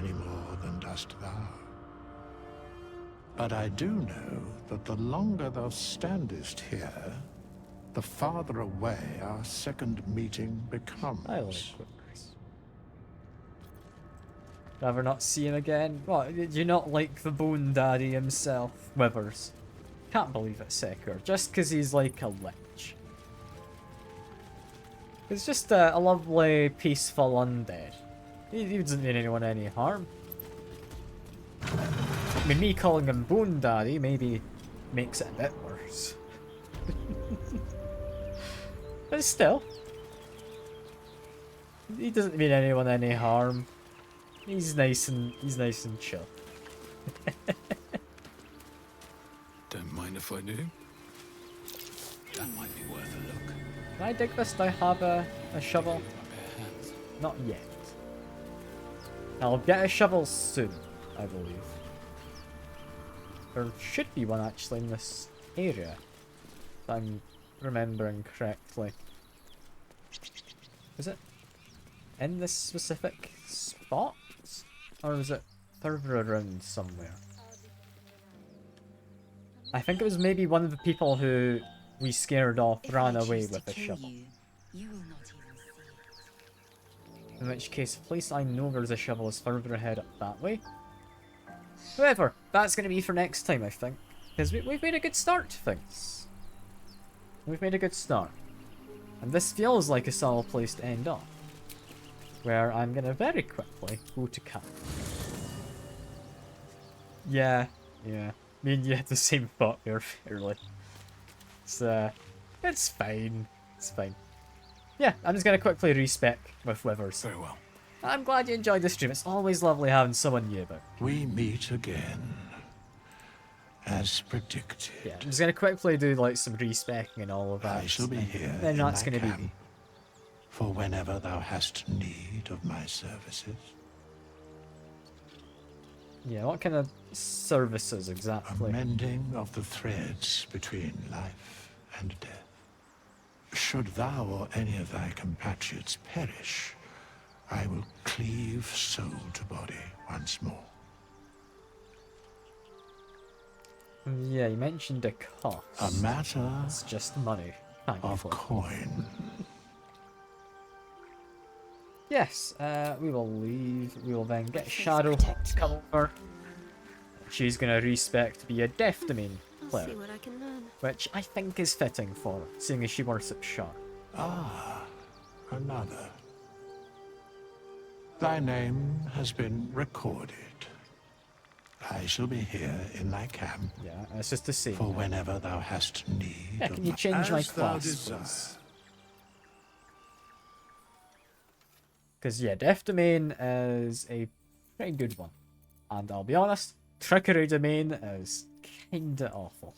S17: any more than dost thou. But I do know that the longer thou standest here, the farther away our second meeting becomes.
S1: I like Withers. Ever not see him again? What, did you not like the Bone Daddy himself? Withers. Can't believe it, Sekur. Just because he's like a lich. It's just a lovely, peaceful undead. He doesn't mean anyone any harm. I mean, me calling him Bone Daddy maybe makes it a bit worse. But still. He doesn't mean anyone any harm. He's nice and chill.
S12: Don't mind if I do. That might be worth a look.
S1: Can I dig this? Do I have a shovel? Not yet. I'll get a shovel soon, I believe. There should be one actually in this area, if I'm remembering correctly. Is it in this specific spot? Or is it further around somewhere? I think it was maybe one of the people who we scared off ran away with a shovel.
S11: You will not even see.
S1: In which case, the place I know there's a shovel is further ahead up that way. However, that's going to be for next time, I think. Because we've made a good start to things. We've made a good start. And this feels like a solid place to end off. Where I'm going to very quickly go to camp. Yeah. Me and you had the same thought there, fairly. It's fine. It's fine. Yeah, I'm just going to quickly respec with Withers.
S12: Very well.
S1: I'm glad you enjoyed the stream. It's always lovely having someone new about.
S17: We meet again. As predicted.
S1: Yeah, I'm just gonna quickly do like some respecking and all of that.
S17: I shall be here
S1: then
S17: in
S1: that's
S17: thy
S1: gonna be
S17: camp, for whenever thou hast need of my services.
S1: Yeah, what kind of services exactly?
S17: A mending of the threads between life and death. Should thou or any of thy compatriots perish, I will cleave soul to body once more.
S1: Yeah, you mentioned a cost.
S17: A matter
S1: It's just money.
S17: of coin.
S1: Yes, we will leave. We will then get Shadowhawk to come over. She's gonna respect be a deaf domain player.
S9: See what I can learn.
S1: Which I think is fitting for her, seeing as she worships Shar.
S17: Ah, another. Thy name has been recorded. I shall be here in thy camp.
S1: Yeah, it's just to see.
S17: For whenever thou hast need.
S1: Yeah, can you change my
S17: as thou
S1: class,
S17: desire.
S1: please? Because, yeah, Deaf Domain is a pretty good one. And I'll be honest, Trickery Domain is kinda awful.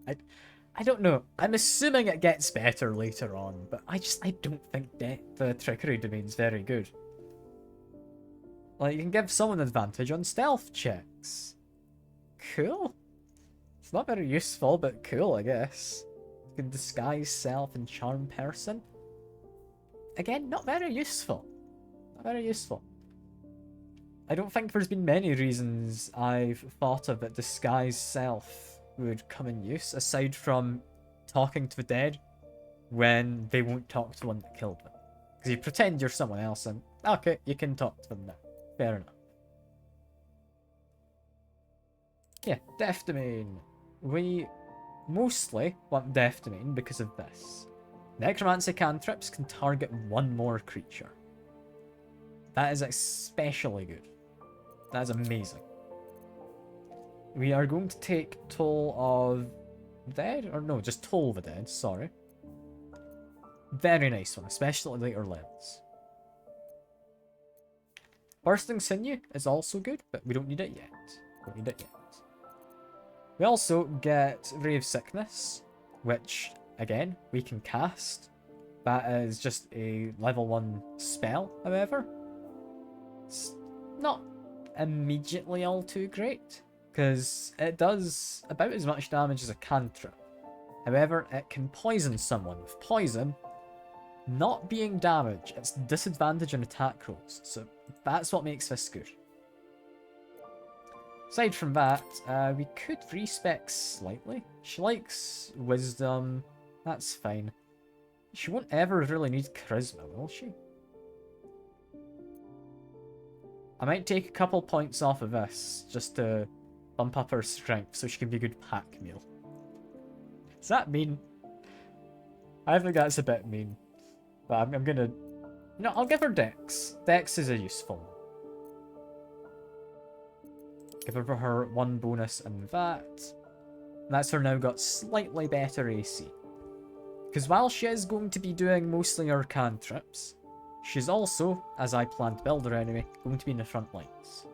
S1: I don't know. I'm assuming it gets better later on, but I don't think the Trickery Domain's very good. Like, you can give someone advantage on stealth checks. Cool. It's not very useful, but cool, I guess. You can disguise self and charm person. Again, not very useful. Not very useful. I don't think there's been many reasons I've thought of that disguise self would come in use, aside from talking to the dead when they won't talk to the one that killed them. Because you pretend you're someone else and, okay, you can talk to them now. Fair enough. Yeah, Deaf Domain. We mostly want Deaf Domain because of this. Necromancy cantrips can target one more creature. That is especially good. That is amazing. We are going to take Toll of Dead? Or no, just Toll the Dead, sorry. Very nice one, especially at later levels. Bursting Sinew is also good, but we don't need it yet. Don't need it yet. We also get Ray of Sickness, which, again, we can cast. That is just a level 1 spell, however. It's not immediately all too great, because it does about as much damage as a cantrip. However, it can poison someone. With poison not being damage, it's disadvantage on attack rolls, so that's what makes this good. Aside from that, we could respec slightly. She likes wisdom, that's fine. She won't ever really need charisma, will she? I might take a couple points off of this, just to bump up her strength so she can be a good pack meal. Does that mean? I think that's a bit mean. But I'm gonna... No, I'll give her Dex. Dex is a useful one. Give her one bonus and that. And that's her now got slightly better AC. Because while she is going to be doing mostly her cantrips, she's also, as I plan to build her anyway, going to be in the front lines.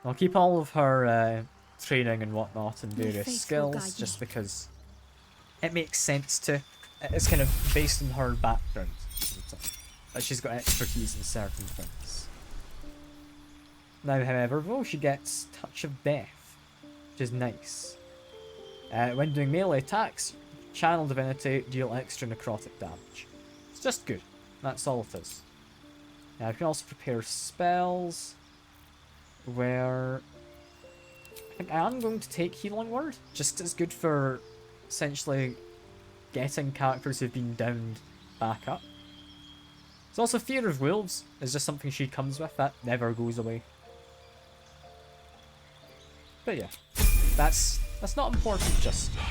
S1: I'll keep all of her training and whatnot and various skills just because it makes sense to. It's kind of based on her background. That she's got expertise in certain things. Now, however, though, she gets Touch of Death, which is nice. When doing melee attacks, Channel Divinity, deal extra necrotic damage. It's just good. That's all it is. I can also prepare spells where I think I am going to take Healing Word, just as good for essentially getting characters who've been downed back up. There's also Fear of Wolves, is just something she comes with, that never goes away. But yeah, that's not important just yet.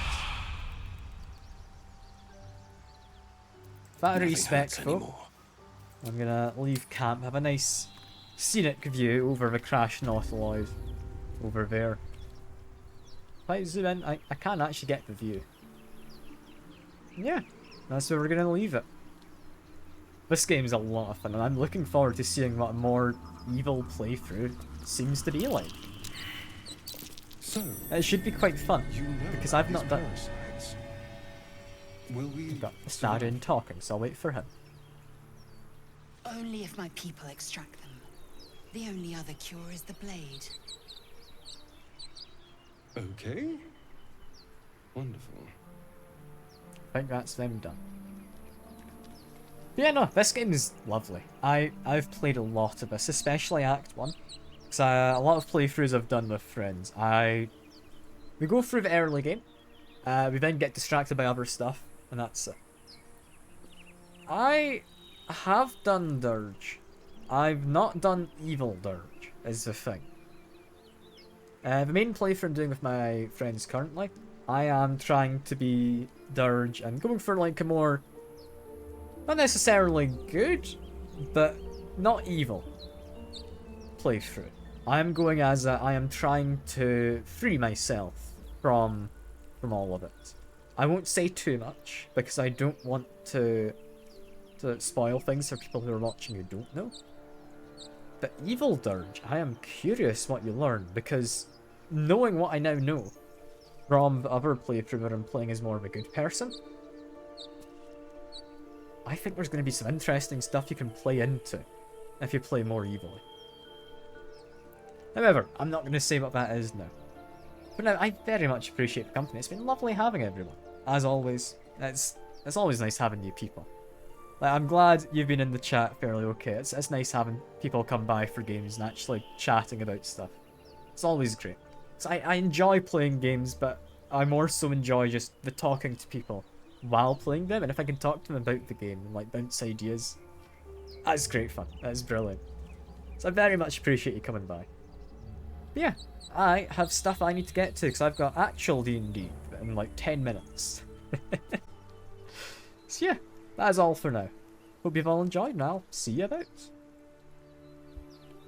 S1: That respect though, I'm gonna leave camp, have a nice scenic view over the Crash Nautiloid over there. If I zoom in, I can't actually get the view. Yeah, that's where we're gonna leave it. This game's a lot of fun, and I'm looking forward to seeing what a more evil playthrough seems to be like.
S8: So,
S1: it should be quite fun, because I've not done...
S8: parasites. Will we...
S1: We've got Stadion talking, so I'll wait for him.
S11: Only if my people extract them. The only other cure is the blade.
S8: Okay. Wonderful.
S1: I think that's them done. Yeah, no, this game is lovely. I've played a lot of this, especially Act 1. Because a lot of playthroughs I've done with friends. We go through the early game, we then get distracted by other stuff, and that's it. I have done Durge. I've not done Evil Durge, is the thing. The main playthrough I'm doing with my friends currently, I am trying to be Durge and going for like a more, not necessarily good, but not evil playthrough. I'm going as I am trying to free myself from all of it. I won't say too much because I don't want to spoil things for people who are watching who don't know. But Evil Durge, I am curious what you learn, because knowing what I now know from the other playthrough where I'm playing as more of a good person, I think there's going to be some interesting stuff you can play into if you play more evilly. However, I'm not going to say what that is now. But now, I very much appreciate the company. It's been lovely having everyone. As always, it's always nice having new people. Like, I'm glad you've been in the chat fairly okay. It's nice having people come by for games and actually chatting about stuff. It's always great. So I enjoy playing games, but I more so enjoy just the talking to people while playing them. And if I can talk to them about the game and like bounce ideas, that's great fun. That's brilliant. So I very much appreciate you coming by. But yeah, I have stuff I need to get to because I've got actual D&D in like 10 minutes. So yeah, that is all for now. Hope you've all enjoyed, and I'll see you about.